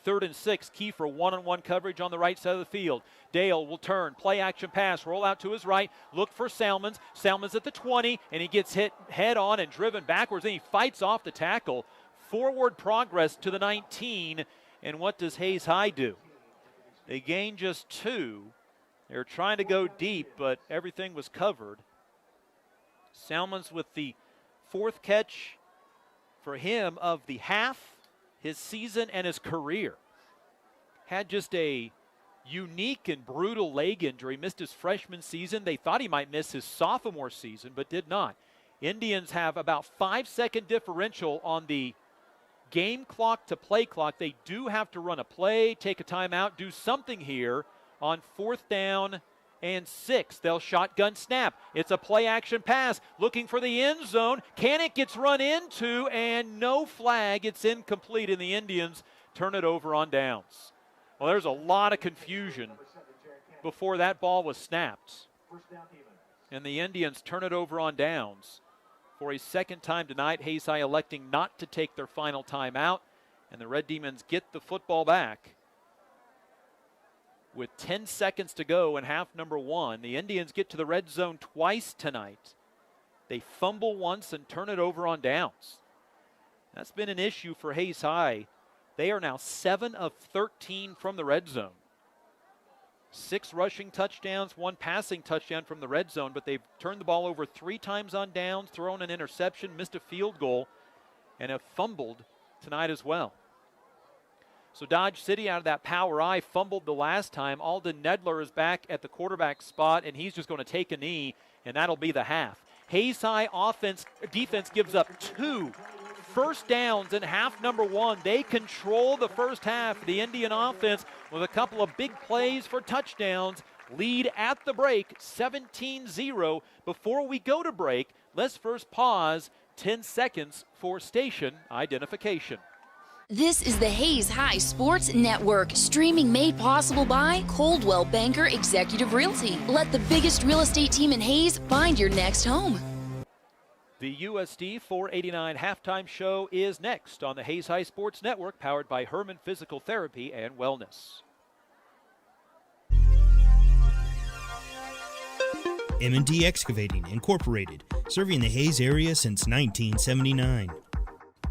3rd and 6, Kiefer one-on-one coverage on the right side of the field. Dale will turn, play action pass, roll out to his right, look for Salmons. Salmons at the 20, and he gets hit head on and driven backwards, and he fights off the tackle. Forward progress to the 19, and what does Hayes High do? They gain just 2. They're trying to go deep, but everything was covered. Salmons with the 4th catch for him of the half, his season, and his career. Had just a unique and brutal leg injury, missed his freshman season. They thought he might miss his sophomore season, but did not. Indians have about 5-second differential on the game clock to play clock. They do have to run a play, take a timeout, do something here on 4th down and 6. They'll shotgun snap. It's a play action pass looking for the end zone. Canick gets run into and no flag. It's incomplete, and the Indians turn it over on downs. Well, there's a lot of confusion before that ball was snapped. And the Indians turn it over on downs. For a second time tonight, Hayes High electing not to take their final timeout, and the Red Demons get the football back. With 10 seconds to go in half number 1, the Indians get to the red zone twice tonight. They fumble once and turn it over on downs. That's been an issue for Hayes High. They are now 7 of 13 from the red zone. 6 rushing touchdowns, 1 passing touchdown from the red zone, but they've turned the ball over 3 times on downs, thrown an interception, missed a field goal, and have fumbled tonight as well. So Dodge City, out of that power I, fumbled the last time. Alden Nedler is back at the quarterback spot, and he's just going to take a knee, and that'll be the half. Hayes High defense gives up 2 first downs in half number 1. They control the first half. The Indian offense, with a couple of big plays for touchdowns, lead at the break 17-0. Before we go to break, let's first pause 10 seconds for station identification. This is the Hayes High Sports Network, streaming made possible by Coldwell Banker Executive Realty. Let the biggest real estate team in Hayes find your next home. The USD 489 halftime show is next on the Hayes High Sports Network, powered by Herman Physical Therapy and Wellness. M&D Excavating, Incorporated, serving the Hayes area since 1979.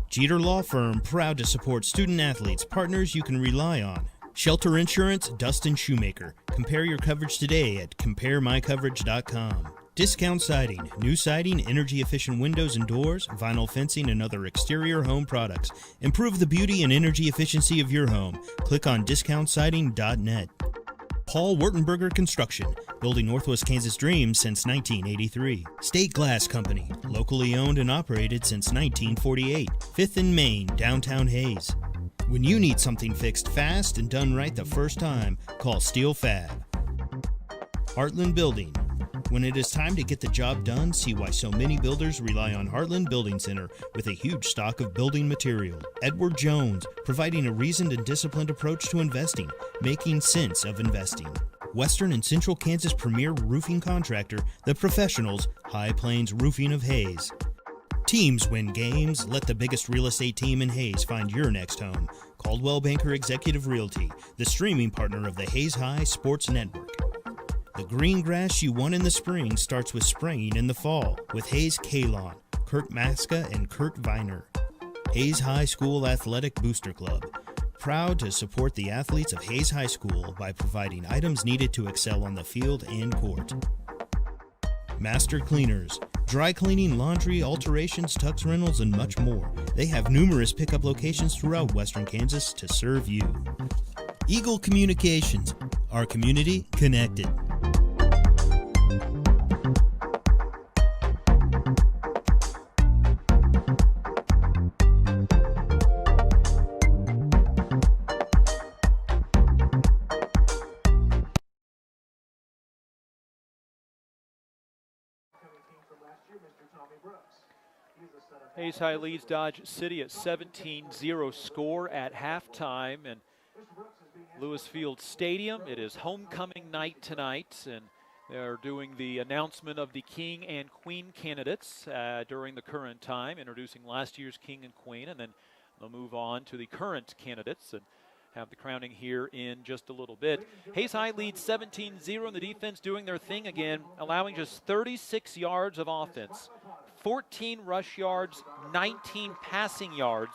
Jeter Law Firm, proud to support student athletes, partners you can rely on. Shelter Insurance, Dustin Shoemaker. Compare your coverage today at CompareMyCoverage.com. Discount Siding, new siding, energy-efficient windows and doors, vinyl fencing, and other exterior home products. Improve the beauty and energy efficiency of your home. Click on DiscountSiding.net. Paul Wurtenberger Construction, building Northwest Kansas dreams since 1983. State Glass Company, locally owned and operated since 1948. 5th and Main, downtown Hayes. When you need something fixed fast and done right the first time, call Steel Fab. Heartland Building. When it is time to get the job done, see why so many builders rely on Heartland Building Center with a huge stock of building material. Edward Jones, providing a reasoned and disciplined approach to investing, making sense of investing. Western and Central Kansas premier roofing contractor, The Professionals, High Plains Roofing of Hayes. Teams win games. Let the biggest real estate team in Hayes find your next home. Coldwell Banker Executive Realty, the streaming partner of the Hayes High Sports Network. The green grass you want in the spring starts with spraying in the fall with Hayes K-Lawn, Kurt Maska, and Kurt Viner. Hayes High School Athletic Booster Club, proud to support the athletes of Hayes High School by providing items needed to excel on the field and court. Master Cleaners, dry cleaning, laundry, alterations, tux rentals, and much more. They have numerous pickup locations throughout Western Kansas to serve you. Eagle Communications, our community connected. Hayes High leads Dodge City at 17-0 score at halftime, and Lewis Field Stadium. It is homecoming night tonight, and they're doing the announcement of the King and Queen candidates during the current time, introducing last year's King and Queen, and then they'll move on to the current candidates. And Have the crowning here in just a little bit. Hayes High leads 17-0 in the defense, doing their thing again, allowing just 36 yards of offense, 14 rush yards, 19 passing yards.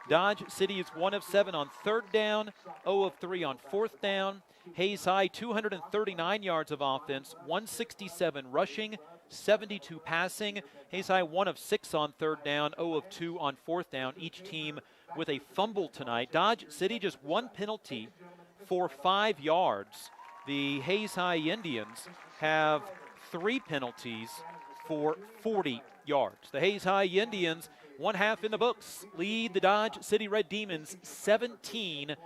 Dodge City is 1 of 7 on third down, 0 of 3 on fourth down. Hayes High 239 yards of offense, 167 rushing, 72 passing. Hayes High 1 of 6 on third down, 0 of 2 on fourth down. Each team with a fumble tonight. Dodge City just 1 penalty for 5 yards. The Hayes High Indians have 3 penalties for 40 yards. The Hayes High Indians, 1 half in the books, lead the Dodge City Red Demons 17-0.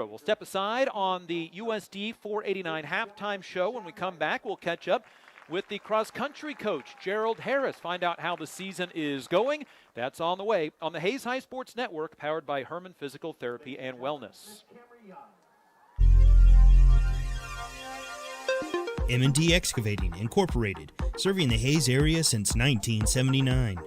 We'll step aside on the USD 489 halftime show. When we come back, we'll catch up with the cross-country coach, Gerald Harris, find out how the season is going. That's on the way on the Hayes High Sports Network, powered by Herman Physical Therapy and Wellness. M&D Excavating, Incorporated, serving the Hayes area since 1979.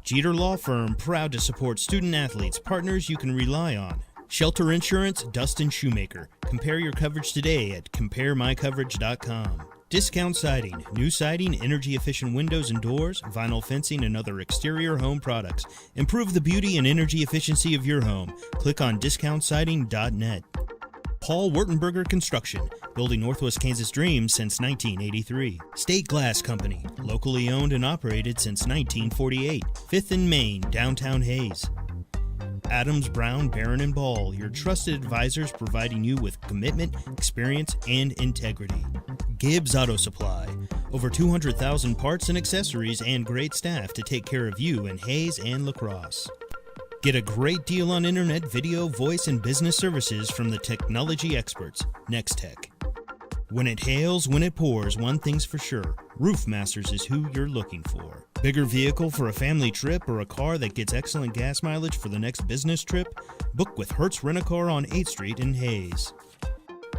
Jeter Law Firm, proud to support student athletes, partners you can rely on. Shelter Insurance, Dustin Shoemaker. Compare your coverage today at CompareMyCoverage.com. Discount Siding, new siding, energy-efficient windows and doors, vinyl fencing, and other exterior home products. Improve the beauty and energy efficiency of your home. Click on discountsiding.net. Paul Wurtenberger Construction, building Northwest Kansas dreams since 1983. State Glass Company, locally owned and operated since 1948. 5th and Main, downtown Hayes. Adams, Brown, Barron, and Ball, your trusted advisors providing you with commitment, experience, and integrity. Gibbs Auto Supply, over 200,000 parts and accessories and great staff to take care of you in Hayes and La Crosse. Get a great deal on internet, video, voice, and business services from the technology experts, Nextech. When it hails, when it pours, one thing's for sure, Roof Masters is who you're looking for. Bigger vehicle for a family trip or a car that gets excellent gas mileage for the next business trip? Book with Hertz Rent-A-Car on 8th Street in Hayes.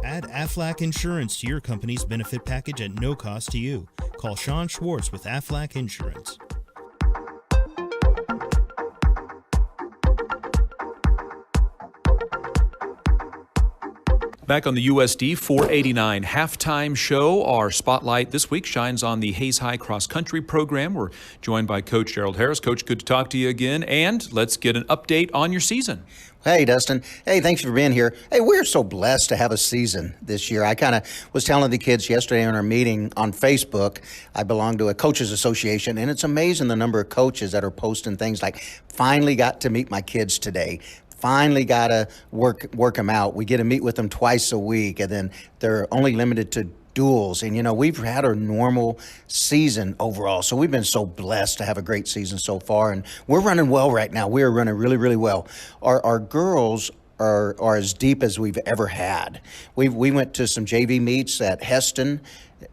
Add Aflac Insurance to your company's benefit package at no cost to you. Call Sean Schwartz with Aflac Insurance. Back on the USD 489 halftime show, our spotlight this week shines on the Hayes High Cross Country program. We're joined by Coach Gerald Harris. Coach, good to talk to you again, and let's get an update on your season. Hey, Dustin. Hey, thanks for being here. Hey, we're so blessed to have a season this year. I kind of was telling the kids yesterday in our meeting on Facebook, I belong to a coaches association, and it's amazing the number of coaches that are posting things like, finally got to meet my kids today. Finally got to work them out. We get to meet with them twice a week, and then they're only limited to duels. And, you know, we've had a normal season overall, so we've been so blessed to have a great season so far, and we're running well right now. We are running really, really well. Our girls are as deep as we've ever had. We went to some JV meets at Heston.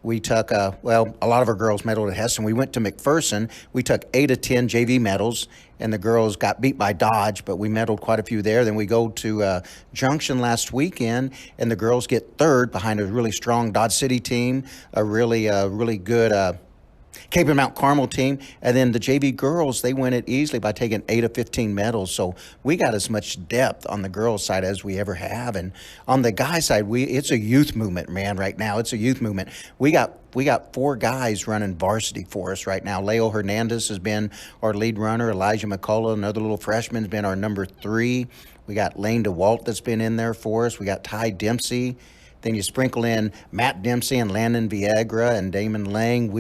We took, a lot of our girls medaled at Heston. We went to McPherson. We took 8 of 10 JV medals, and the girls got beat by Dodge, but we medaled quite a few there. Then we go to Junction last weekend, and the girls get third behind a really strong Dodge City team, a really good Cape and Mount Carmel team. And then the JV girls, they win it easily by taking 8 of 15 medals. So we got as much depth on the girls' side as we ever have. And on the guys' side, it's a youth movement, man, right now. It's a youth movement. We got 4 guys running varsity for us right now. Leo Hernandez has been our lead runner. Elijah McCullough, another little freshman, has been our number 3. We got Lane DeWalt that's been in there for us. We got Ty Dempsey. Then you sprinkle in Matt Dempsey and Landon Viagra and Damon Lang.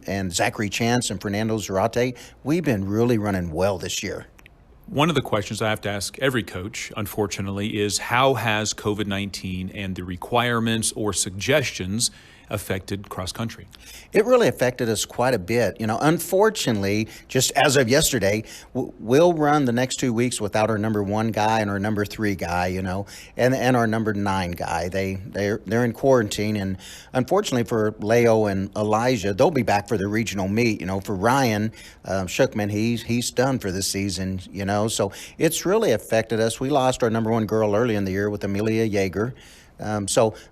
And Zachary Chance and Fernando Zarate. We've been really running well this year. One of the questions I have to ask every coach, unfortunately, is how has COVID-19 and the requirements or suggestions affected cross country? It really affected us quite a bit. You know, unfortunately, just as of yesterday, we'll run the next 2 weeks without our number 1 guy and our number 3 guy, you know, and our number 9 guy. They're in quarantine, and unfortunately for Leo and Elijah, they'll be back for the regional meet. You know, for Ryan Shookman, he's done for this season, you know, so it's really affected us. We lost our number 1 girl early in the year with Amelia Yeager.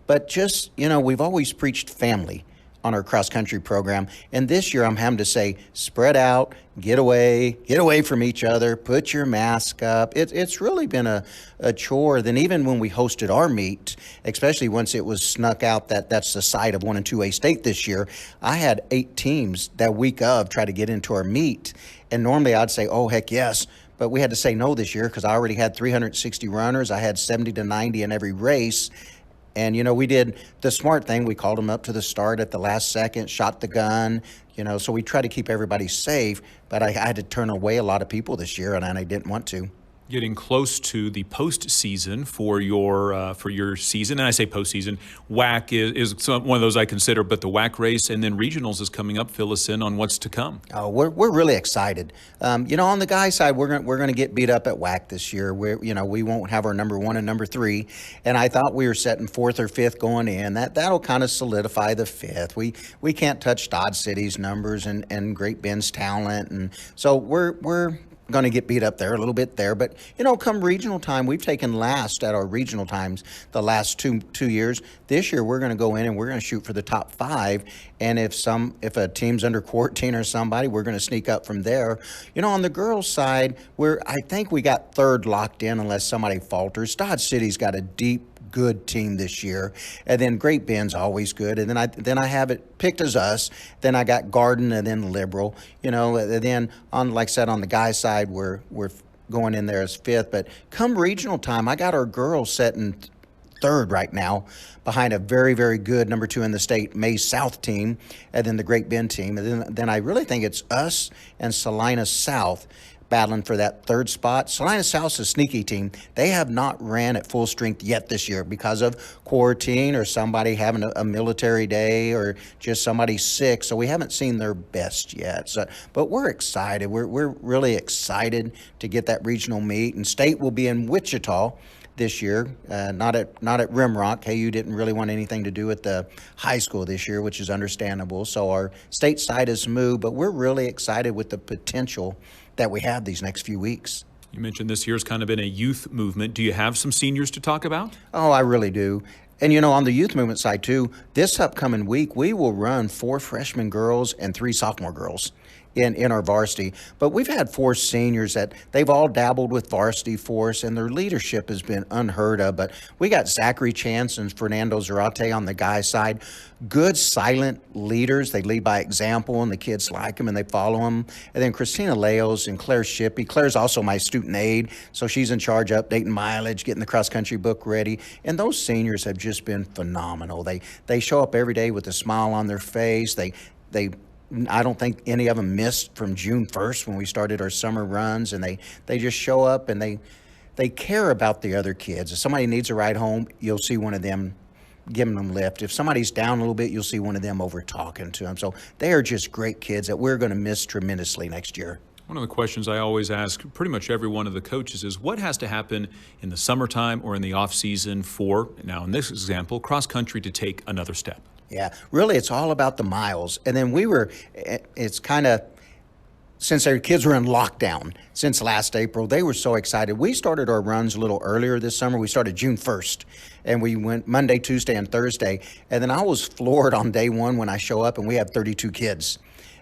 But just, you know, we've always preached family on our cross country program. And this year I'm having to say, spread out, get away from each other, put your mask up. It's really been a chore. Then even when we hosted our meet, especially once it was snuck out that's the site of 1 and 2A state this year, I had 8 teams that week of try to get into our meet. And normally I'd say, oh, heck yes. But we had to say no this year because I already had 360 runners. I had 70 to 90 in every race. And, we did the smart thing. We called them up to the start at the last second, shot the gun, so we try to keep everybody safe. But I had to turn away a lot of people this year, and I didn't want to. Getting close to the postseason for your season, and I say postseason. WAC is one of those I consider, but the WAC race and then regionals is coming up. Fill us in on what's to come. Oh, we're really excited. On the guys' side, we're going to get beat up at WAC this year. We won't have our number 1 and number 3, and I thought we were setting 4th or 5th going in. That'll kind of solidify the 5th. We can't touch Dodge City's numbers and Great Bend's talent, and so we're going to get beat up there a little bit there. But come regional time, we've taken last at our regional times the last two years. This year we're going to go in and we're going to shoot for the top 5, and if a team's under quarantine or somebody, we're going to sneak up from there. On the girls side, I think we got 3rd locked in unless somebody falters. Dodge City's got a deep, good team this year, and then Great Bend's always good, and then I have it picked as us. Then I got Garden, and then Liberal. And then like I said, on the guys' side, we're going in there as 5th. But come regional time, I got our girls setting 3rd right now, behind a very, very good number 2 in the state May South team, and then the Great Bend team, and then I really think it's us and Salina South battling for that 3rd spot. Salina South's a sneaky team. They have not ran at full strength yet this year because of quarantine or somebody having a military day or just somebody sick. So we haven't seen their best yet. But we're excited. We're really excited to get that regional meet. And state will be in Wichita this year, not at Rimrock. KU didn't really want anything to do with the high school this year, which is understandable. So our state side has moved, but we're really excited with the potential that we have these next few weeks. You mentioned this year's kind of been a youth movement. Do you have some seniors to talk about? Oh, I really do. And, on the youth movement side, too, this upcoming week, we will run 4 freshman girls and 3 sophomore girls in our varsity. But we've had 4 seniors that they've all dabbled with varsity for us, and their leadership has been unheard of. But we got Zachary Chance and Fernando Zarate on the guys' side. Good silent leaders. They lead by example, and the kids like them and they follow them. And then Christina Leos and Claire Shippey. Claire's also my student aide, so she's in charge of updating mileage, getting the cross-country book ready. And those seniors have just been phenomenal. They show up every day with a smile on their face. I don't think any of them missed from June 1st when we started our summer runs, and they just show up and they care about the other kids. If somebody needs a ride home, you'll see one of them giving them a lift. If somebody's down a little bit, you'll see one of them over talking to them. So they are just great kids that we're going to miss tremendously next year. One of the questions I always ask pretty much every one of the coaches is what has to happen in the summertime or in the off season for, now in this example, cross country to take another step? Yeah, really, it's all about the miles. And then it's kind of, since our kids were in lockdown since last April, they were so excited. We started our runs a little earlier this summer. We started June 1st, and we went Monday, Tuesday, and Thursday. And then I was floored on day 1 when I show up, and we have 32 kids.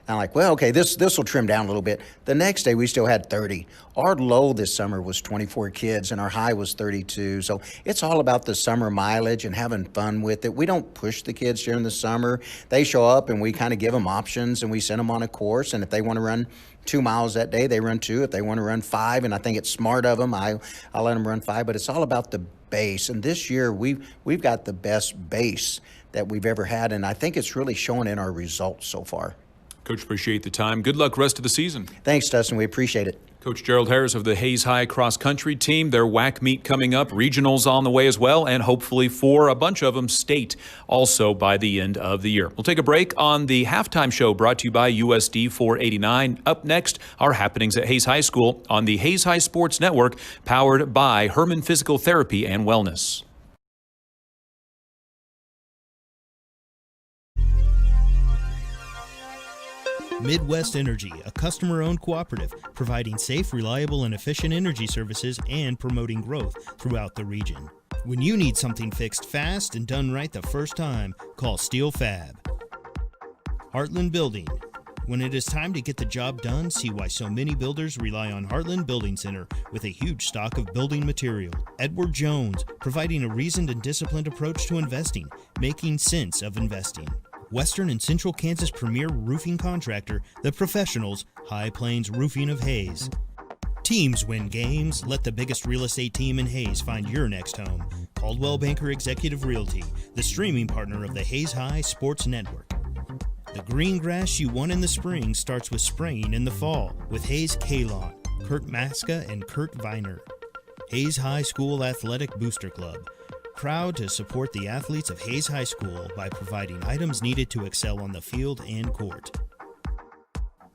And I'm like, well, okay, this will trim down a little bit. The next day, we still had 30. Our low this summer was 24 kids, and our high was 32. So it's all about the summer mileage and having fun with it. We don't push the kids during the summer. They show up, and we kind of give them options, and we send them on a course. And if they want to run 2 miles that day, they run 2. If they want to run 5, and I think it's smart of them, I'll let them run 5. But it's all about the base. And this year, we've got the best base that we've ever had, and I think it's really showing in our results so far. Coach, appreciate the time. Good luck rest of the season. Thanks, Dustin. We appreciate it. Coach Gerald Harris of the Hayes High Cross Country team. Their WAC meet coming up, regionals on the way as well, and hopefully for a bunch of them, state also by the end of the year. We'll take a break on the halftime show brought to you by USD 489. Up next, our happenings at Hayes High School on the Hayes High Sports Network, powered by Herman Physical Therapy and Wellness. Midwest Energy, a customer-owned cooperative providing safe, reliable, and efficient energy services and promoting growth throughout the region. When you need something fixed fast and done right the first time, call Steel Fab. Heartland Building. When it is time to get the job done, see why so many builders rely on Heartland Building Center with a huge stock of building material. Edward Jones, providing a reasoned and disciplined approach to investing, making sense of investing. Western and Central Kansas premier roofing contractor, The Professionals, High Plains Roofing of Hayes. Teams win games. Let the biggest real estate team in Hayes find your next home. Coldwell Banker Executive Realty, the streaming partner of the Hayes High Sports Network. The green grass you want in the spring starts with spraying in the fall with Hayes K-Lawn, Kurt Maska and Kurt Viner. Hayes High School Athletic Booster Club. Proud to support the athletes of Hayes High School by providing items needed to excel on the field and court.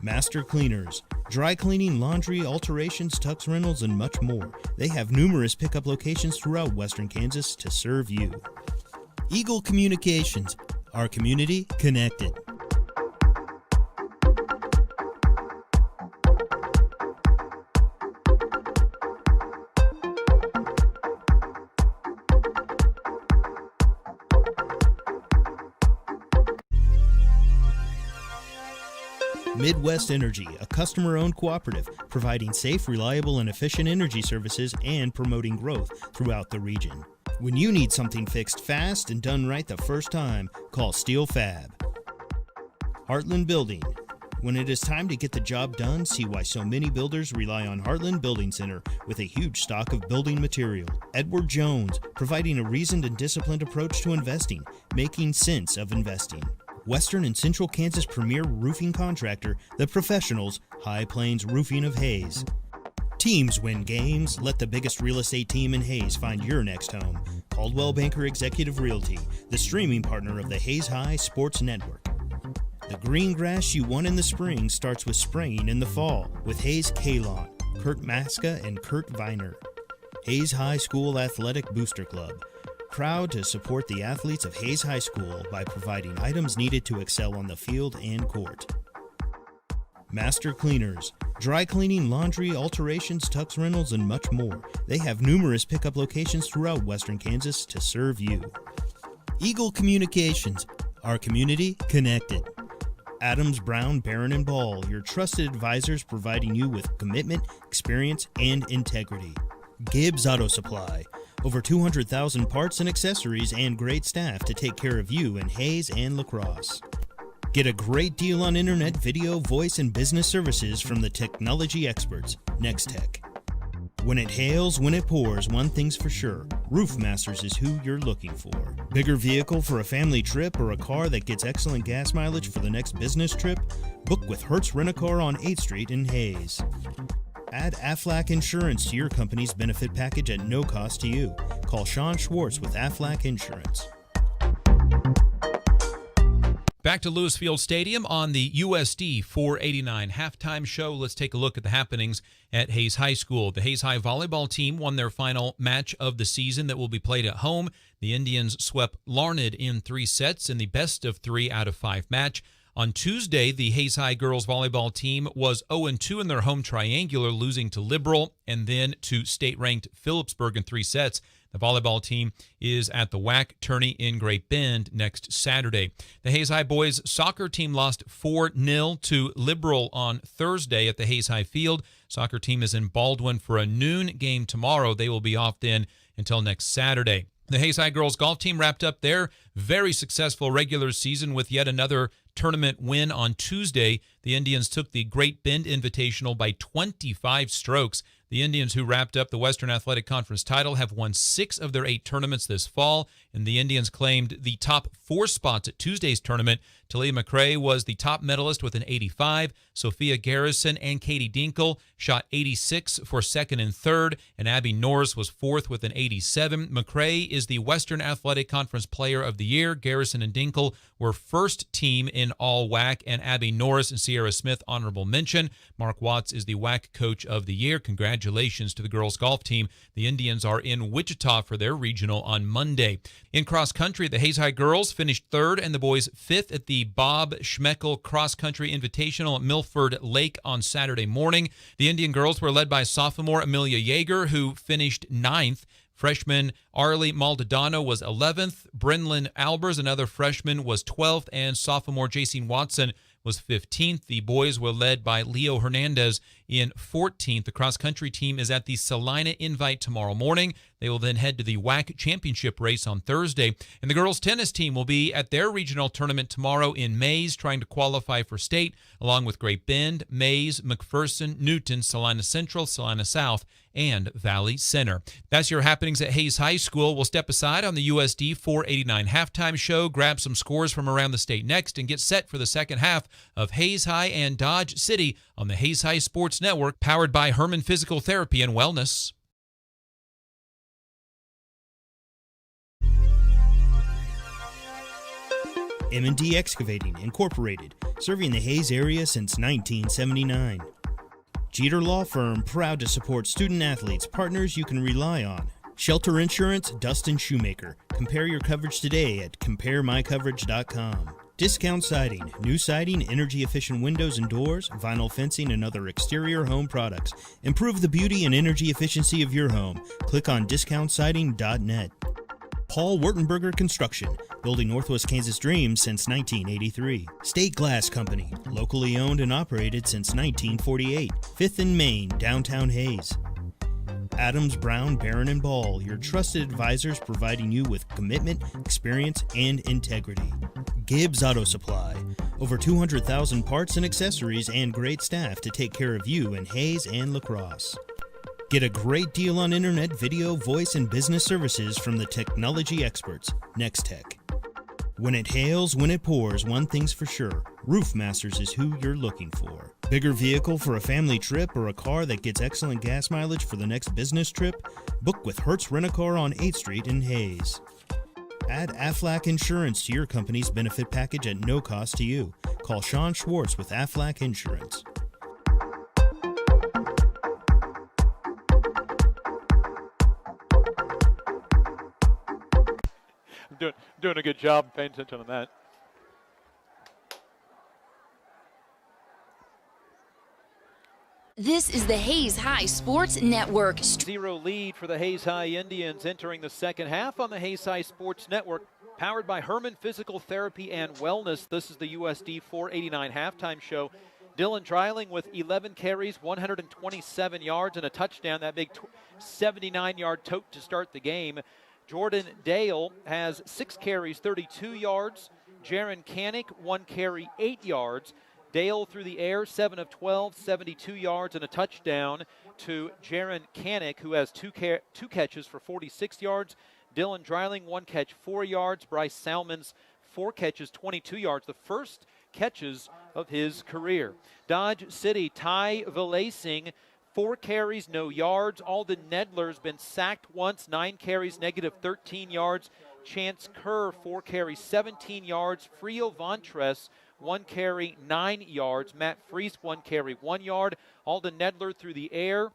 Master Cleaners. Dry cleaning, laundry, alterations, tux rentals, and much more. They have numerous pickup locations throughout Western Kansas to serve you. Eagle Communications. Our community connected. Midwest Energy, a customer-owned cooperative providing safe, reliable, and efficient energy services and promoting growth throughout the region. When you need something fixed fast and done right the first time, call Steel Fab. Heartland Building. When it is time to get the job done, see why so many builders rely on Heartland Building Center with a huge stock of building material. Edward Jones, providing a reasoned and disciplined approach to investing, making sense of investing. Western and Central Kansas premier roofing contractor, The Professionals, High Plains Roofing of Hayes. Teams win games. Let the biggest real estate team in Hayes find your next home. Coldwell Banker Executive Realty, the streaming partner of the Hayes High Sports Network. The green grass you want in the spring starts with spraying in the fall with Hayes K-Lawn, Kurt Maska and Kurt Viner. Hayes High School Athletic Booster Club. Proud to support the athletes of Hayes High School by providing items needed to excel on the field and court. Master Cleaners. Dry cleaning, laundry, alterations, tux rentals, and much more. They have numerous pickup locations throughout Western Kansas to serve you. Eagle Communications. Our community connected. Adams, Brown, Barron, and Ball, your trusted advisors providing you with commitment, experience, and integrity. Gibbs Auto Supply. Over 200,000 parts and accessories and great staff to take care of you in Hayes and La Crosse. Get a great deal on internet, video, voice, and business services from the technology experts, Nextech. When it hails, when it pours, one thing's for sure. Roof Masters is who you're looking for. Bigger vehicle for a family trip or a car that gets excellent gas mileage for the next business trip? Book with Hertz Rent-A-Car on 8th Street in Hayes. Add Aflac Insurance to your company's benefit package at no cost to you. Call Sean Schwartz with Aflac Insurance. Back to Lewis Field Stadium on the USD 489 halftime show. Let's take a look at the happenings at Hayes High School. The Hayes High volleyball team won their final match of the season that will be played at home. The Indians swept Larned in 3 sets in the best of 3 out of 5 match. On Tuesday, the Hayes High girls volleyball team was 0-2 in their home triangular, losing to Liberal and then to state-ranked Phillipsburg in 3 sets. The volleyball team is at the WAC tourney in Great Bend next Saturday. The Hayes High boys soccer team lost 4-0 to Liberal on Thursday at the Hayes High field. Soccer team is in Baldwin for a noon game tomorrow. They will be off then until next Saturday. The Hayes High girls golf team wrapped up their very successful regular season with yet another tournament win on Tuesday. The Indians took the Great Bend Invitational by 25 strokes. The Indians, who wrapped up the Western Athletic Conference title, have won 6 of their 8 tournaments this fall, and the Indians claimed the top 4 spots at Tuesday's tournament. Talia McRae was the top medalist with an 85. Sophia Garrison and Katie Dinkle shot 86 for second and third, and Abby Norris was fourth with an 87. McRae is the Western Athletic Conference Player of the Year. Garrison and Dinkle were first team in all WAC, and Abby Norris and Sierra Smith honorable mention. Mark Watts is the WAC Coach of the Year. Congratulations to the girls golf team. The Indians are in Wichita for their regional on Monday. In cross country, the Hayes High girls finished third and the boys fifth at the Bob Schmeckel Cross Country Invitational at Milford Lake on Saturday morning. The Indian girls were led by sophomore Amelia Yeager, who finished ninth. Freshman Arlie Maldonado was 11th. Brenlin Albers, another freshman, was 12th. And sophomore Jason Watson was 15th. The boys were led by Leo Hernandez in 14th. The cross-country team is at the Salina Invite tomorrow morning. They will then head to the WAC championship race on Thursday. And the girls' tennis team will be at their regional tournament tomorrow in Mays, trying to qualify for state, along with Great Bend, Mays, McPherson, Newton, Salina Central, Salina South, and Valley Center. That's your happenings at Hayes High School. We'll step aside on the USD 489 halftime show, grab some scores from around the state next, and get set for the second half of Hayes High and Dodge City on the Hayes High Sports Network, powered by Herman Physical Therapy and Wellness. M&D Excavating, Incorporated, serving the Hayes area since 1979. Jeter Law Firm, proud to support student-athletes, partners you can rely on. Shelter Insurance, Dustin Shoemaker. Compare your coverage today at CompareMyCoverage.com. Discount Siding, new siding, energy-efficient windows and doors, vinyl fencing, and other exterior home products. Improve the beauty and energy efficiency of your home. Click on DiscountSiding.net. Paul Wurtenberger Construction, building Northwest Kansas dreams since 1983. State Glass Company, locally owned and operated since 1948. 5th and Main, downtown Hayes. Adams, Brown, Barron & Ball, your trusted advisors providing you with commitment, experience, and integrity. Gibbs Auto Supply, over 200,000 parts and accessories and great staff to take care of you in Hayes and La Crosse. Get a great deal on internet, video, voice, and business services from the technology experts, Nextech. When it hails, when it pours, one thing's for sure, Roof Masters is who you're looking for. Bigger vehicle for a family trip or a car that gets excellent gas mileage for the next business trip? Book with Hertz Rent-A-Car on 8th Street in Hayes. Add Aflac Insurance to your company's benefit package at no cost to you. Call Sean Schwartz with Aflac Insurance. Doing a good job paying attention on that. This is the Hayes High Sports Network. 0 lead for the Hayes High Indians entering the second half on the Hayes High Sports Network, powered by Herman Physical Therapy and Wellness. This is the USD 489 halftime show. Dylan Dreiling with 11 carries, 127 yards, and a touchdown. That big 79-yard tote to start the game. Jordan Dale has 6 carries, 32 yards. Jaron Canick, 1 carry, 8 yards. Dale through the air, 7 of 12, 72 yards and a touchdown to Jaron Canick, who has two catches for 46 yards. Dylan Dreiling, 1 catch, 4 yards. Bryce Salmons, 4 catches, 22 yards. The first catches of his career. Dodge City, Ty Vilasing, 4 carries, no yards. Alden Nedler's been sacked once, 9 carries, negative 13 yards. Chance Kerr, 4 carries, 17 yards. Frio Vontres, 1 carry, 9 yards. Matt Freese, 1 carry, 1 yard. Alden Nedler through the air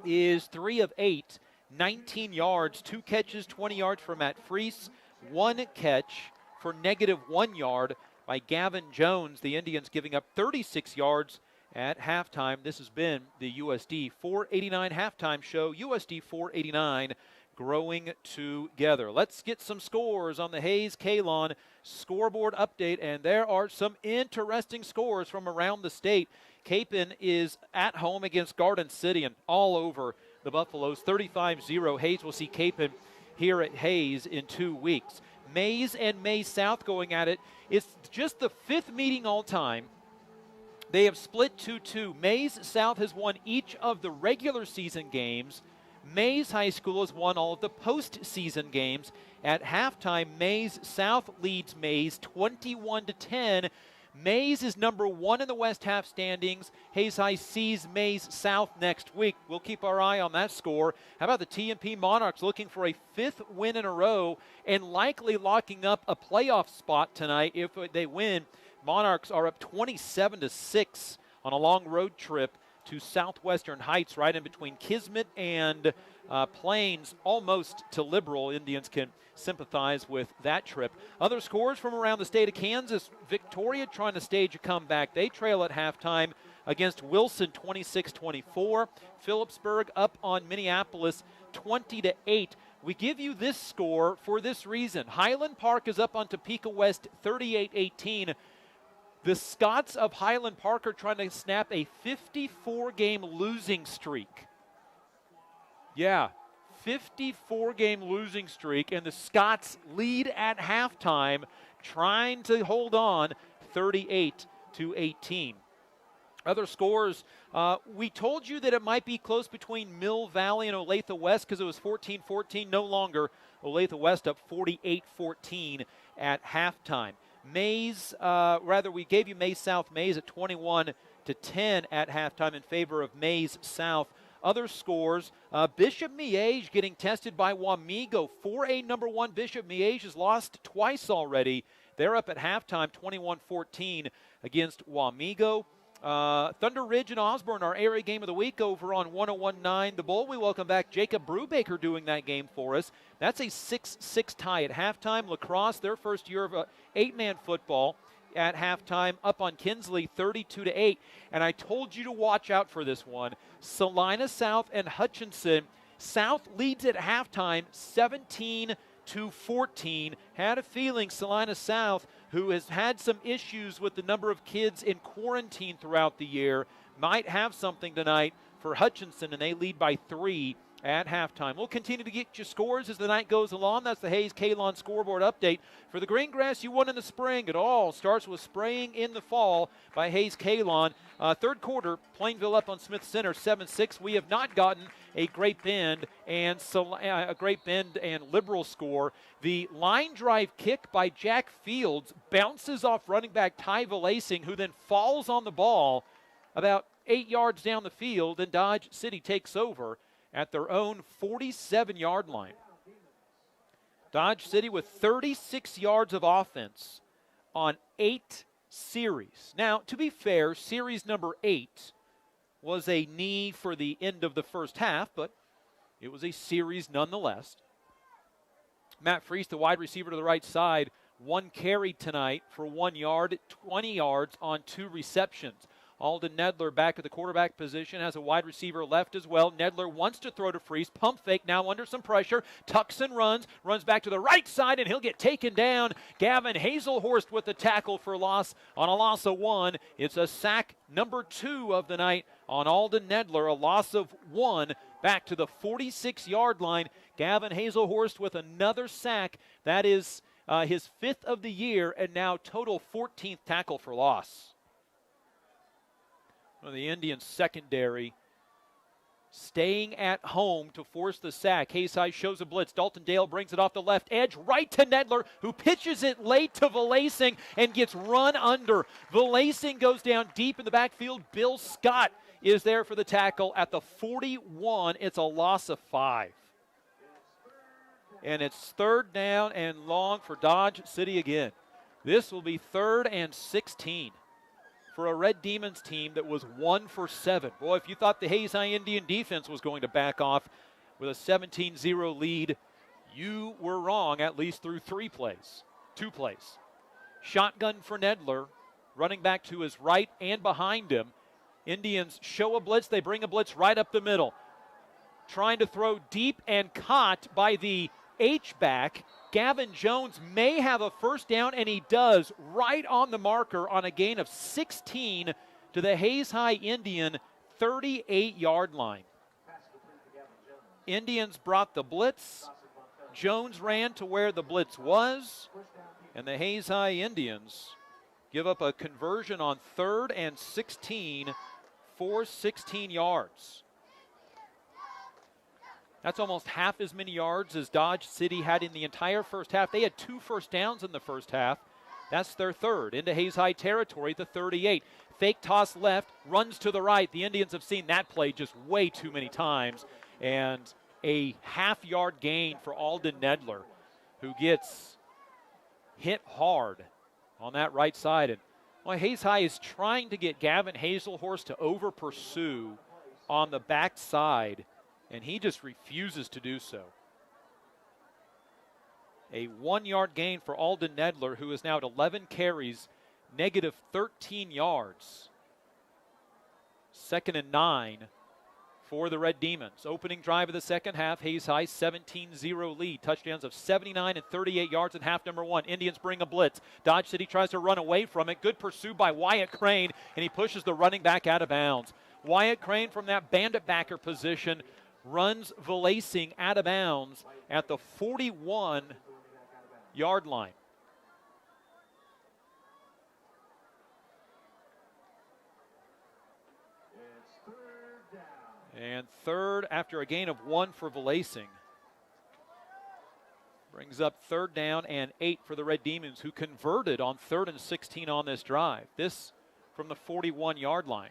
is 3 of 8, 19 yards. 2 catches, 20 yards for Matt Freese. 1 catch for negative 1 yard by Gavin Jones. The Indians giving up 36 yards at halftime. This has been the USD 489 halftime show. USD 489 growing together. Let's get some scores on the Hayes Kalon scoreboard update, and there are some interesting scores from around the state. Capon is at home against Garden City and all over the Buffaloes. 35-0. Hayes will see Capon here at Hayes in 2 weeks. Mays and Mays South going at it. It's just the 5th meeting all time. They have split 2-2. Mays South has won each of the regular season games. Mays High School has won all of the postseason games. At halftime, Mays South leads Mays 21-10. Mays is number 1 in the West half standings. Hayes High sees Mays South next week. We'll keep our eye on that score. How about the T&P Monarchs looking for a 5th win in a row and likely locking up a playoff spot tonight if they win? Monarchs are up 27-6 on a long road trip to Southwestern Heights, right in between Kismet and Plains, almost to Liberal. Indians can sympathize with that trip. Other scores from around the state of Kansas. Victoria trying to stage a comeback. They trail at halftime against Wilson 26-24. Phillipsburg up on Minneapolis 20-8. We give you this score for this reason. Highland Park is up on Topeka West 38-18. The Scots of Highland Park are trying to snap a 54-game losing streak. Yeah, 54-game losing streak, and the Scots lead at halftime, trying to hold on 38-18. Other scores, we told you that it might be close between Mill Valley and Olathe West because it was 14-14. No longer. Olathe West up 48-14 at halftime. We gave you Maize South Maize at 21-10 at halftime in favor of Maize South. Other scores, Bishop Miege getting tested by Wamego. 4A number 1 Bishop Miege has lost twice already. They're up at halftime 21-14 against Wamego. Thunder Ridge and Osborne, our area game of the week over on 101.9 The Bull. We welcome back Jacob Brubaker doing that game for us. That's a 6-6 tie at halftime. La Crosse, their first year of 8-man football at halftime, up on Kinsley 32-8. And I told you to watch out for this one. Salina South and Hutchinson. South leads at halftime 17-14. Had a feeling Salina South, who has had some issues with the number of kids in quarantine throughout the year, might have something tonight for Hutchinson, and they lead by 3 at halftime. We'll continue to get you scores as the night goes along. That's the Hayes Kalon scoreboard update. For the green grass you won in the spring, it all starts with spraying in the fall by Hayes Kalon. Third quarter, Plainville up on Smith Center 7-6. We have not gotten a Great Bend and Liberal score. The line drive kick by Jack Fields bounces off running back Ty Vilasing, who then falls on the ball about 8 yards down the field, and Dodge City takes over at their own 47-yard line. Dodge City with 36 yards of offense on 8 series. Now, to be fair, series number 8 was a knee for the end of the first half, but it was a series nonetheless. Matt Freese, the wide receiver to the right side, 1 carry tonight for 1 yard, 20 yards on 2 receptions. Alden Nedler back at the quarterback position, has a wide receiver left as well. Nedler wants to throw to Freese. Pump fake now under some pressure. Tucks and runs back to the right side, and he'll get taken down. Gavin Hazelhorst with the tackle for loss on a loss of 1. It's a sack number 2 of the night on Alden Nedler, a loss of 1 back to the 46-yard line. Gavin Hazelhorst with another sack. That is his 5th of the year, and now total 14th tackle for loss. The Indians secondary staying at home to force the sack. Hayes High shows a blitz. Dalton Dale brings it off the left edge right to Nedler, who pitches it late to Vilasing and gets run under. Vilasing goes down deep in the backfield. Bill Scott is there for the tackle at the 41. It's a loss of 5. And it's 3rd down and long for Dodge City again. This will be 3rd and 16. For a Red Demons team that was 1 for 7. Boy, if you thought the Hayes High Indian defense was going to back off with a 17-0 lead, you were wrong at least through 2 plays. Shotgun for Nedler, running back to his right and behind him. Indians show a blitz. They bring a blitz right up the middle. Trying to throw deep and caught by the H-back. Gavin Jones may have a first down, and he does, right on the marker on a gain of 16 to the Hayes High Indian 38-yard line. Indians brought the blitz. Jones ran to where the blitz was, and the Hayes High Indians give up a conversion on 3rd and 16 for 16 yards. That's almost half as many yards as Dodge City had in the entire first half. They had 2 first downs in the first half. That's their 3rd. Into Hayes High territory at the 38. Fake toss left, runs to the right. The Indians have seen that play just way too many times. And a half-yard gain for Alden Nedler, who gets hit hard on that right side. And Well, Hayes High is trying to get Gavin Hazelhorst to over-pursue on the backside, and he just refuses to do so. A 1-yard gain for Alden Nedler, who is now at 11 carries, negative 13 yards. 2nd and 9 for the Red Demons. Opening drive of the second half, Hayes High 17-0 lead. Touchdowns of 79 and 38 yards in half number 1. Indians bring a blitz. Dodge City tries to run away from it. Good pursuit by Wyatt Crane, and he pushes the running back out of bounds. Wyatt Crane from that bandit backer position runs Valacing out of bounds at the 41-yard line. And third after a gain of 1 for Valacing. Brings up 3rd down and 8 for the Red Demons, who converted on 3rd and 16 on this drive. This from the 41-yard line.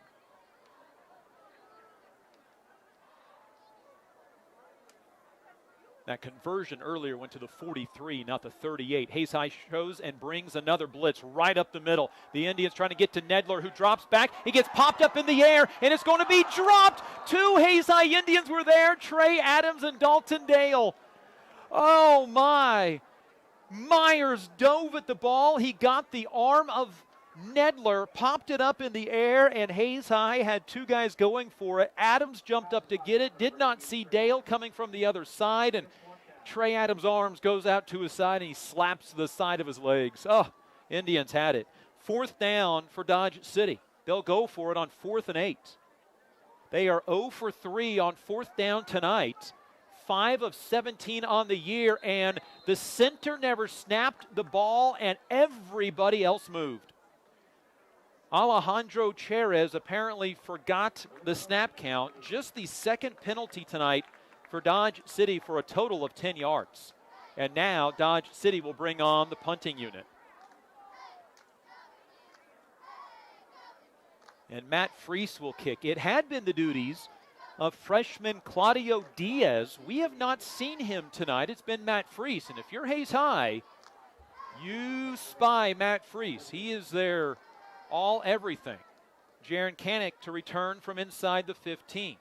That conversion earlier went to the 43, not the 38. Hayes High shows and brings another blitz right up the middle. The Indians trying to get to Nedler, who drops back. He gets popped up in the air, and it's going to be dropped. 2 Hayes High Indians were there, Trey Adams and Dalton Dale. Oh, my. Myers dove at the ball. He got the arm of Nedler, popped it up in the air, and Hayes High had 2 guys going for it. Adams jumped up to get it, did not see Dale coming from the other side, and Trey Adams' arms goes out to his side, and he slaps the side of his legs. Oh, Indians had it. 4th down for Dodge City. They'll go for it on 4th and 8. They are 0 for 3 on 4th down tonight. 5 of 17 on the year, and the center never snapped the ball, and everybody else moved. Alejandro Cherez apparently forgot the snap count. Just the 2nd penalty tonight for Dodge City for a total of 10 yards. And now Dodge City will bring on the punting unit. And Matt Freese will kick. It had been the duties of freshman Claudio Diaz. We have not seen him tonight. It's been Matt Freese. And if you're Hayes High, you spy Matt Freese. He is their everything. Jaron Kanek to return from inside the 15.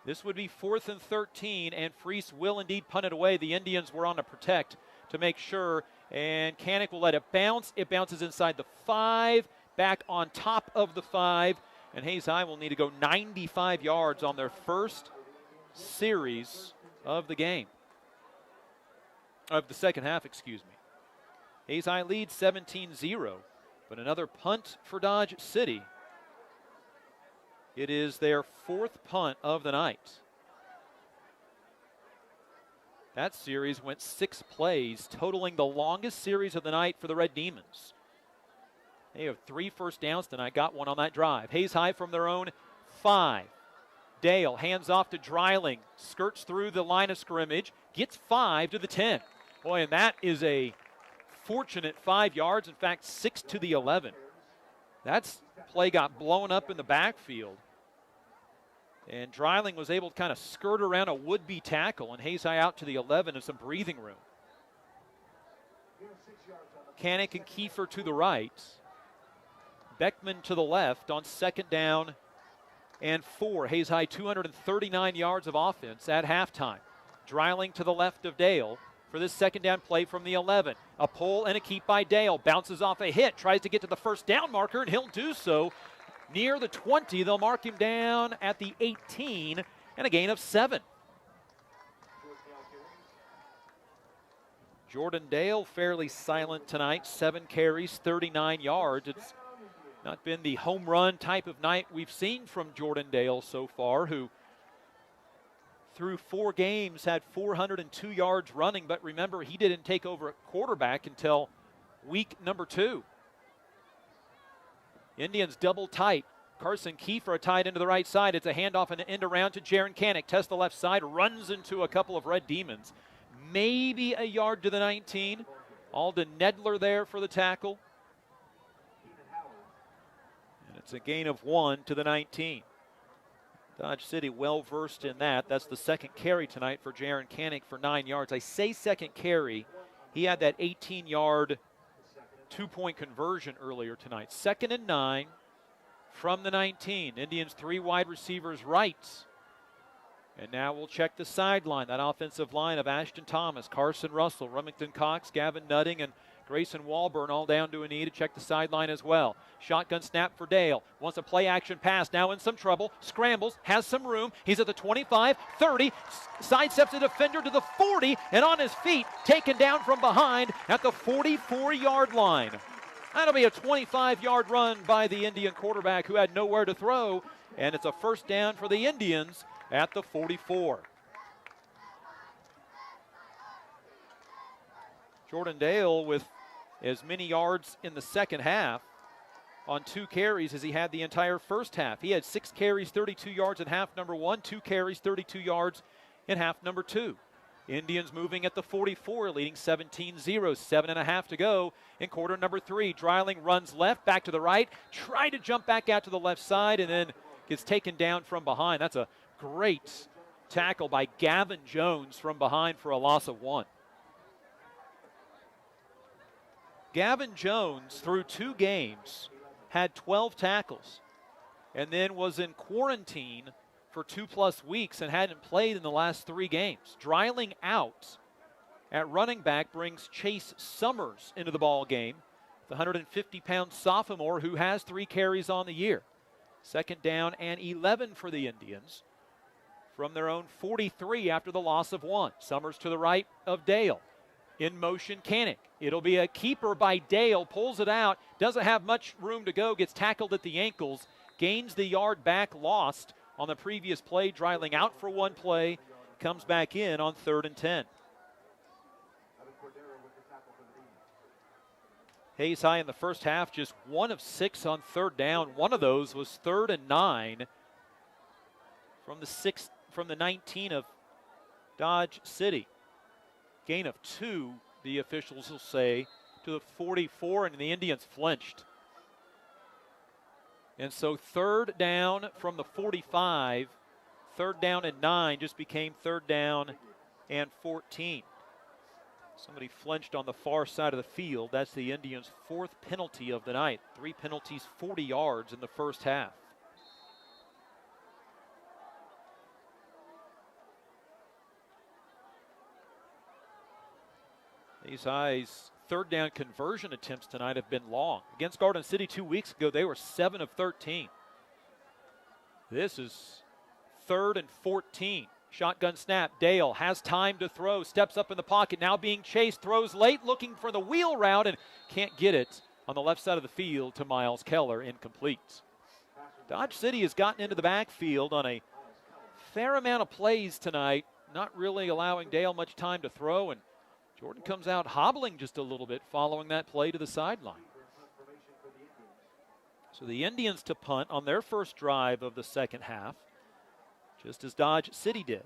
This would be 4th and 13, and Freese will indeed punt it away. The Indians were on to protect to make sure, and Kanek will let it bounce. It bounces inside the 5, back on top of the 5, and Hayes High will need to go 95 yards on their first series of the game. Of the second half, excuse me. Hayes High leads 17-0. But another punt for Dodge City. It is their 4th punt of the night. That series went 6 plays, totaling the longest series of the night for the Red Demons. They have 3 first downs tonight, got 1 on that drive. Hayes High from their own 5. Dale hands off to Dreiling, skirts through the line of scrimmage, gets 5 to the 10. Boy, and that is a fortunate 5 yards, in fact 6 to the 11. That play got blown up in the backfield, and Dreiling was able to kind of skirt around a would-be tackle, and Hayes High out to the 11 and some breathing room. Kanek and Kiefer to the right, Beckman to the left on 2nd down and 4. Hayes High 239 yards of offense at halftime. Dreiling to the left of Dale for this 2nd down play from the 11. A pull and a keep by Dale. Bounces off a hit. Tries to get to the 1st down marker, and he'll do so near the 20. They'll mark him down at the 18, and a gain of 7. Jordan Dale fairly silent tonight. 7 carries, 39 yards. It's not been the home run type of night we've seen from Jordan Dale so far, who through 4 games had 402 yards running, but remember, he didn't take over at quarterback until week number 2. Indians double tight. Carson Kiefer tied into the right side. It's a handoff and an end around to Jaron Kanek. Tests the left side, runs into a couple of Red Demons. Maybe a yard to the 19. Alden Nedler there for the tackle. And it's a gain of 1 to the 19. Dodge City well versed in that. That's the 2nd carry tonight for Jaron Kanek for 9 yards. I say 2nd carry. He had that 18-yard two-point conversion earlier tonight. 2nd and 9 from the 19. Indians 3 wide receivers right. And now we'll check the sideline. That offensive line of Ashton Thomas, Carson Russell, Remington Cox, Gavin Nutting, and Grayson Walburn all down to a knee to check the sideline as well. Shotgun snap for Dale. Wants a play-action pass. Now in some trouble. Scrambles. Has some room. He's at the 25, 30. Sidesteps the defender to the 40. And on his feet, taken down from behind at the 44-yard line. That'll be a 25-yard run by the Indian quarterback who had nowhere to throw. And it's a first down for the Indians at the 44. Jordan Dale with as many yards in the second half on 2 carries as he had the entire first half. He had 6 carries, 32 yards in half number 1, 2 carries, 32 yards in half number 2. Indians moving at the 44, leading 17-0, 7.5 to go in quarter number 3. Dreiling runs left, back to the right, tried to jump back out to the left side, and then gets taken down from behind. That's a great tackle by Gavin Jones from behind for a loss of 1. Gavin Jones, through 2 games, had 12 tackles and then was in quarantine for 2+ weeks and hadn't played in the last 3 games. Dreiling out at running back brings Chase Summers into the ball game, the 150-pound sophomore who has 3 carries on the year. 2nd down and 11 for the Indians from their own 43 after the loss of 1. Summers to the right of Dale. In motion, Kanik. It'll be a keeper by Dale. Pulls it out. Doesn't have much room to go. Gets tackled at the ankles. Gains the yard back. Lost on the previous play. Dreiling out for 1 play. Comes back in on 3rd and 10. Hayes High in the first half, just 1 of 6 on 3rd down. One of those was 3rd and 9 from the 19 of Dodge City. Gain of 2, the officials will say, to the 44, and the Indians flinched. And so 3rd down from the 45, 3rd down and 9 just became 3rd down and 14. Somebody flinched on the far side of the field. That's the Indians' 4th penalty of the night. 3 penalties, 40 yards in the first half. These High's 3rd down conversion attempts tonight have been long. Against Garden City 2 weeks ago, they were 7 of 13. This is 3rd and 14. Shotgun snap. Dale has time to throw. Steps up in the pocket. Now being chased. Throws late. Looking for the wheel route and can't get it on the left side of the field to Miles Keller. Incomplete. Dodge City has gotten into the backfield on a fair amount of plays tonight. Not really allowing Dale much time to throw. And Jordan comes out hobbling just a little bit following that play to the sideline. So the Indians to punt on their first drive of the second half, just as Dodge City did.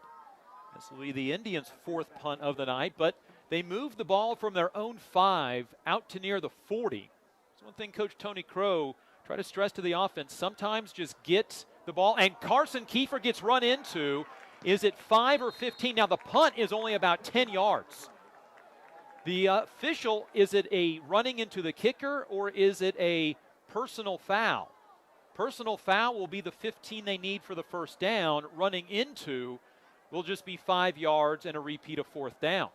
This will be the Indians' 4th punt of the night, but they moved the ball from their own 5 out to near the 40. That's one thing Coach Tony Crow tried to stress to the offense. Sometimes just get the ball, and Carson Kiefer gets run into. Is it 5 or 15? Now the punt is only about 10 yards. The official, is it a running into the kicker or is it a personal foul? Personal foul will be the 15 they need for the first down. Running into will just be 5 yards and a repeat of 4th down.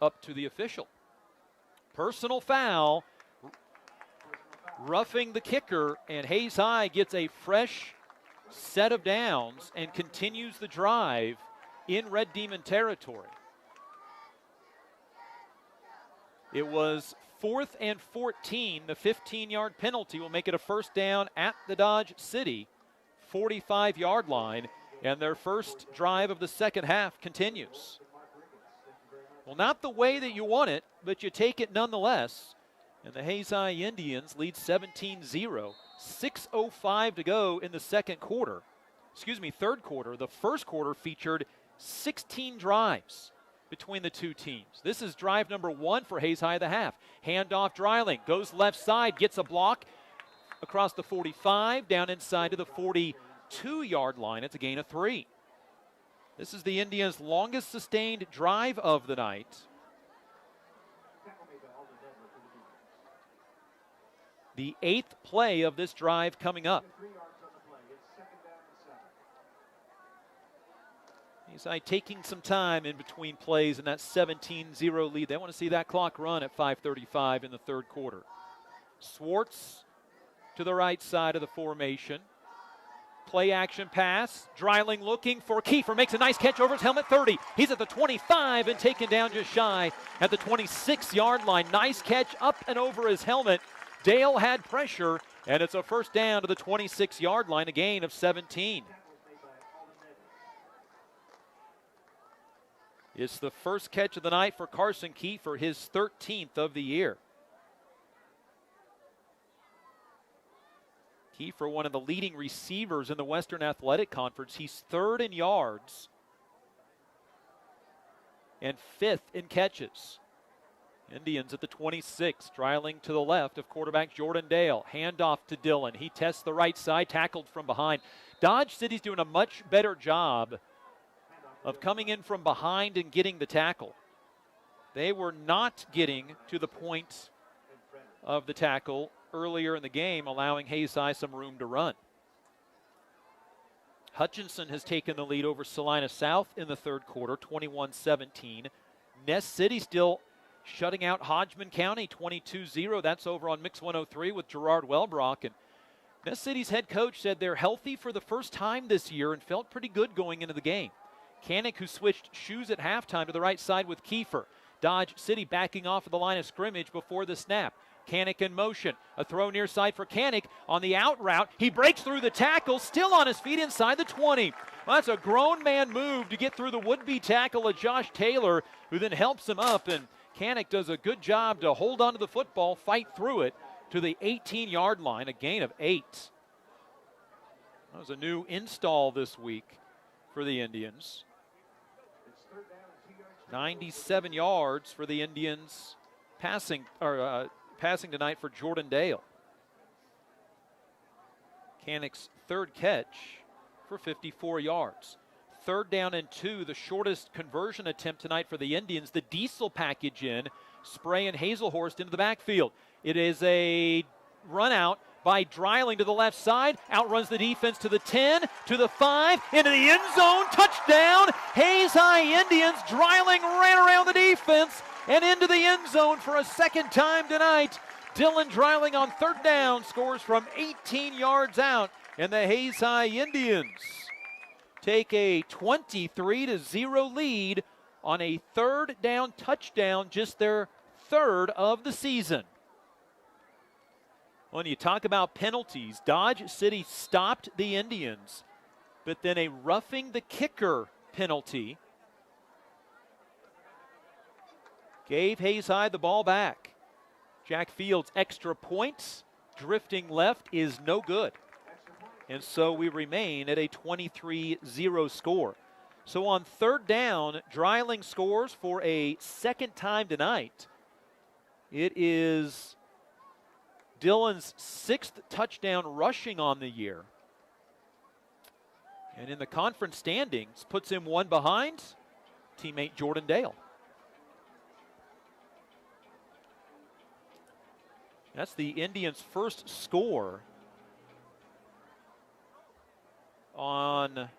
Up to the official. Personal foul, roughing the kicker, and Hayes High gets a fresh set of downs and continues the drive in Red Demon territory. It was 4th and 14. The 15-yard penalty will make it a first down at the Dodge City 45-yard line, and their first drive of the second half continues. Well, not the way that you want it, but you take it nonetheless. And the Hayes High Indians lead 17-0. 6:05 to go in the third quarter. The first quarter featured 16 drives between the two teams. This is drive number 1 for Hayes High the half. Handoff Dreiling, goes left side, gets a block across the 45, down inside to the 42-yard line. It's a gain of 3. This is the Indians' longest sustained drive of the night. The 8th play of this drive coming up. He's taking some time in between plays in that 17-0 lead. They want to see that clock run at 5:35 in the third quarter. Swartz to the right side of the formation. Play action pass. Dreiling looking for Kiefer. Makes a nice catch over his helmet. 30. He's at the 25 and taken down just shy at the 26-yard line. Nice catch up and over his helmet. Dale had pressure, and it's a first down to the 26-yard line, a gain of 17. It's the first catch of the night for Carson Kiefer, his 13th of the year. Kiefer, one of the leading receivers in the Western Athletic Conference. He's 3rd in yards and 5th in catches. Indians at the 26, Dreiling to the left of quarterback Jordan Dale. Handoff to Dillon. He tests the right side, tackled from behind. Dodge City's doing a much better job of coming in from behind and getting the tackle. They were not getting to the point of the tackle earlier in the game, allowing Hayes High some room to run. Hutchinson has taken the lead over Salina South in the third quarter, 21-17. Ness City still shutting out Hodgman County, 22-0. That's over on Mix 103 with Gerard Welbrock. And Ness City's head coach said they're healthy for the first time this year and felt pretty good going into the game. Canick, who switched shoes at halftime, to the right side with Kiefer. Dodge City backing off of the line of scrimmage before the snap. Canick in motion. A throw near side for Canick on the out route. He breaks through the tackle, still on his feet inside the 20. Well, that's a grown man move to get through the would-be tackle of Josh Taylor, who then helps him up, and Canick does a good job to hold on to the football, fight through it to the 18-yard line, a gain of 8. That was a new install this week for the Indians. 97 yards for the Indians passing tonight for Jordan Dale. Canick's 3rd catch for 54 yards. 3rd down and 2, the shortest conversion attempt tonight for the Indians. The diesel package in, Spray and Hazelhorst into the backfield. It is a run out by Dreiling to the left side, outruns the defense to the 10, to the 5, into the end zone, touchdown, Hayes High Indians. Dreiling ran around the defense and into the end zone for a second time tonight. Dylan Dreiling on 3rd down scores from 18 yards out, and the Hayes High Indians take a 23-0 lead on a 3rd down touchdown, just their 3rd of the season. When you talk about penalties, Dodge City stopped the Indians, but then a roughing the kicker penalty gave Hayes High the ball back. Jack Fields' extra points drifting left is no good. And so we remain at a 23-0 score. So on 3rd down, Dreiling scores for a 2nd time tonight. It is Dillon's 6th touchdown rushing on the year. And in the conference standings, puts him 1 behind teammate Jordan Dale. That's the Indians' first score on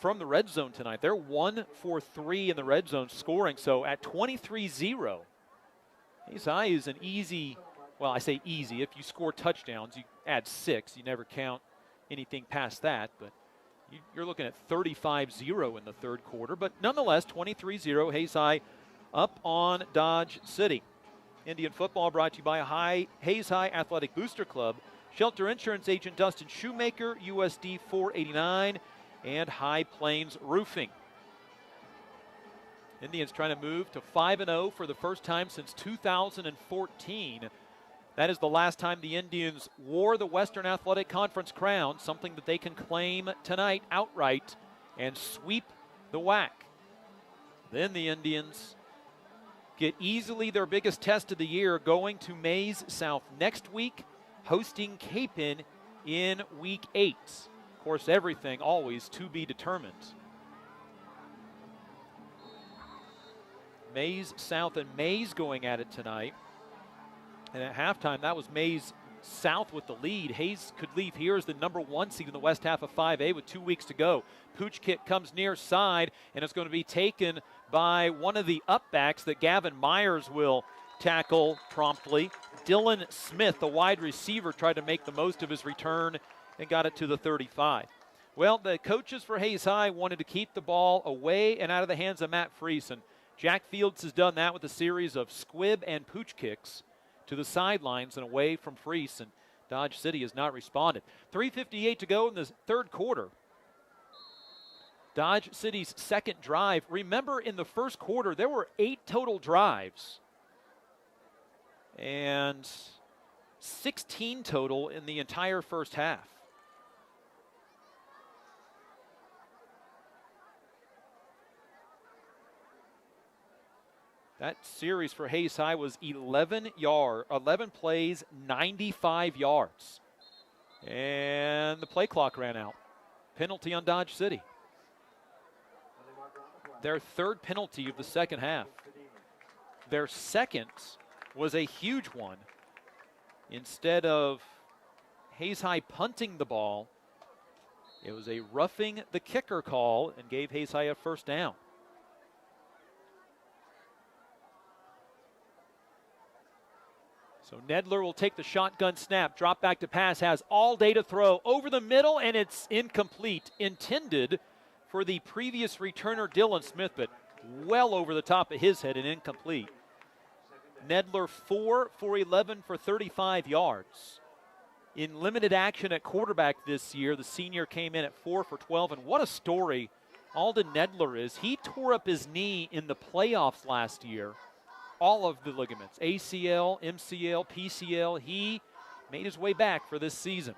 from the red zone tonight. They're 1 for 3 in the red zone scoring. So at 23-0, Hayes High is an easy, well, I say easy. If you score touchdowns, you add 6. You never count anything past that. But you're looking at 35-0 in the third quarter. But nonetheless, 23-0, Hayes High up on Dodge City. Indian football brought to you by Hayes High Athletic Booster Club, Shelter Insurance Agent Dustin Shoemaker, USD 489, and High Plains Roofing. Indians trying to move to 5-0 for the first time since 2014. That is the last time the Indians wore the Western Athletic Conference crown, something that they can claim tonight outright and sweep the WAC. Then the Indians get easily their biggest test of the year, going to Maize South next week, hosting Capon in week 8. Of course, everything always to be determined. Maize South and Maize going at it tonight. And at halftime, that was Maize south with the lead. Hayes could leave here as the number 1 seed in the west half of 5A with 2 weeks to go. Pooch kick comes near side, and it's going to be taken by one of the upbacks that Gavin Myers will tackle promptly. Dylan Smith, the wide receiver, tried to make the most of his return and got it to the 35. Well, the coaches for Hayes High wanted to keep the ball away and out of the hands of Matt Freese, and Jack Fields has done that with a series of squib and pooch kicks to the sidelines and away from Freese, and Dodge City has not responded. 3:58 to go in the third quarter. Dodge City's second drive. Remember, in the first quarter, there were 8 total drives and 16 total in the entire first half. That series for Hayes High was 11 plays, 95 yards. And the play clock ran out. Penalty on Dodge City. Their third penalty of the second half. Their second was a huge one. Instead of Hayes High punting the ball, it was a roughing the kicker call and gave Hayes High a first down. So Nedler will take the shotgun snap, drop back to pass, has all day to throw over the middle, and it's incomplete. Intended for the previous returner, Dylan Smith, but well over the top of his head and incomplete. Nedler 4 for 11 for 35 yards. In limited action at quarterback this year, the senior came in at 4 for 12, and what a story Alden Nedler is. He tore up his knee in the playoffs last year. All of the ligaments, ACL, MCL, PCL. He made his way back for this season.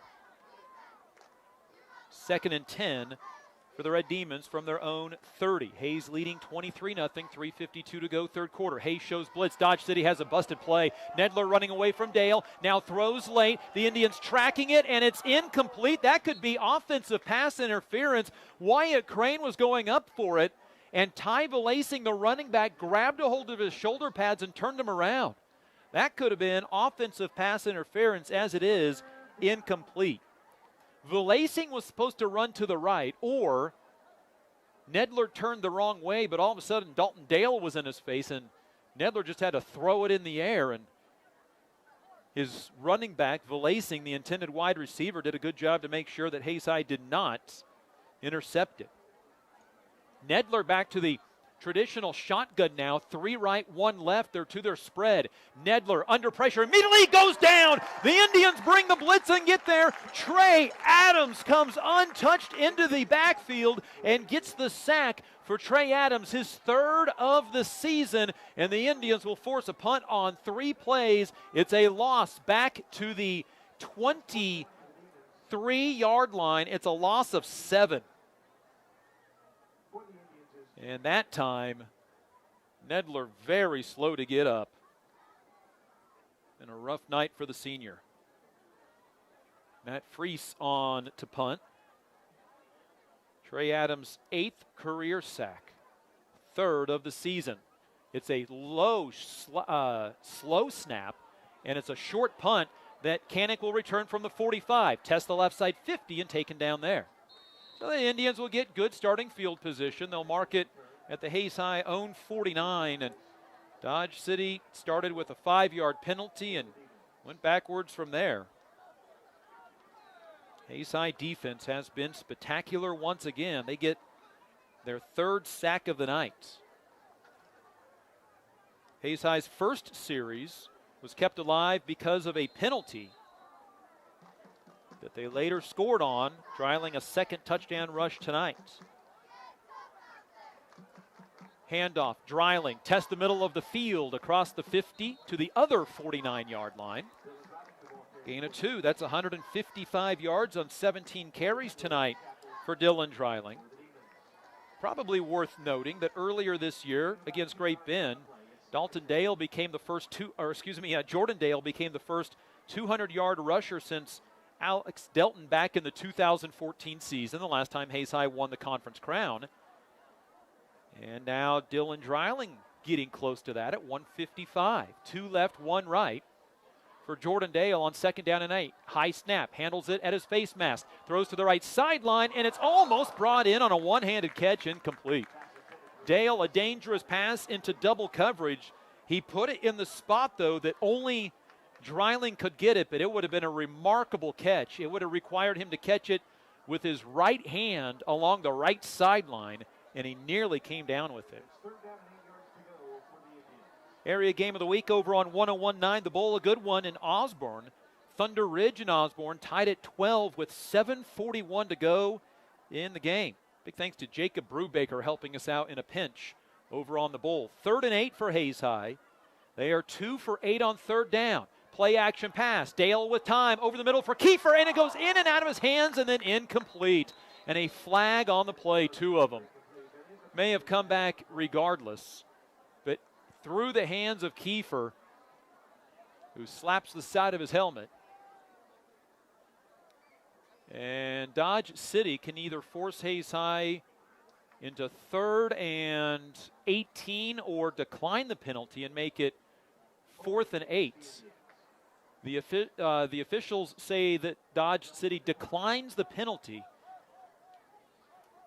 2nd and 10 for the Red Demons from their own 30. Hayes leading 23-0, 3:52 to go, third quarter. Hayes shows blitz. Dodge City has a busted play. Nedler running away from Dale, now throws late. The Indians tracking it, and it's incomplete. That could be offensive pass interference. Wyatt Crane was going up for it, and Ty Valacing, the running back, grabbed a hold of his shoulder pads and turned him around. That could have been offensive pass interference. As it is, incomplete. Valacing was supposed to run to the right, or Nedler turned the wrong way, but all of a sudden Dalton Dale was in his face, and Nedler just had to throw it in the air, and his running back, Valacing, the intended wide receiver, did a good job to make sure that Hayes High did not intercept it. Nedler back to the traditional shotgun now. 3 right, 1 left. They're to their spread. Nedler under pressure. Immediately goes down. The Indians bring the blitz and get there. Trey Adams comes untouched into the backfield and gets the sack for Trey Adams, his 3rd of the season. And the Indians will force a punt on 3 plays. It's a loss back to the 23-yard line. It's a loss of 7. And that time, Nedler very slow to get up. And a rough night for the senior. Matt Freese on to punt. Trey Adams' 8th career sack, 3rd of the season. It's a slow snap, and it's a short punt that Canick will return from the 45. Test the left side 50 and taken down there. So the Indians will get good starting field position. They'll mark it at the Hayes High own 49, and Dodge City started with a 5-yard penalty and went backwards from there. Hayes High defense has been spectacular once again. They get their 3rd sack of the night. Hayes High's first series was kept alive because of a penalty that they later scored on, trialing a 2nd touchdown rush tonight. Handoff, Dreiling, test the middle of the field across the 50 to the other 49-yard line. Gain of 2, that's 155 yards on 17 carries tonight for Dylan Dreiling. Probably worth noting that earlier this year against Great Bend, Jordan Dale became the first 200-yard rusher since Alex Delton back in the 2014 season, the last time Hayes High won the conference crown. And now Dylan Dreiling getting close to that at 155. 2 left, 1 right for Jordan Dale on 2nd down and 8. High snap, handles it at his face mask, throws to the right sideline, and it's almost brought in on a one-handed catch, incomplete. Dale, a dangerous pass into double coverage. He put it in the spot, though, that only Dreiling could get it, but it would have been a remarkable catch. It would have required him to catch it with his right hand along the right sideline, and he nearly came down with it. Area game of the week over on 101.9 The Bowl, a good one in Osborne. Thunder Ridge and Osborne tied at 12 with 7:41 to go in the game. Big thanks to Jacob Brubaker helping us out in a pinch over on the Bowl. 3rd and 8 for Hayes High. They are 2 for 8 on 3rd down. Play action pass. Dale with time over the middle for Kiefer, and it goes in and out of his hands and then incomplete. And a flag on the play, 2 of them. May have come back regardless, but through the hands of Kiefer, who slaps the side of his helmet. And Dodge City can either force Hayes High into 3rd and 18 or decline the penalty and make it 4th and 8. The officials say that Dodge City declines the penalty,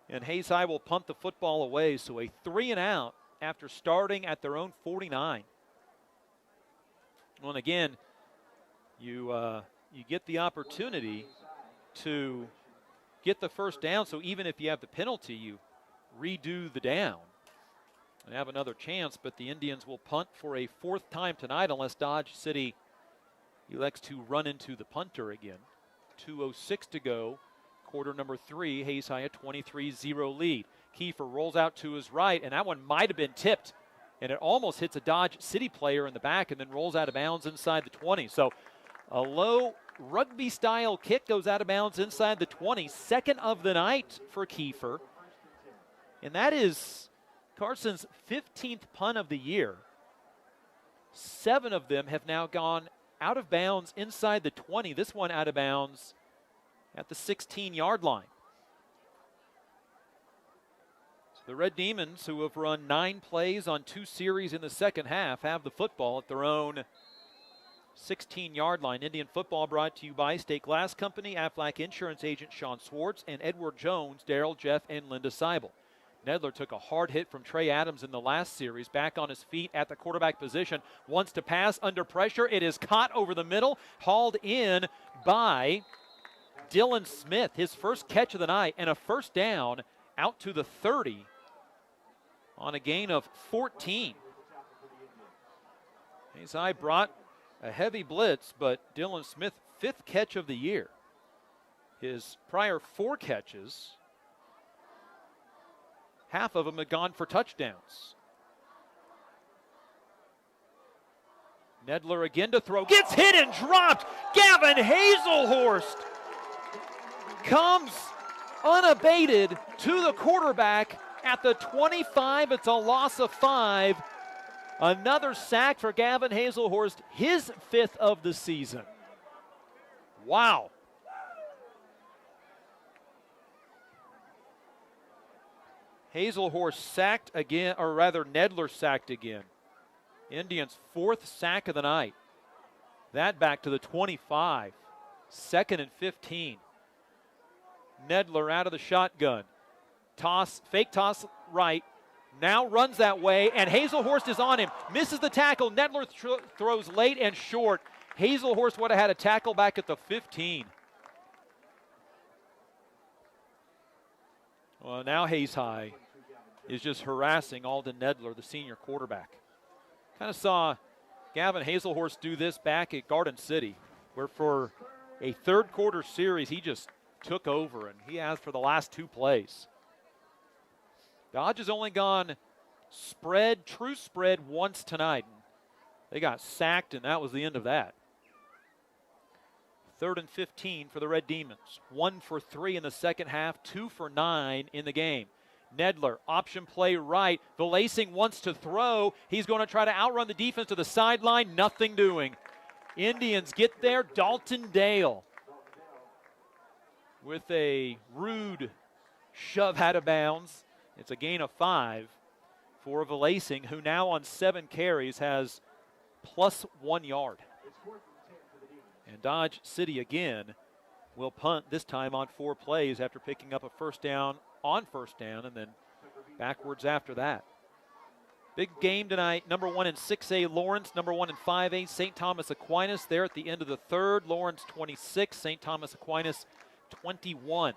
and Hayes High will punt the football away, so a 3 and out after starting at their own 49. Well, and again, you get the opportunity to get the first down, so even if you have the penalty, you redo the down and have another chance, but the Indians will punt for a 4th time tonight unless Dodge City elects to run into the punter again. 2:06 to go, quarter number 3, Hayes High a 23-0 lead. Kiefer rolls out to his right, and that one might have been tipped, and it almost hits a Dodge City player in the back and then rolls out of bounds inside the 20. So a low rugby-style kick goes out of bounds inside the 20. 2nd of the night for Kiefer. And that is Carson's 15th punt of the year. 7 of them have now gone out of bounds inside the 20. This one out of bounds at the 16-yard line. The Red Demons, who have run 9 plays on 2 series in the second half, have the football at their own 16-yard line. Indian football brought to you by State Glass Company, Aflac Insurance Agent Sean Swartz, and Edward Jones, Daryl, Jeff, and Linda Seibel. Nedler took a hard hit from Trey Adams in the last series, back on his feet at the quarterback position, wants to pass under pressure. It is caught over the middle, hauled in by Dylan Smith, his first catch of the night, and a first down out to the 30 on a gain of 14. Hayes High brought a heavy blitz, but Dylan Smith, 5th catch of the year. His prior 4 catches, half of them had gone for touchdowns. Nedler again to throw, gets hit and dropped. Gavin Hazelhorst comes unabated to the quarterback at the 25. It's a loss of 5. Another sack for Gavin Hazelhorst, his 5th of the season. Wow. Hazelhorst sacked again, or rather Nedler sacked again. Indians' 4th sack of the night. That back to the 25. 2nd and 15. Nedler out of the shotgun. Toss, fake toss right. Now runs that way, and Hazelhorst is on him. Misses the tackle. Nedler throws late and short. Hazelhorst would have had a tackle back at the 15. Well, now Hayes High is just harassing Alden Nedler, the senior quarterback. Kind of saw Gavin Hazelhorst do this back at Garden City, where for a 3rd quarter series, he just took over, and he has for the last 2 plays. Dodge has only gone true spread once tonight. They got sacked, and that was the end of that. 3rd and 15 for the Red Demons. 1 for 3 in the second half, 2 for 9 in the game. Nedler, option play right. Vilasing wants to throw. He's going to try to outrun the defense to the sideline. Nothing doing. Indians get there. Dalton Dale with a rude shove out of bounds. It's a gain of 5 for Vilasing, who now on 7 carries has plus 1 yard. And Dodge City again will punt, this time on 4 plays after picking up a first down on first down and then backwards after that. Big game tonight. Number 1 in 6A Lawrence, number 1 in 5A St. Thomas Aquinas there at the end of the third. Lawrence 26, St. Thomas Aquinas 21.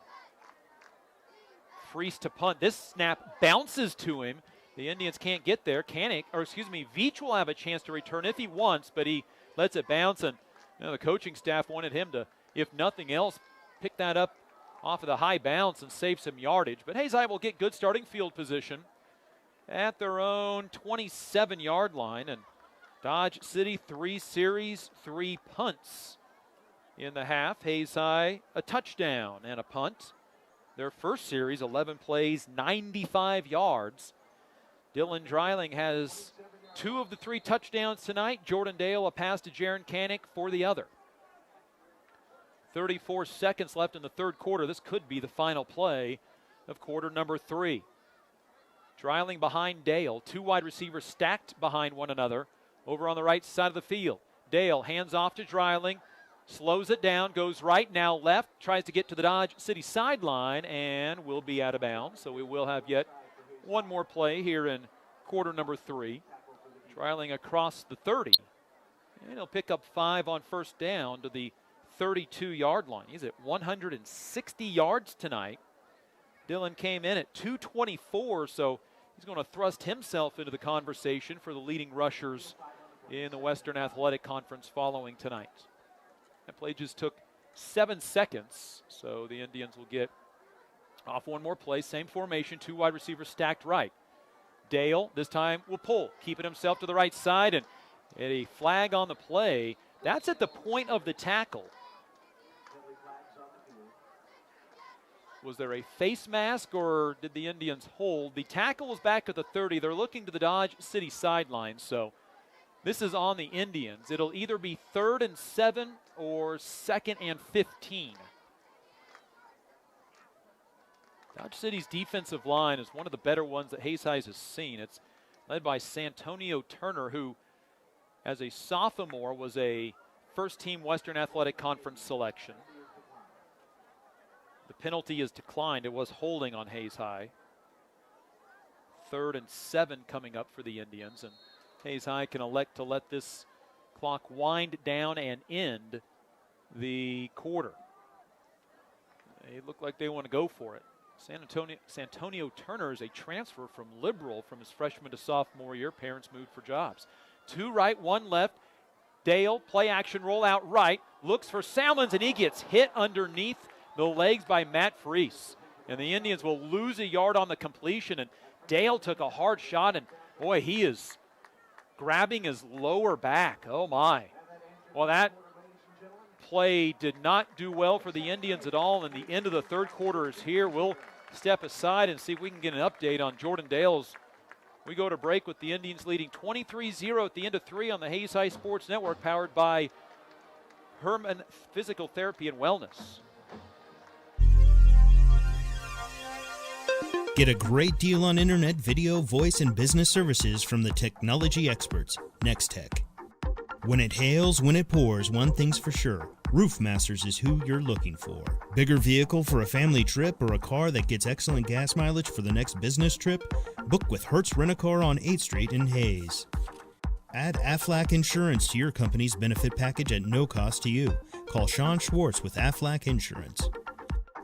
Freese to punt. This snap bounces to him. The Indians can't get there. Veach will have a chance to return if he wants, but he lets it bounce, and the coaching staff wanted him to, if nothing else, pick that up off of the high bounce and save some yardage. But Hayes High will get good starting field position at their own 27-yard line, and Dodge City 3 series, 3 punts in the half. Hayes High a touchdown and a punt. Their first series, 11 plays, 95 yards. Dylan Dreiling has 2 of the 3 touchdowns tonight. Jordan Dale a pass to Jaron Kanik for the other. 34 seconds left in the third quarter. This could be the final play of quarter number 3. Dreiling behind Dale. 2 wide receivers stacked behind one another over on the right side of the field. Dale hands off to Dreiling. Slows it down, goes right, now left, tries to get to the Dodge City sideline, and will be out of bounds. So we will have yet one more play here in quarter number 3. Dreiling across the 30. And he'll pick up 5 on first down to the 32-yard line. He's at 160 yards tonight. Dylan came in at 224, so he's going to thrust himself into the conversation for the leading rushers in the Western Athletic Conference following tonight. That play just took 7 seconds, so the Indians will get off one more play. Same formation, 2 wide receivers stacked right. Dale, this time, will pull, keeping himself to the right side, and a flag on the play. That's at the point of the tackle. Was there a face mask, or did the Indians hold? The tackle was back at the 30. They're looking to the Dodge City sideline, so this is on the Indians. It'll either be 3rd and 7 or 2nd and 15. Dodge City's defensive line is one of the better ones that Hayes High has seen. It's led by Santonio Turner, who, as a sophomore, was a first-team Western Athletic Conference selection. The penalty is declined. It was holding on Hayes High. 3rd and 7 coming up for the Indians, and Hayes High can elect to let this clock wind down and end the quarter. They look like they want to go for it. Santonio Turner is a transfer from Liberal from his freshman to sophomore year. Parents moved for jobs. 2 right, 1 left. Dale, play action, roll out right. Looks for Salmons, and he gets hit underneath the legs by Matt Freese. And the Indians will lose a yard on the completion. And Dale took a hard shot, and boy, he is grabbing his lower back. Oh my. Well, that play did not do well for the Indians at all, and the end of the third quarter is here. We'll step aside and see if we can get an update on Jordan Dale's. We go to break with the Indians leading 23-0 at the end of 3 on the Hayes High Sports Network, powered by Herman Physical Therapy and Wellness. Get a great deal on internet, video, voice, and business services from the technology experts, Nextech. When it hails, when it pours, one thing's for sure. Roof Masters is who you're looking for. Bigger vehicle for a family trip or a car that gets excellent gas mileage for the next business trip? Book with Hertz Rent-A-Car on 8th Street in Hayes. Add Aflac Insurance to your company's benefit package at no cost to you. Call Sean Schwartz with Aflac Insurance.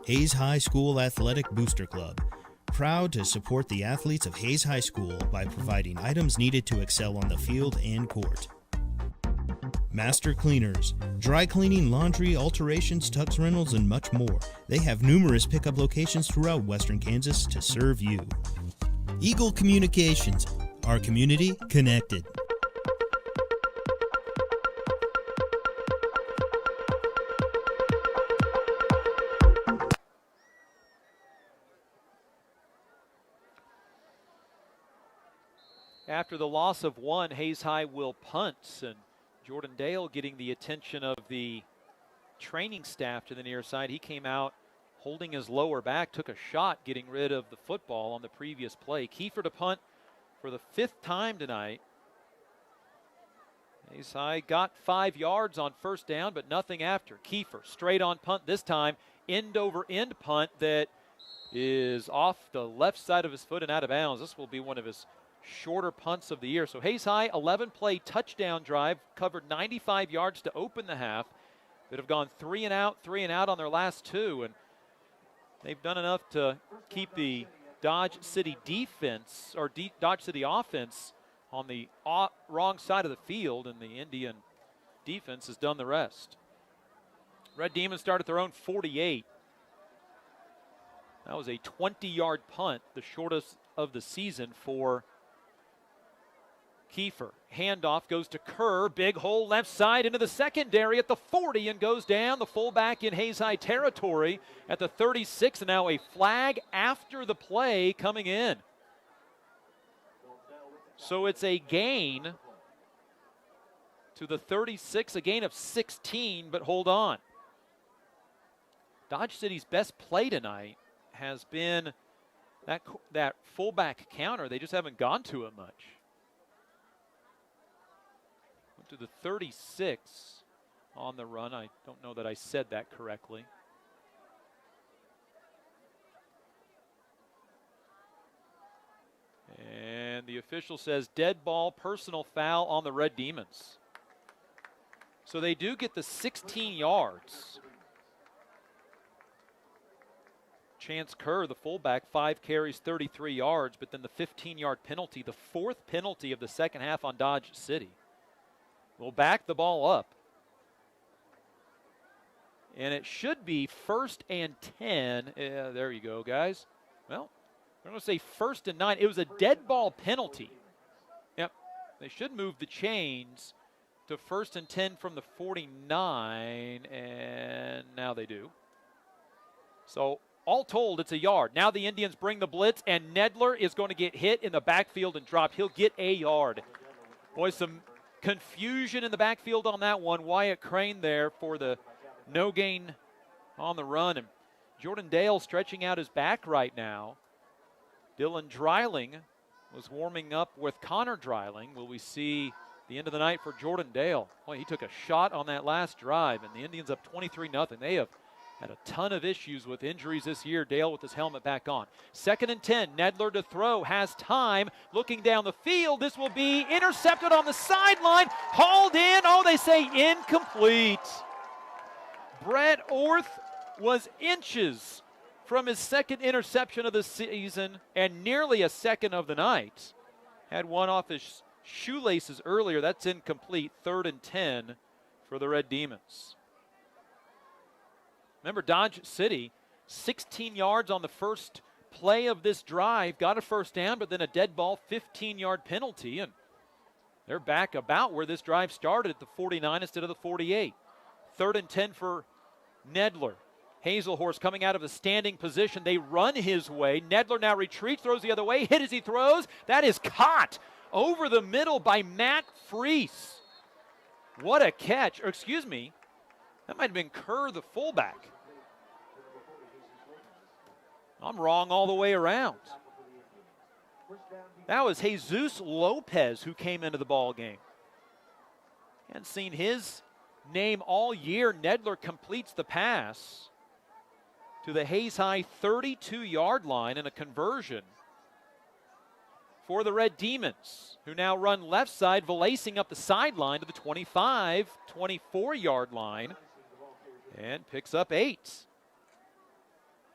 Hayes High School Athletic Booster Club. Proud to support the athletes of Hayes High School by providing items needed to excel on the field and court. Master Cleaners, dry cleaning, laundry, alterations, tux rentals, and much more. They have numerous pickup locations throughout Western Kansas to serve you. Eagle Communications, our community connected. After the loss of 1, Hayes High will punt, and Jordan Dale getting the attention of the training staff to the near side. He came out holding his lower back, took a shot getting rid of the football on the previous play. Kiefer to punt for the 5th time tonight. Hayes High got 5 yards on first down, but nothing after. Kiefer straight on punt this time. End over end punt that is off the left side of his foot and out of bounds. This will be one of his shorter punts of the year. So Hayes High, 11-play touchdown drive, covered 95 yards to open the half. That have gone 3 and out on their last 2, and they've done enough to keep the Dodge City defense, or Dodge City offense, on the wrong side of the field, and the Indian defense has done the rest. Red Demons start at their own 48. That was a 20-yard punt, the shortest of the season for Kiefer. Handoff goes to Kerr. Big hole left side into the secondary at the 40 and goes down. The fullback in Hayes High territory at the 36. And now a flag after the play coming in. So it's a gain to the 36, a gain of 16, but hold on. Dodge City's best play tonight has been that fullback counter. They just haven't gone to it much. Went to the 36 on the run. I don't know that I said that correctly. And the official says dead ball, personal foul on the Red Demons. So they do get the 16 yards. Chance Kerr, the fullback, 5 carries, 33 yards, but then the 15-yard penalty, the 4th penalty of the second half on Dodge City. We'll back the ball up. And it should be 1st and 10. There you go, guys. Well, I'm going to say 1st and 9. It was a dead ball penalty. Yep. They should move the chains to 1st and 10 from the 49, and now they do. So all told, it's a yard. Now the Indians bring the blitz, and Nedler is going to get hit in the backfield and dropped. He'll get a yard. Boy, some confusion in the backfield on that one. Wyatt Crane there for the no gain on the run. And Jordan Dale stretching out his back right now. Dylan Dreiling was warming up with Connor Dreiling. Will we see the end of the night for Jordan Dale? Boy, he took a shot on that last drive, and the Indians up 23-0. They have had a ton of issues with injuries this year. Dale with his helmet back on. 2nd and 10. Nedler to throw. Has time. Looking down the field. This will be intercepted on the sideline. Hauled in. Oh, they say incomplete. Brett Orth was inches from his 2nd interception of the season and nearly a 2nd of the night. Had one off his shoelaces earlier. That's incomplete. 3rd and 10 for the Red Demons. Remember, Dodge City, 16 yards on the first play of this drive, got a first down, but then a dead ball, 15-yard penalty, and they're back about where this drive started at the 49 instead of the 48. 3rd and 10 for Nedler. Hazelhorse coming out of a standing position. They run his way. Nedler now retreats, throws the other way, hit as he throws. That is caught over the middle by Matt Freese. What a catch. Or excuse me, that might have been Kerr, the fullback. I'm wrong all the way around. That was Jesus Lopez who came into the ball game. Hadn't seen his name all year. Nedler completes the pass to the Hayes High 32-yard line and a conversion for the Red Demons, who now run left side, valacing up the sideline to the 25, 24-yard line, and picks up 8.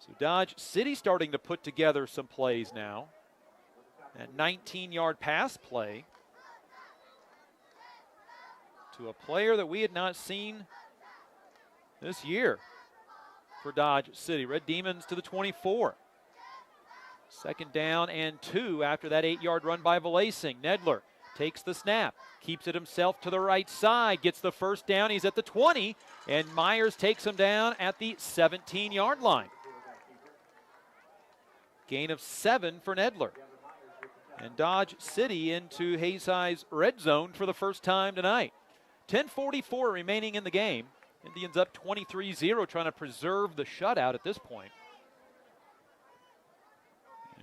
So Dodge City starting to put together some plays now. That 19-yard pass play to a player that we had not seen this year for Dodge City. Red Demons to the 24. 2nd down and 2 after that 8-yard run by Valacing. Nedler takes the snap, keeps it himself to the right side, gets the first down. He's at the 20, and Myers takes him down at the 17-yard line. Gain of 7 for Nedler. And Dodge City into Hayes High's red zone for the first time tonight. 10:44 remaining in the game. Indians up 23-0, trying to preserve the shutout at this point.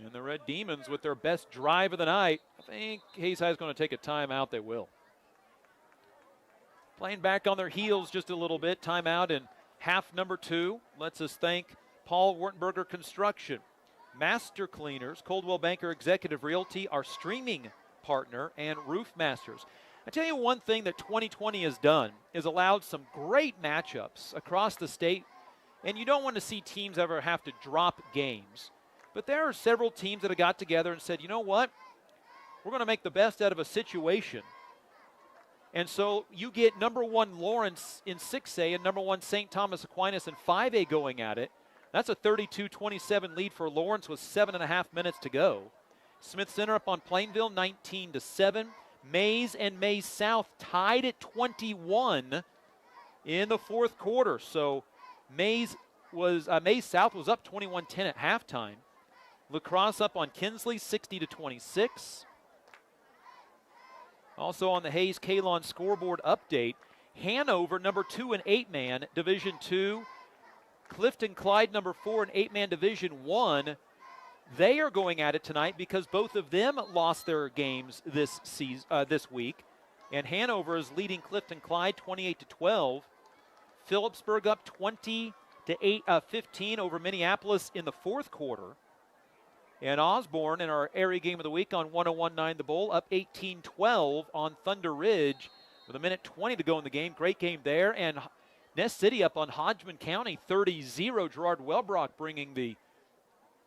And the Red Demons with their best drive of the night. I think Hayes High is going to take a timeout. They will. playing back on their heels just a little bit. Timeout in half number 2. Let's us thank Paul Wartenberger Construction, Master Cleaners, Coldwell Banker Executive Realty, our streaming partner, and Roof Masters. I tell you one thing that 2020 has done is allowed some great matchups across the state, and you don't want to see teams ever have to drop games. But there are several teams that have got together and said, you know what, we're going to make the best out of a situation. And so you get number 1 Lawrence in 6A and number 1 St. Thomas Aquinas in 5A going at it. That's a 32-27 lead for Lawrence with 7.5 minutes to go. Smith Center up on Plainville, 19-7. Mays and Mays South tied at 21 in the fourth quarter. So Mays South was up 21-10 at halftime. La Crosse up on Kinsley, 60-26. Also on the Hayes Kalon scoreboard update, Hanover, number 2 in 8-man, Division II. Clifton Clyde, number 4 in 8-man, Division I. They are going at it tonight because both of them lost their games this week. And Hanover is leading Clifton Clyde 28-12. Phillipsburg up 20-15 over Minneapolis in the fourth quarter. And Osborne in our area game of the week on 101.9 The Bull up 18-12 on Thunder Ridge with 1:20 to go in the game. Great game there. And Ness City up on Hodgman County 30-0. Gerard Welbrock bringing the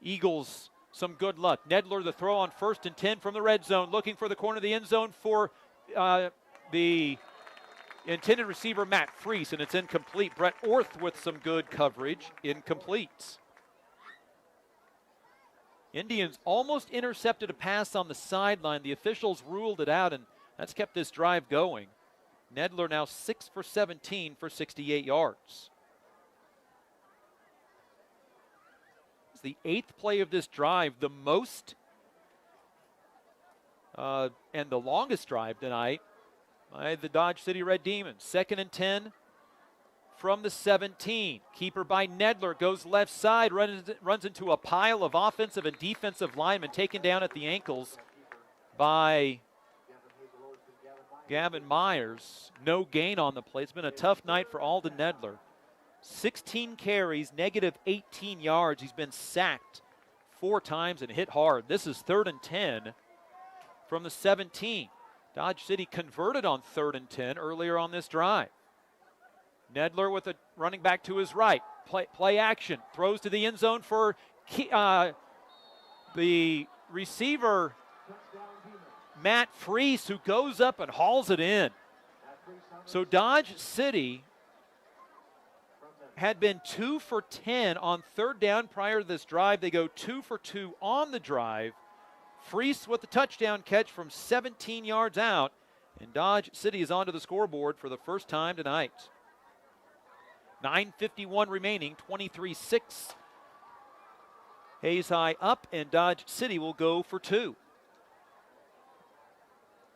Eagles some good luck. Nedler the throw on 1st and 10 from the red zone, looking for the corner of the end zone for the intended receiver Matt Freese, and it's incomplete. Brett Orth with some good coverage, incomplete. Indians almost intercepted a pass on the sideline. The officials ruled it out, and that's kept this drive going. Nedler now 6 for 17 for 68 yards. It's the 8th play of this drive, the most and the longest drive tonight by the Dodge City Red Demons. 2nd and 10 from the 17. Keeper by Nedler goes left side, runs into a pile of offensive and defensive linemen taken down at the ankles by Gavin Myers. No gain on the play. It's been a tough night for Alden Nedler. 16 carries, negative 18 yards. He's been sacked 4 times and hit hard. This is 3rd and 10 from the 17. Dodge City converted on 3rd and 10 earlier on this drive. Nedler with a running back to his right. Play action. Throws to the end zone for the receiver, Matt Freese, who goes up and hauls it in. So Dodge City had been 2 for 10 on 3rd down prior to this drive. They go 2 for 2 on the drive. Freese with the touchdown catch from 17 yards out. And Dodge City is onto the scoreboard for the first time tonight. 9:51 remaining, 23-6. Hayes High up, and Dodge City will go for 2.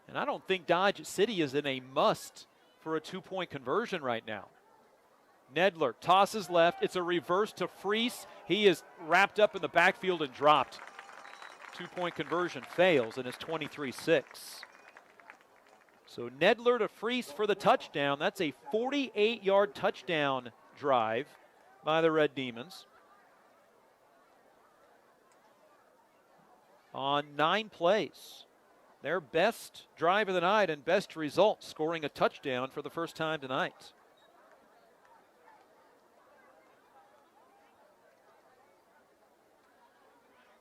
And I don't think Dodge City is in a must for a 2-point conversion right now. Nedler tosses left. It's a reverse to Freese. He is wrapped up in the backfield and dropped. 2-point conversion fails, and it's 23-6. So Nedler to Freese for the touchdown. That's a 48-yard touchdown drive by the Red Demons. On 9 plays. Their best drive of the night and best result, scoring a touchdown for the first time tonight.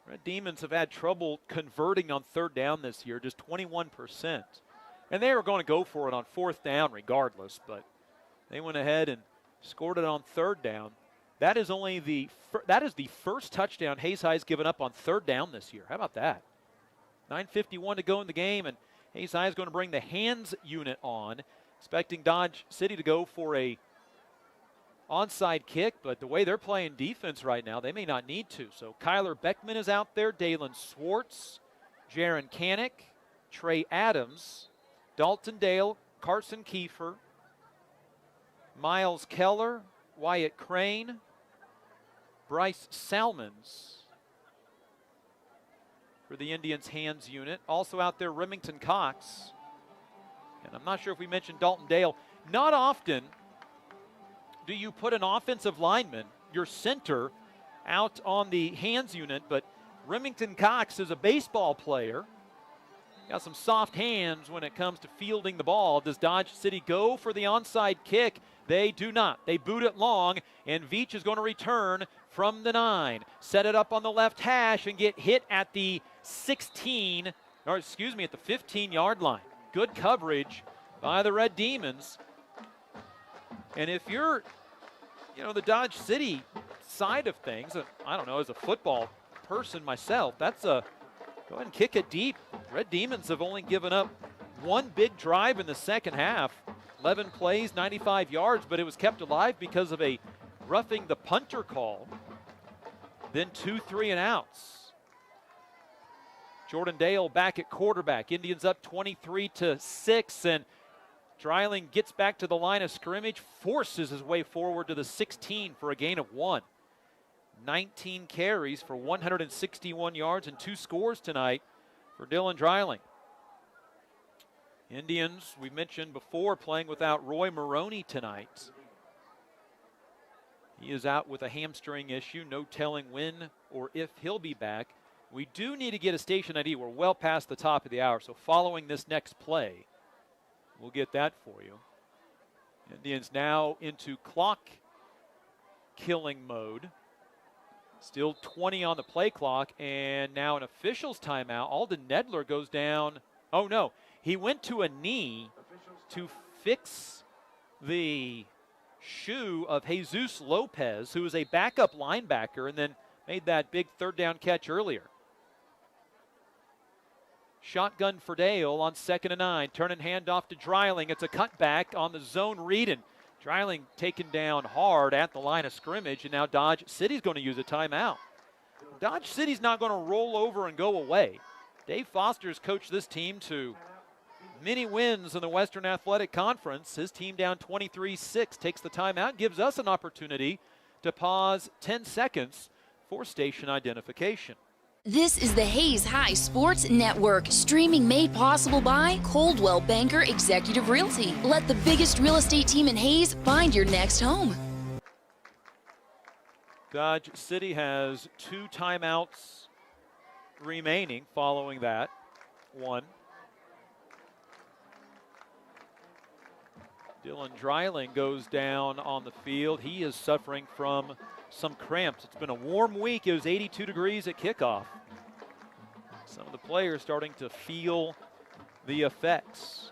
Red Demons have had trouble converting on 3rd down this year, just 21%. And they were going to go for it on 4th down regardless, but they went ahead and scored it on 3rd down. That is the first touchdown Hayes High has given up on 3rd down this year. How about that? 9:51 to go in the game, and Hayes High is going to bring the hands unit on, expecting Dodge City to go for a onside kick, but the way they're playing defense right now, they may not need to. So Kyler Beckman is out there, Dalen Swartz, Jaron Canick, Trey Adams, Dalton Dale, Carson Kiefer, Miles Keller, Wyatt Crane, Bryce Salmons for the Indians hands unit. Also out there, Remington Cox. And I'm not sure if we mentioned Dalton Dale. Not often do you put an offensive lineman, your center, out on the hands unit, but Remington Cox is a baseball player. Got some soft hands when it comes to fielding the ball. Does Dodge City go for the onside kick? They do not. They boot it long, and Veach is going to return from the 9. Set it up on the left hash and get hit at the 15-yard line. Good coverage by the Red Demons. And if you're, the Dodge City side of things, I don't know, as a football person myself, that's go ahead and kick it deep. Red Demons have only given up one big drive in the second half. 11 plays, 95 yards, but it was kept alive because of a roughing the punter call. Then 2 3-and-outs. Jordan Dale back at quarterback. Indians up 23-6, and Dreiling gets back to the line of scrimmage, forces his way forward to the 16 for a gain of 1. 19 carries for 161 yards and 2 scores tonight for Dylan Dreiling. Indians, we mentioned before, playing without Roy Maroney tonight. He is out with a hamstring issue. No telling when or if he'll be back. We do need to get a station ID. We're well past the top of the hour, so following this next play, we'll get that for you. Indians now into clock-killing mode. Still 20 on the play clock, and now an official's timeout. Alden Nedler goes down. Oh, no. He went to a knee to fix the shoe of Jesus Lopez, who is a backup linebacker, and then made that big third down catch earlier. Shotgun for Dale on 2nd and 9. Turn and hand off to Dreiling. It's a cutback on the zone read, and Dreiling taken down hard at the line of scrimmage, and now Dodge City's going to use a timeout. Dodge City's not going to roll over and go away. Dave Foster's coached this team to many wins in the Western Athletic Conference. His team down 23-6 takes the timeout, gives us an opportunity to pause 10 seconds for station identification. This is the Hayes High Sports Network, streaming made possible by Coldwell Banker Executive Realty. Let the biggest real estate team in Hayes find your next home. Dodge City has 2 timeouts remaining following that. 1. Dylan Dreiling goes down on the field. He is suffering from some cramps. It's been a warm week. It was 82 degrees at kickoff. Some of the players starting to feel the effects.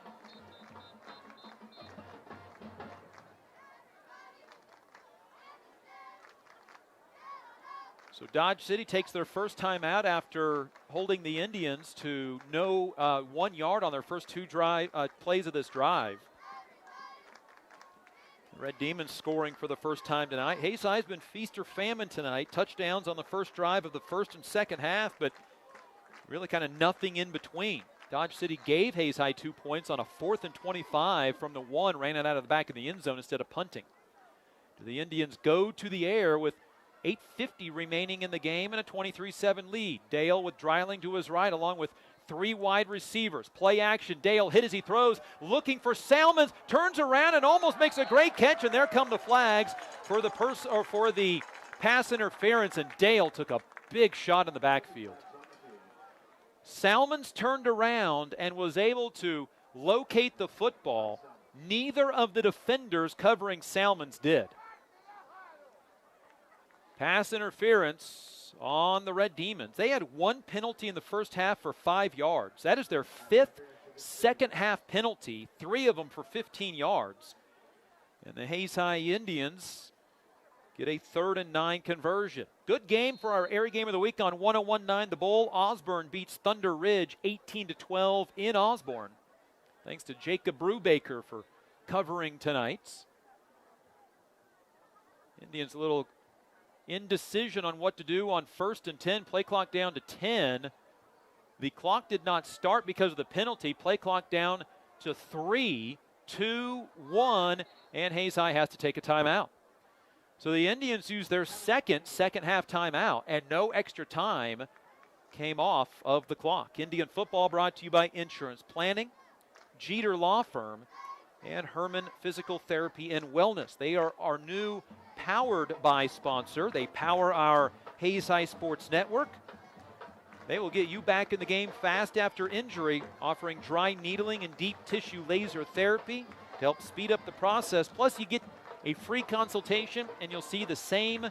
So Dodge City takes their first time out after holding the Indians to no 1 yard on their first 2 plays of this drive. Red Demons scoring for the first time tonight. Hayes High's been feast or famine tonight. Touchdowns on the first drive of the first and second half, but really kind of nothing in between. Dodge City gave Hayes High 2 points on a 4th and 25 from the 1, ran it out of the back of the end zone instead of punting. Do the Indians go to the air with 8:50 remaining in the game and a 23-7 lead? Dale with Dreiling to his right along with 3 wide receivers. Play action. Dale hit as he throws, looking for Salmons, turns around and almost makes a great catch, and there come the flags for the pass interference, and Dale took a big shot in the backfield. Salmons turned around and was able to locate the football. Neither of the defenders covering Salmons did. Pass interference on the Red Demons. They had 1 penalty in the first half for 5 yards. That is their 5th second half penalty, 3 of them for 15 yards. And the Hayes High Indians get a 3rd and 9 conversion. Good game for our area game of the week on 101.9 The Bull. Osborne beats Thunder Ridge 18-12 in Osborne. Thanks to Jacob Brubaker for covering tonight. Indians a little indecision on what to do on 1st and 10. Play clock down to 10. The clock did not start because of the penalty. Play clock down to 3, 2, 1, and Hayes High has to take a timeout. So the Indians used their second half timeout, and no extra time came off of the clock. Indian football brought to you by Insurance Planning, Jeter Law Firm, and Herman Physical Therapy and Wellness. They are our new Powered By sponsor. They power our Hayes High Sports Network. They will get you back in the game fast after injury, offering dry needling and deep tissue laser therapy to help speed up the process. Plus, you get a free consultation, and you'll see the same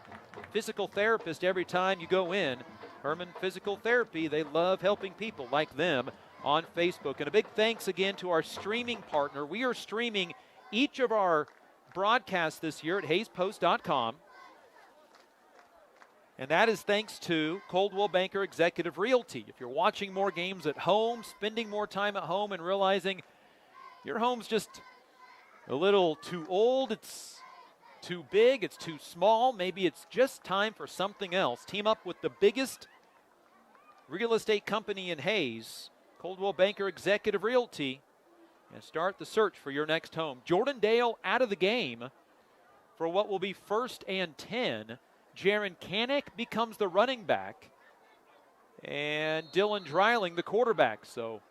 physical therapist every time you go in. Herman Physical Therapy, they love helping people like them on Facebook. And a big thanks again to our streaming partner. We are streaming each of our broadcasts this year at HayesPost.com. And that is thanks to Coldwell Banker Executive Realty. If you're watching more games at home, spending more time at home, and realizing your home's just a little too old, it's too big, it's too small, maybe it's just time for something else, team up with the biggest real estate company in Hayes, Coldwell Banker Executive Realty, and start the search for your next home. Jordan Dale out of the game for what will be 1st and 10. Jaron Kanek becomes the running back, and Dylan Dreiling the quarterback. So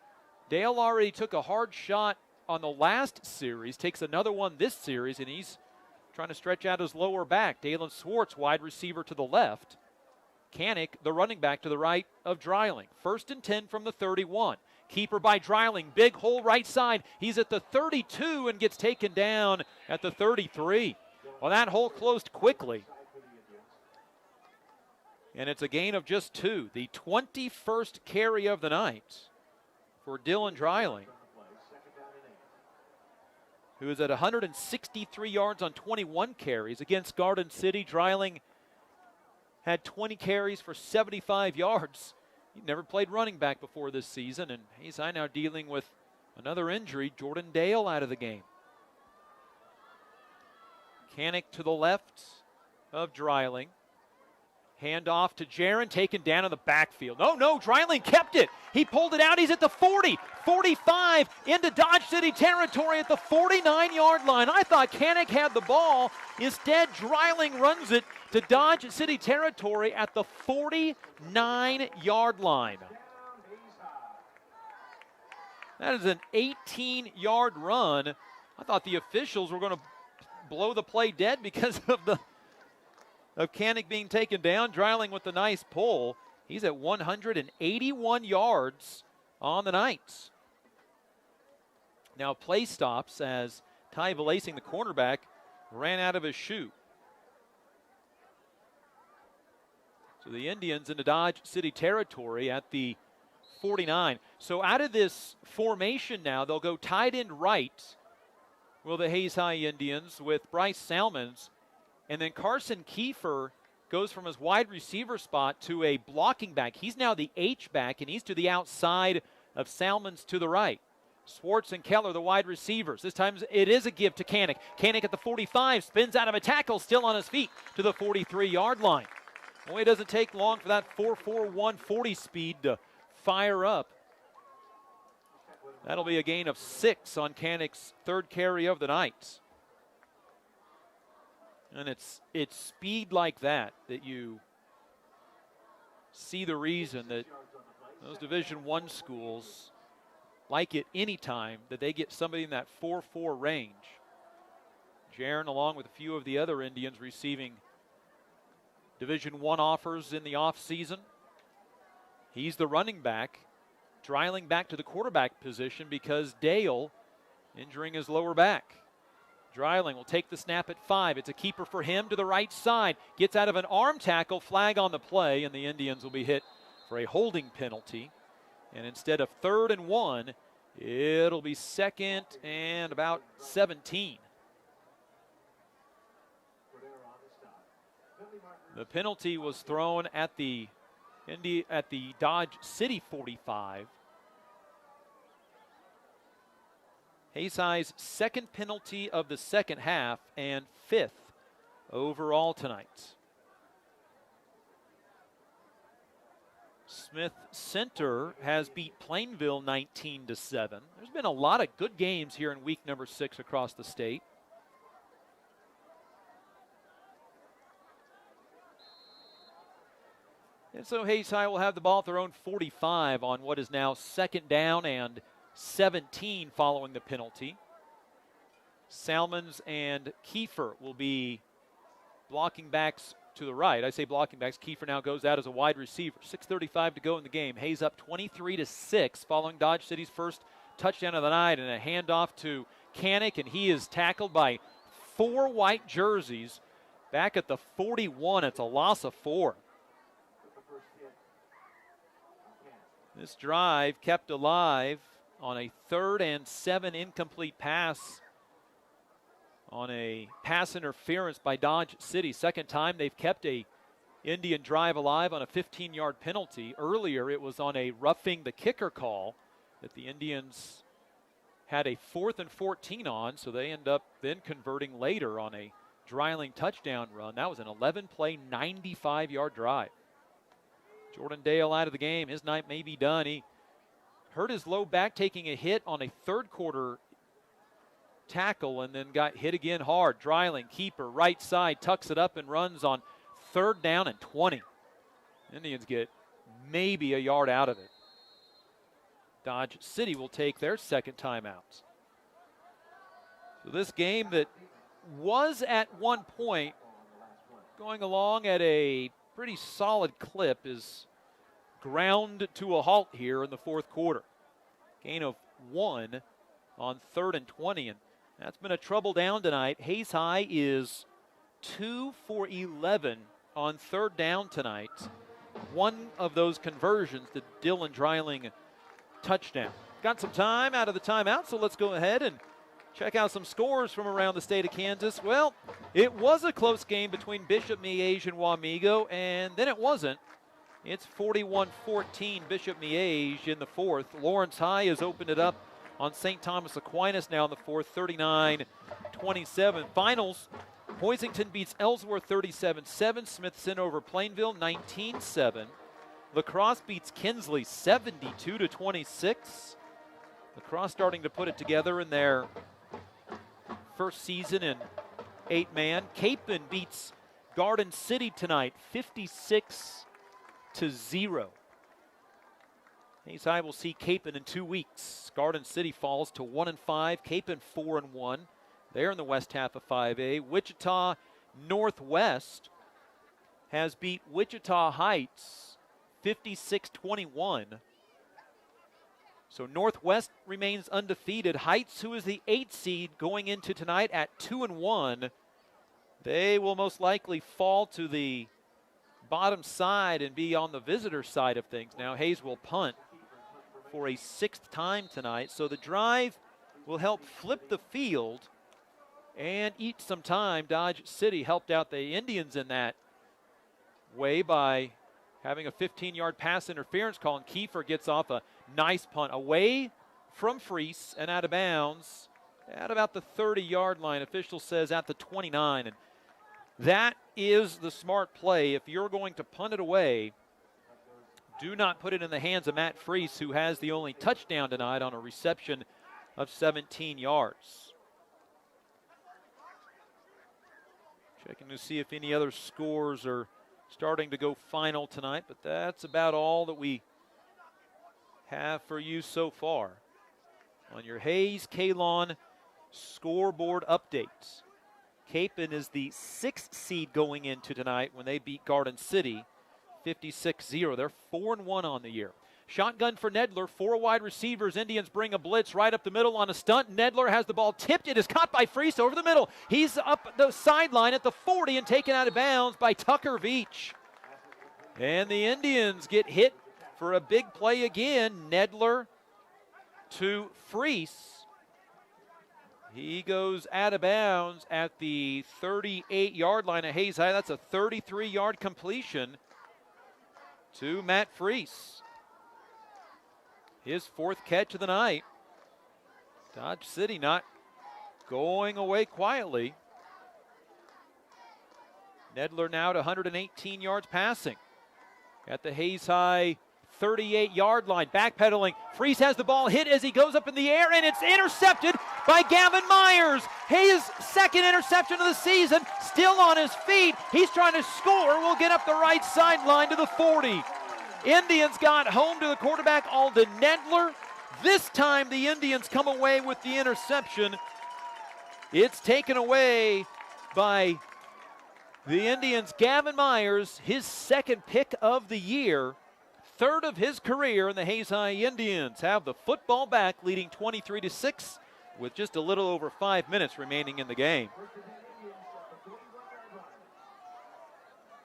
Dale already took a hard shot on the last series, takes another one this series, and he's trying to stretch out his lower back. Dalen Swartz, wide receiver to the left. Kanek, the running back, to the right of Dreiling. 1st and 10 from the 31. Keeper by Dreiling, big hole right side. He's at the 32 and gets taken down at the 33. Well, that hole closed quickly. And it's a gain of just 2. The 21st carry of the night for Dylan Dreiling, who is at 163 yards on 21 carries. Against Garden City, Dreiling had 20 carries for 75 yards. He never played running back before this season, and he's now dealing with another injury. Jordan Dale out of the game. Kanek to the left of Dreiling. Hand off to Jaron, taken down in the backfield. No, Dreiling kept it. He pulled it out. He's at the 40, 45, into Dodge City territory at the 49-yard line. I thought Kanek had the ball. Instead, Dreiling runs it to Dodge City territory at the 49-yard line. That is an 18-yard run. I thought the officials were going to blow the play dead because of Kanek being taken down. Dreiling with the nice pull. He's at 181 yards on the night. Now play stops as Ty Valacing, the cornerback, ran out of his shoe. So the Indians into Dodge City territory at the 49. So out of this formation now, they'll go tight end right, will the Hayes High Indians, with Bryce Salmons. And then Carson Kiefer goes from his wide receiver spot to a blocking back. He's now the H-back, and he's to the outside of Salmons to the right. Swartz and Keller, the wide receivers. This time it is a give to Kanek. Kanek at the 45, spins out of a tackle, still on his feet to the 43-yard line. Well, it doesn't take long for that 4.41 140 speed to fire up. That'll be a gain of 6 on Kanek's 3rd carry of the night. And it's speed like that you see the reason that those Division I schools like it any time that they get somebody in that 4.4 range. Jaron, along with a few of the other Indians, receiving Division I offers in the offseason. He's the running back, Dreiling back to the quarterback position because Dale injuring his lower back. Dreiling will take the snap at 5. It's a keeper for him to the right side. Gets out of an arm tackle, flag on the play, and the Indians will be hit for a holding penalty. And instead of 3rd and 1, it'll be 2nd and about 17. The penalty was thrown at the Dodge City 45. Hayes High's 2nd penalty of the 2nd half and 5th overall tonight. Smith Center has beat Plainville 19-7. There's been a lot of good games here in week number 6 across the state. And so Hayes High will have the ball at their own 45 on what is now 2nd down and 17 following the penalty. Salmons and Kiefer will be blocking backs to the right. I say blocking backs. Kiefer now goes out as a wide receiver. 6:35 to go in the game. Hayes up 23-6 following Dodge City's first touchdown of the night, and a handoff to Canick, and he is tackled by 4 white jerseys. Back at the 41, it's a loss of 4. This drive kept alive on a 3rd and 7 incomplete pass on a pass interference by Dodge City. Second time they've kept a Indian drive alive on a 15-yard penalty. Earlier it was on a roughing the kicker call that the Indians had a 4th and 14 on, so they end up then converting later on a Dreiling touchdown run. That was an 11-play, 95-yard drive. Jordan Dale out of the game. His night may be done. He hurt his low back taking a hit on a 3rd quarter tackle and then got hit again hard. Dreiling, keeper, right side, tucks it up and runs on 3rd down and 20. Indians get maybe a yard out of it. Dodge City will take their second timeout. So this game that was at one point going along at a pretty solid clip is ground to a halt here in the 4th quarter. Gain of 1 on 3rd and 20, and that's been a trouble down tonight. Hayes High is 2 for 11 on 3rd down tonight. One of those conversions, the Dylan Dreiling touchdown. Got some time out of the timeout, so let's go ahead and check out some scores from around the state of Kansas. Well, it was a close game between Bishop Miege and Wamego, and then it wasn't. It's 41-14 Bishop Miege in the 4th. Lawrence High has opened it up on St. Thomas Aquinas now in the 4th, 39-27. Finals, Hoisington beats Ellsworth 37-7. Smithson over Plainville 19-7. La Crosse beats Kinsley 72-26. La Crosse starting to put it together in their first season in 8-man. Capon beats Garden City tonight 56-0. Hayes High will see Capon in 2 weeks. Garden City falls to 1-5. Capon 4-1. They're in the west half of 5A. Wichita Northwest has beat Wichita Heights 56-21. So Northwest remains undefeated. Heights, who is the 8th seed going into tonight at 2-1, they will most likely fall to the bottom side and be on the visitor side of things. Now Hayes will punt for a 6th time tonight. So the drive will help flip the field and eat some time. Dodge City helped out the Indians in that way by having a 15-yard pass interference call, and Kiefer gets off a nice punt away from Freese and out of bounds at about the 30-yard line. Official says at the 29. And that is the smart play. If you're going to punt it away, do not put it in the hands of Matt Freese, who has the only touchdown tonight on a reception of 17 yards. Checking to see if any other scores are starting to go final tonight, but that's about all that we have for you so far on your Hayes Kalon scoreboard updates. Capon is the 6th seed going into tonight when they beat Garden City 56-0. They're 4-1 on the year. Shotgun for Nedler, 4 wide receivers. Indians bring a blitz right up the middle on a stunt. Nedler has the ball tipped. It is caught by Freese over the middle. He's up the sideline at the 40 and taken out of bounds by Tucker Veach. And the Indians get hit for a big play again. Nedler to Freese. He goes out of bounds at the 38-yard line of Hayes High. That's a 33-yard completion to Matt Freese. His 4th catch of the night. Dodge City not going away quietly. Nedler now to 118 yards passing at the Hayes High 38-yard line. Backpedaling. Freese has the ball hit as he goes up in the air, and it's intercepted by Gavin Myers. His 2nd interception of the season, still on his feet. He's trying to score. Will get up the right sideline to the 40. Indians got home to the quarterback, Alden Nedler. This time the Indians come away with the interception. It's taken away by the Indians. Gavin Myers, his second pick of the year, third of his career, and the Hayes High Indians have the football back, leading 23-6 with just a little over 5 minutes remaining in the game.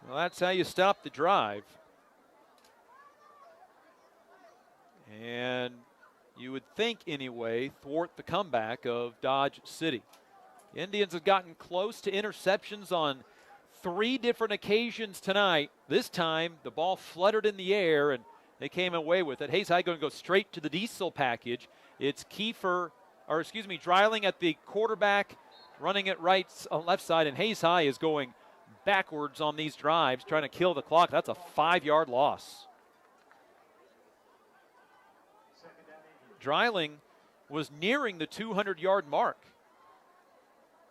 Well, that's how you stop the drive. And you would think, anyway, thwart the comeback of Dodge City. The Indians have gotten close to interceptions on 3 different occasions tonight. This time, the ball fluttered in the air, and they came away with it. Hayes High going to go straight to the diesel package. It's Dreiling at the quarterback, running it left side, and Hayes High is going backwards on these drives, trying to kill the clock. That's a 5-yard loss. Dreiling was nearing the 200-yard mark.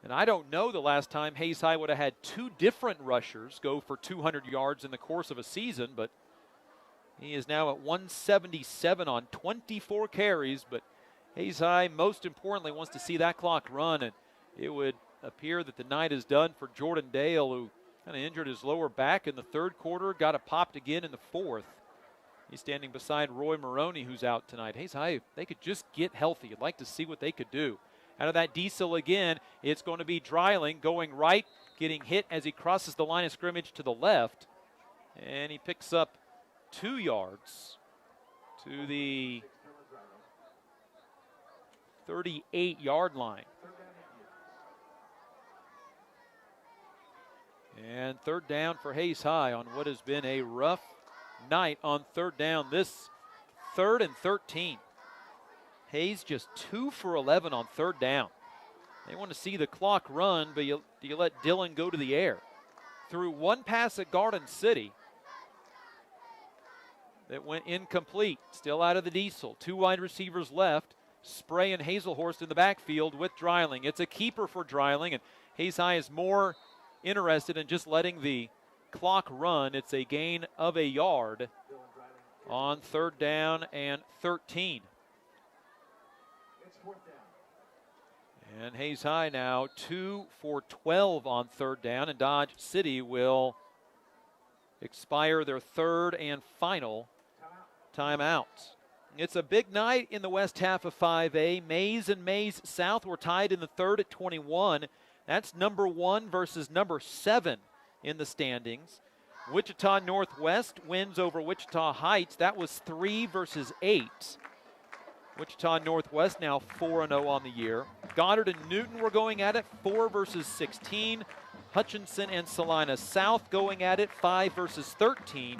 And I don't know the last time Hayes High would have had 2 different rushers go for 200 yards in the course of a season, but he is now at 177 on 24 carries. But Hayes High, most importantly, wants to see that clock run, and it would appear that the night is done for Jordan Dale, who kind of injured his lower back in the third quarter, got it popped again in the fourth. He's standing beside Roy Maroney, who's out tonight. Hayes High, if they could just get healthy, I'd like to see what they could do. Out of that diesel again, it's going to be Dreiling going right, getting hit as he crosses the line of scrimmage to the left. And he picks up 2 yards to the 38-yard line. And third down for Hayes High on what has been a rough night on third down. This 3rd and 13. Hayes just 2 for 11 on third down. They want to see the clock run, but you let Dillon go to the air. Threw 1 pass at Garden City that went incomplete. Still out of the diesel. 2 wide receivers left. Spray and Hazelhorst in the backfield with Dreiling. It's a keeper for Dreiling, and Hayes High is more interested in just letting the clock run. It's a gain of a yard on third down and 13. And Hayes High now 2 for 12 on third down, and Dodge City will expire their third and final timeout. It's a big night in the west half of 5A. Maize and Maize South were tied in the third at 21. That's number 1 versus number 7 in the standings. Wichita Northwest wins over Wichita Heights. That was 3 versus 8. Wichita Northwest now 4-0 on the year. Goddard and Newton were going at it, 4 versus 16. Hutchinson and Salina South going at it, 5 versus 13.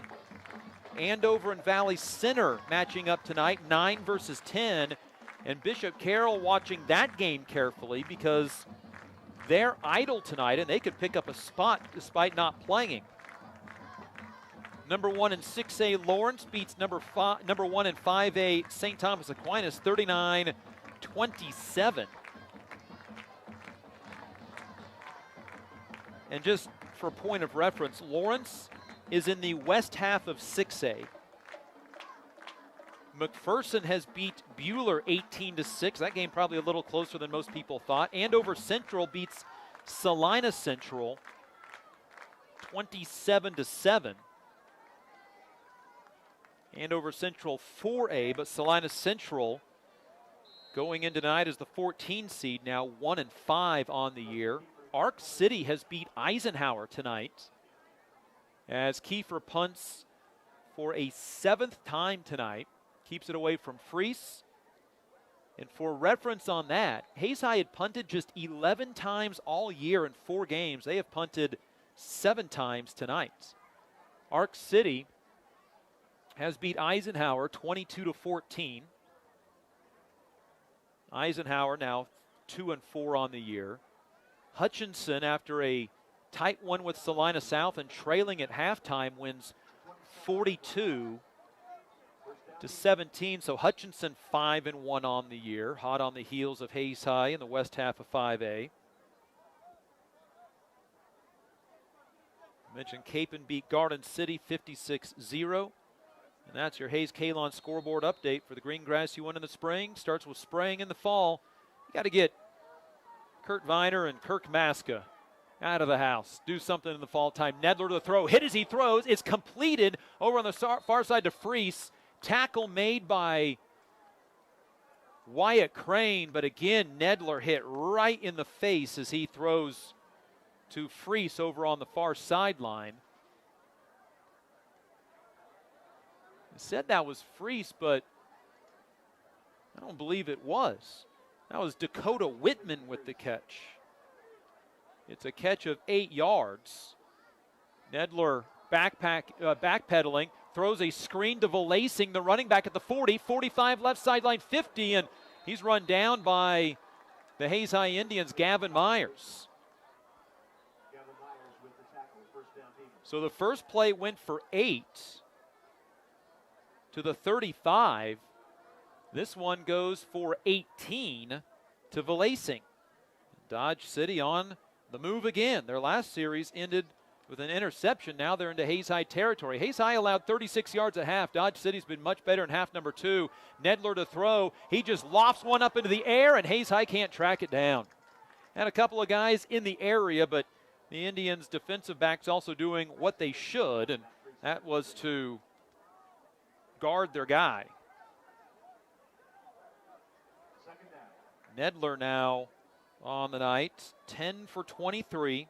Andover and Valley Center matching up tonight, 9 versus 10. And Bishop Carroll watching that game carefully because they're idle tonight and they could pick up a spot despite not playing. Number 1 in 6A Lawrence beats number 1 in 5A St. Thomas Aquinas 39-27. And just for a point of reference, Lawrence is in the west half of 6A. McPherson has beat Buhler 18-6. That game probably a little closer than most people thought. Andover Central beats Salina Central 27-7. Andover Central 4A, but Salina Central going in tonight as the 14 seed, now 1-5 on the year. Arc City has beat Eisenhower tonight as Kiefer punts for a 7th time tonight. Keeps it away from Freese. And for reference on that, Hayes High had punted just 11 times all year in 4 games. They have punted 7 times tonight. Arc City has beat Eisenhower 22-14. Eisenhower now 2-4 on the year. Hutchinson, after a tight one with Salina South and trailing at halftime, wins 42-17. So Hutchinson 5-1 on the year, hot on the heels of Hayes High in the west half of 5A. I mentioned Capon beat Garden City 56-0. And that's your Hayes Kalon scoreboard update for the green grass you won in the spring. Starts with spraying in the fall. You got to get Kurt Viner and Kirk Maska out of the house. Do something in the fall time. Nedler to the throw. Hit as he throws. It's completed over on the far side to Freese. Tackle made by Wyatt Crane, but again, Nedler hit right in the face as he throws to Freese over on the far sideline. I said that was Freese, but I don't believe it was. That was Dakota Whitman with the catch. It's a catch of 8 yards. Nedler backpedaling, throws a screen to Volasing, the running back at the 40, 45 left sideline, 50, and he's run down by the Hayes High Indians, Gavin Myers. So the first play went for 8 to the 35. This one goes for 18 to Volasing. Dodge City on the move again. Their last series ended with an interception. Now they're into Hayes High territory. Hayes High allowed 36 yards at half. Dodge City's been much better in half number 2. Nedler to throw. He just lofts one up into the air, and Hayes High can't track it down. And a couple of guys in the area, but the Indians' defensive backs also doing what they should, and that was to guard their guy. Nedler now on the night, 10 for 23.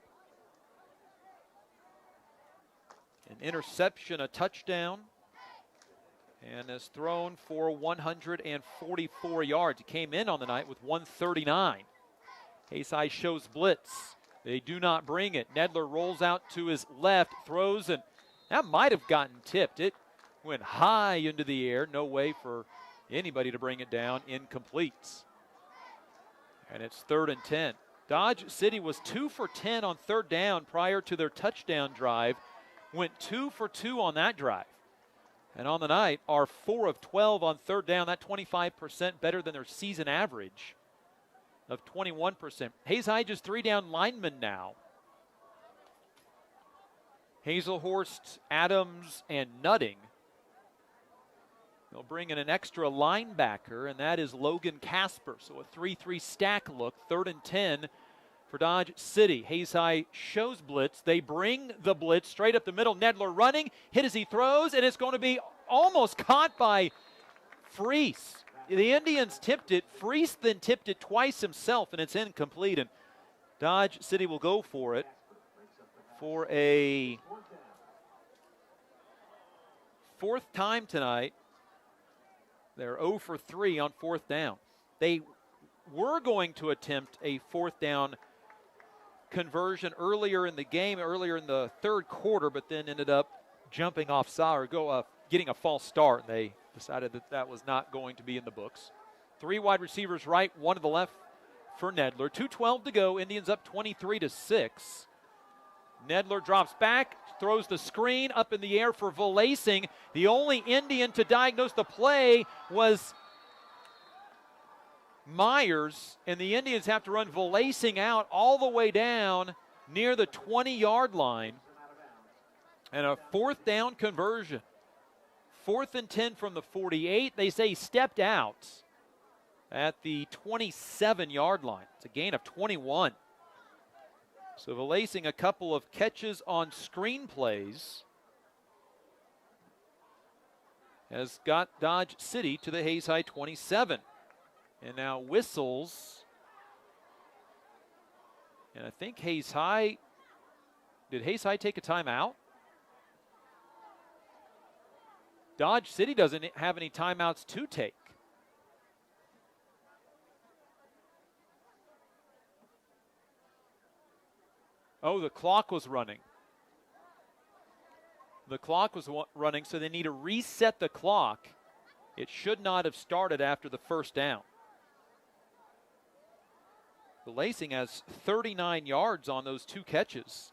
An interception, a touchdown, and has thrown for 144 yards. He came in on the night with 139. Hayes High shows blitz. They do not bring it. Nedler rolls out to his left, throws, and that might have gotten tipped. It went high into the air. No way for anybody to bring it down. Incomplete. And it's 3rd and 10. Dodge City was 2 for 10 on 3rd down prior to their touchdown drive. Went 2 for 2 on that drive. And on the night are 4 of 12 on 3rd down. That 25% better than their season average of 21%. Hayes High just 3 down linemen now. Hazelhorst, Adams, and Nutting. They'll bring in an extra linebacker, and that is Logan Casper. So a 3-3 stack look, 3rd and 10 for Dodge City. Hayes High shows blitz. They bring the blitz straight up the middle. Nedler running, hit as he throws, and it's going to be almost caught by Freese. The Indians tipped it. Freese then tipped it twice himself, and it's incomplete. And Dodge City will go for it for a 4th time tonight. They're 0 for 3 on 4th down. They were going to attempt a 4th down conversion earlier in the game, earlier in the 3rd quarter, but then ended up jumping offside or getting a false start. They decided that that was not going to be in the books. 3 wide receivers right, 1 to the left for Nedler. 2:12 to go. Indians up 23-6. Nedler drops back, throws the screen up in the air for Volasing. The only Indian to diagnose the play was Myers, and the Indians have to run Volasing out all the way down near the 20-yard line. And a 4th down conversion. 4th and 10 from the 48. They say he stepped out at the 27-yard line. It's a gain of 21. So Volasing a couple of catches on screen plays has got Dodge City to the Hayes High 27. And now whistles. And I think Hayes High, did Hayes High take a timeout? Dodge City doesn't have any timeouts to take. Oh, the clock was running. The clock was running, so they need to reset the clock. It should not have started after the 1st down. Volasing has 39 yards on those 2 catches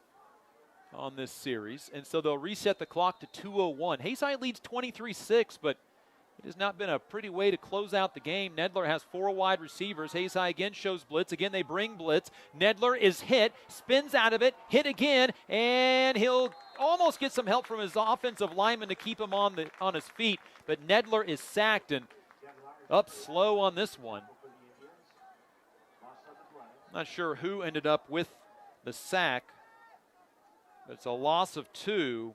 on this series, and so they'll reset the clock to 2:01. Hayes High leads 23-6, but it has not been a pretty way to close out the game. Nedler has 4 wide receivers. Hayes High again shows blitz. Again, they bring blitz. Nedler is hit, spins out of it, hit again, and he'll almost get some help from his offensive lineman to keep him on his feet. But Nedler is sacked and up slow on this one. Not sure who ended up with the sack. It's a loss of 2.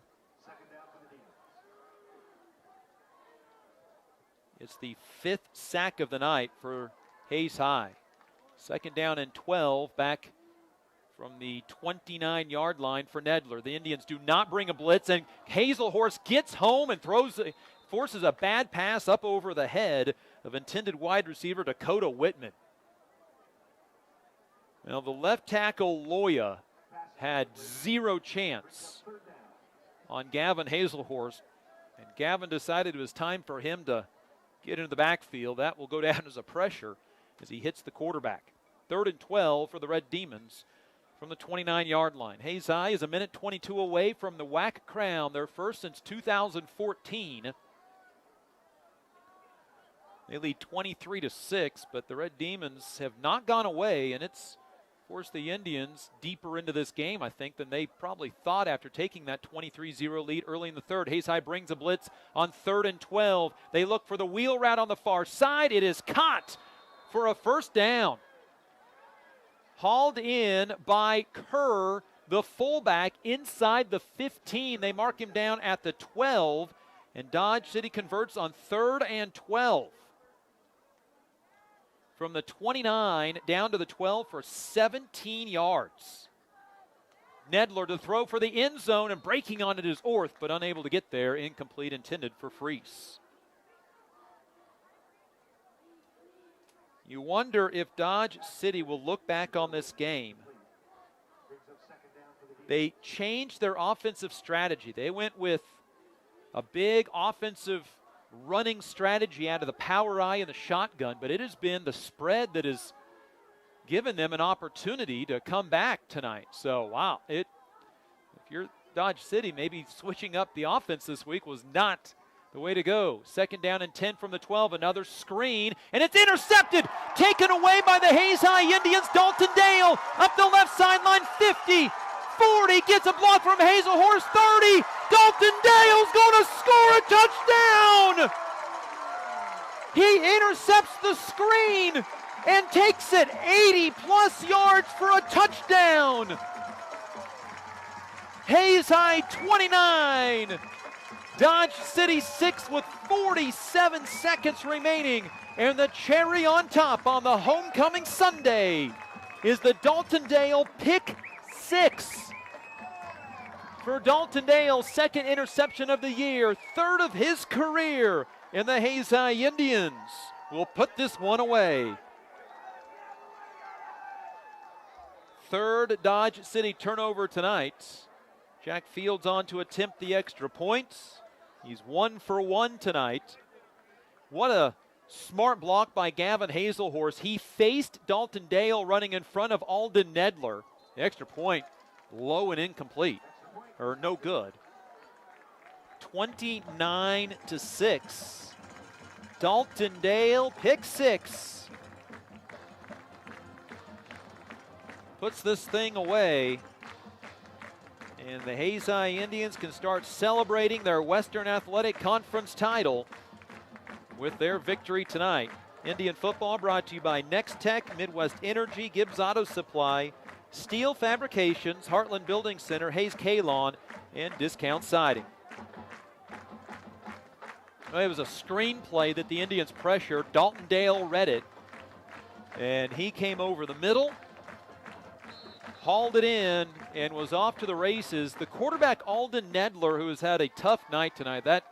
It's the 5th sack of the night for Hayes High. 2nd down and 12 back from the 29-yard line for Nedler. The Indians do not bring a blitz, and Hazelhorst gets home and forces a bad pass up over the head of intended wide receiver Dakota Whitman. Now, the left tackle, Loya, had 0 chance on Gavin Hazelhorst, and Gavin decided it was time for him to get into the backfield. That will go down as a pressure as he hits the quarterback. 3rd and 12 for the Red Demons from the 29-yard line. Hayes High is a minute 22 away from the WAC crown, their first since 2014. They lead 23-6, but the Red Demons have not gone away, and it's forced the Indians deeper into this game, I think, than they probably thought after taking that 23-0 lead early in the 3rd. Hayes High brings a blitz on 3rd and 12. They look for the wheel route on the far side. It is caught for a 1st down. Hauled in by Kerr, the fullback, inside the 15. They mark him down at the 12, and Dodge City converts on 3rd and 12. From the 29 down to the 12 for 17 yards. Nedler to throw for the end zone, and breaking on it is Orth, but unable to get there. Incomplete, intended for Freese. You wonder if Dodge City will look back on this game. They changed their offensive strategy. They went with a big offensive running strategy out of the power eye and the shotgun, but it has been the spread that has given them an opportunity to come back tonight. So, wow, if you're Dodge City, maybe switching up the offense this week was not the way to go. 2nd down and 10 from the 12, another screen, and it's intercepted, taken away by the Hayes High Indians. Dalton Dale up the left sideline, 50, 40, gets a block from Hazelhorst, 30. Dalton Dale's going to score a touchdown. He intercepts the screen and takes it 80-plus yards for a touchdown. Hayes High 29, Dodge City 6 with 47 seconds remaining. And the cherry on top on the homecoming Sunday is the Dalton Dale pick 6. For Dalton Dale, 2nd interception of the year, 3rd of his career, and the Hayes High Indians will put this one away. 3rd Dodge City turnover tonight. Jack Fields on to attempt the extra points. He's 1 for 1 tonight. What a smart block by Gavin Hazelhorst. He faced Dalton Dale running in front of Alden Nedler. The extra point, low and incomplete, or no good. 29-6. Dalton Dale, pick 6. Puts this thing away. And the Hayes High Indians can start celebrating their Western Athletic Conference title with their victory tonight. Indian football brought to you by Next Tech, Midwest Energy, Gibbs Auto Supply, Steel Fabrications, Heartland Building Center, Hayes K-Lawn, and Discount Siding. Well, it was a screenplay that the Indians pressured. Dalton Dale read it, and he came over the middle, hauled it in, and was off to the races. The quarterback, Alden Nedler, who has had a tough night tonight, that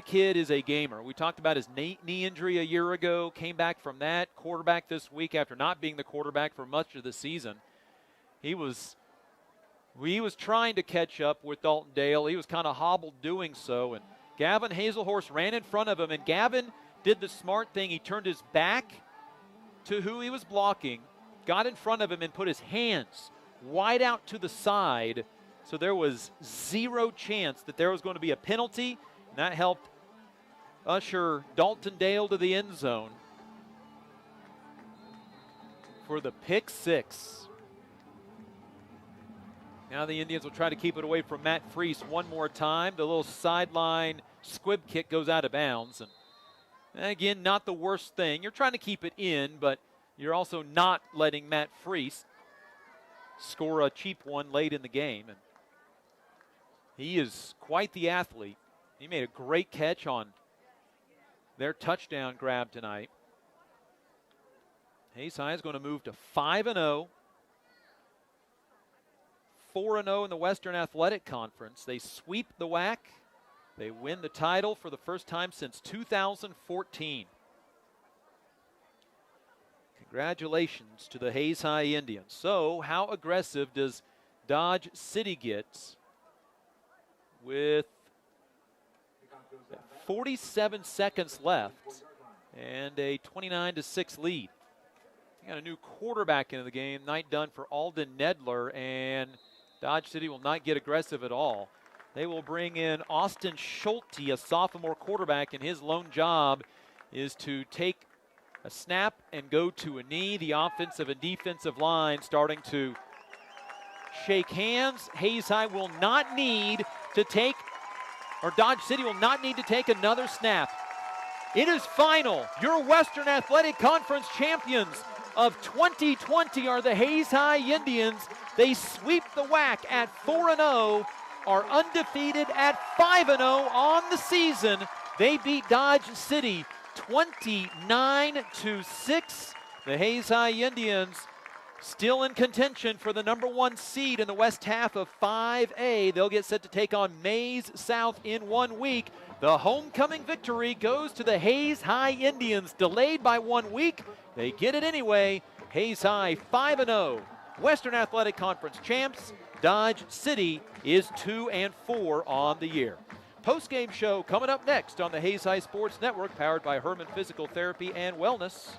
kid is a gamer. We talked about his knee injury a year ago, came back from that. Quarterback this week after not being the quarterback for much of the season. He was trying to catch up with Dalton Dale. He was kind of hobbled doing so, and Gavin Hazelhorst ran in front of him, and Gavin did the smart thing. He turned his back to who he was blocking, got in front of him, and put his hands wide out to the side, so there was 0 chance that there was going to be a penalty, and that helped usher Dalton Dale to the end zone for the pick 6. Now the Indians will try to keep it away from Matt Freese one more time. The little sideline squib kick goes out of bounds. And again, not the worst thing. You're trying to keep it in, but you're also not letting Matt Freese score a cheap one late in the game. And he is quite the athlete. He made a great catch on their touchdown grab tonight. Hayes High is going to move to 5-0. 4-0 in the Western Athletic Conference. They sweep the WAC. They win the title for the first time since 2014. Congratulations to the Hayes High Indians. So, how aggressive does Dodge City get with 47 seconds left and a 29-6 lead? We got a new quarterback into the game. Night done for Alden Nedler, and Dodge City will not get aggressive at all. They will bring in Austin Schulte, a sophomore quarterback, and his lone job is to take a snap and go to a knee. The offensive and defensive line starting to shake hands. Hayes High will not need to take, or Dodge City will not need to take another snap. It is final. Your Western Athletic Conference champions of 2020 are the Hayes High Indians. They sweep the WAC at 4-0, are undefeated at 5-0 on the season. They beat Dodge City 29-6. The Hayes High Indians still in contention for the #1 seed in the west half of 5A. They'll get set to take on Maize South in 1 week. The homecoming victory goes to the Hayes High Indians. Delayed by 1 week, they get it anyway. Hayes High 5-0. Western Athletic Conference champs. Dodge City is 2-4 on the year. Post-game show coming up next on the Hayes High Sports Network, powered by Herman Physical Therapy and Wellness.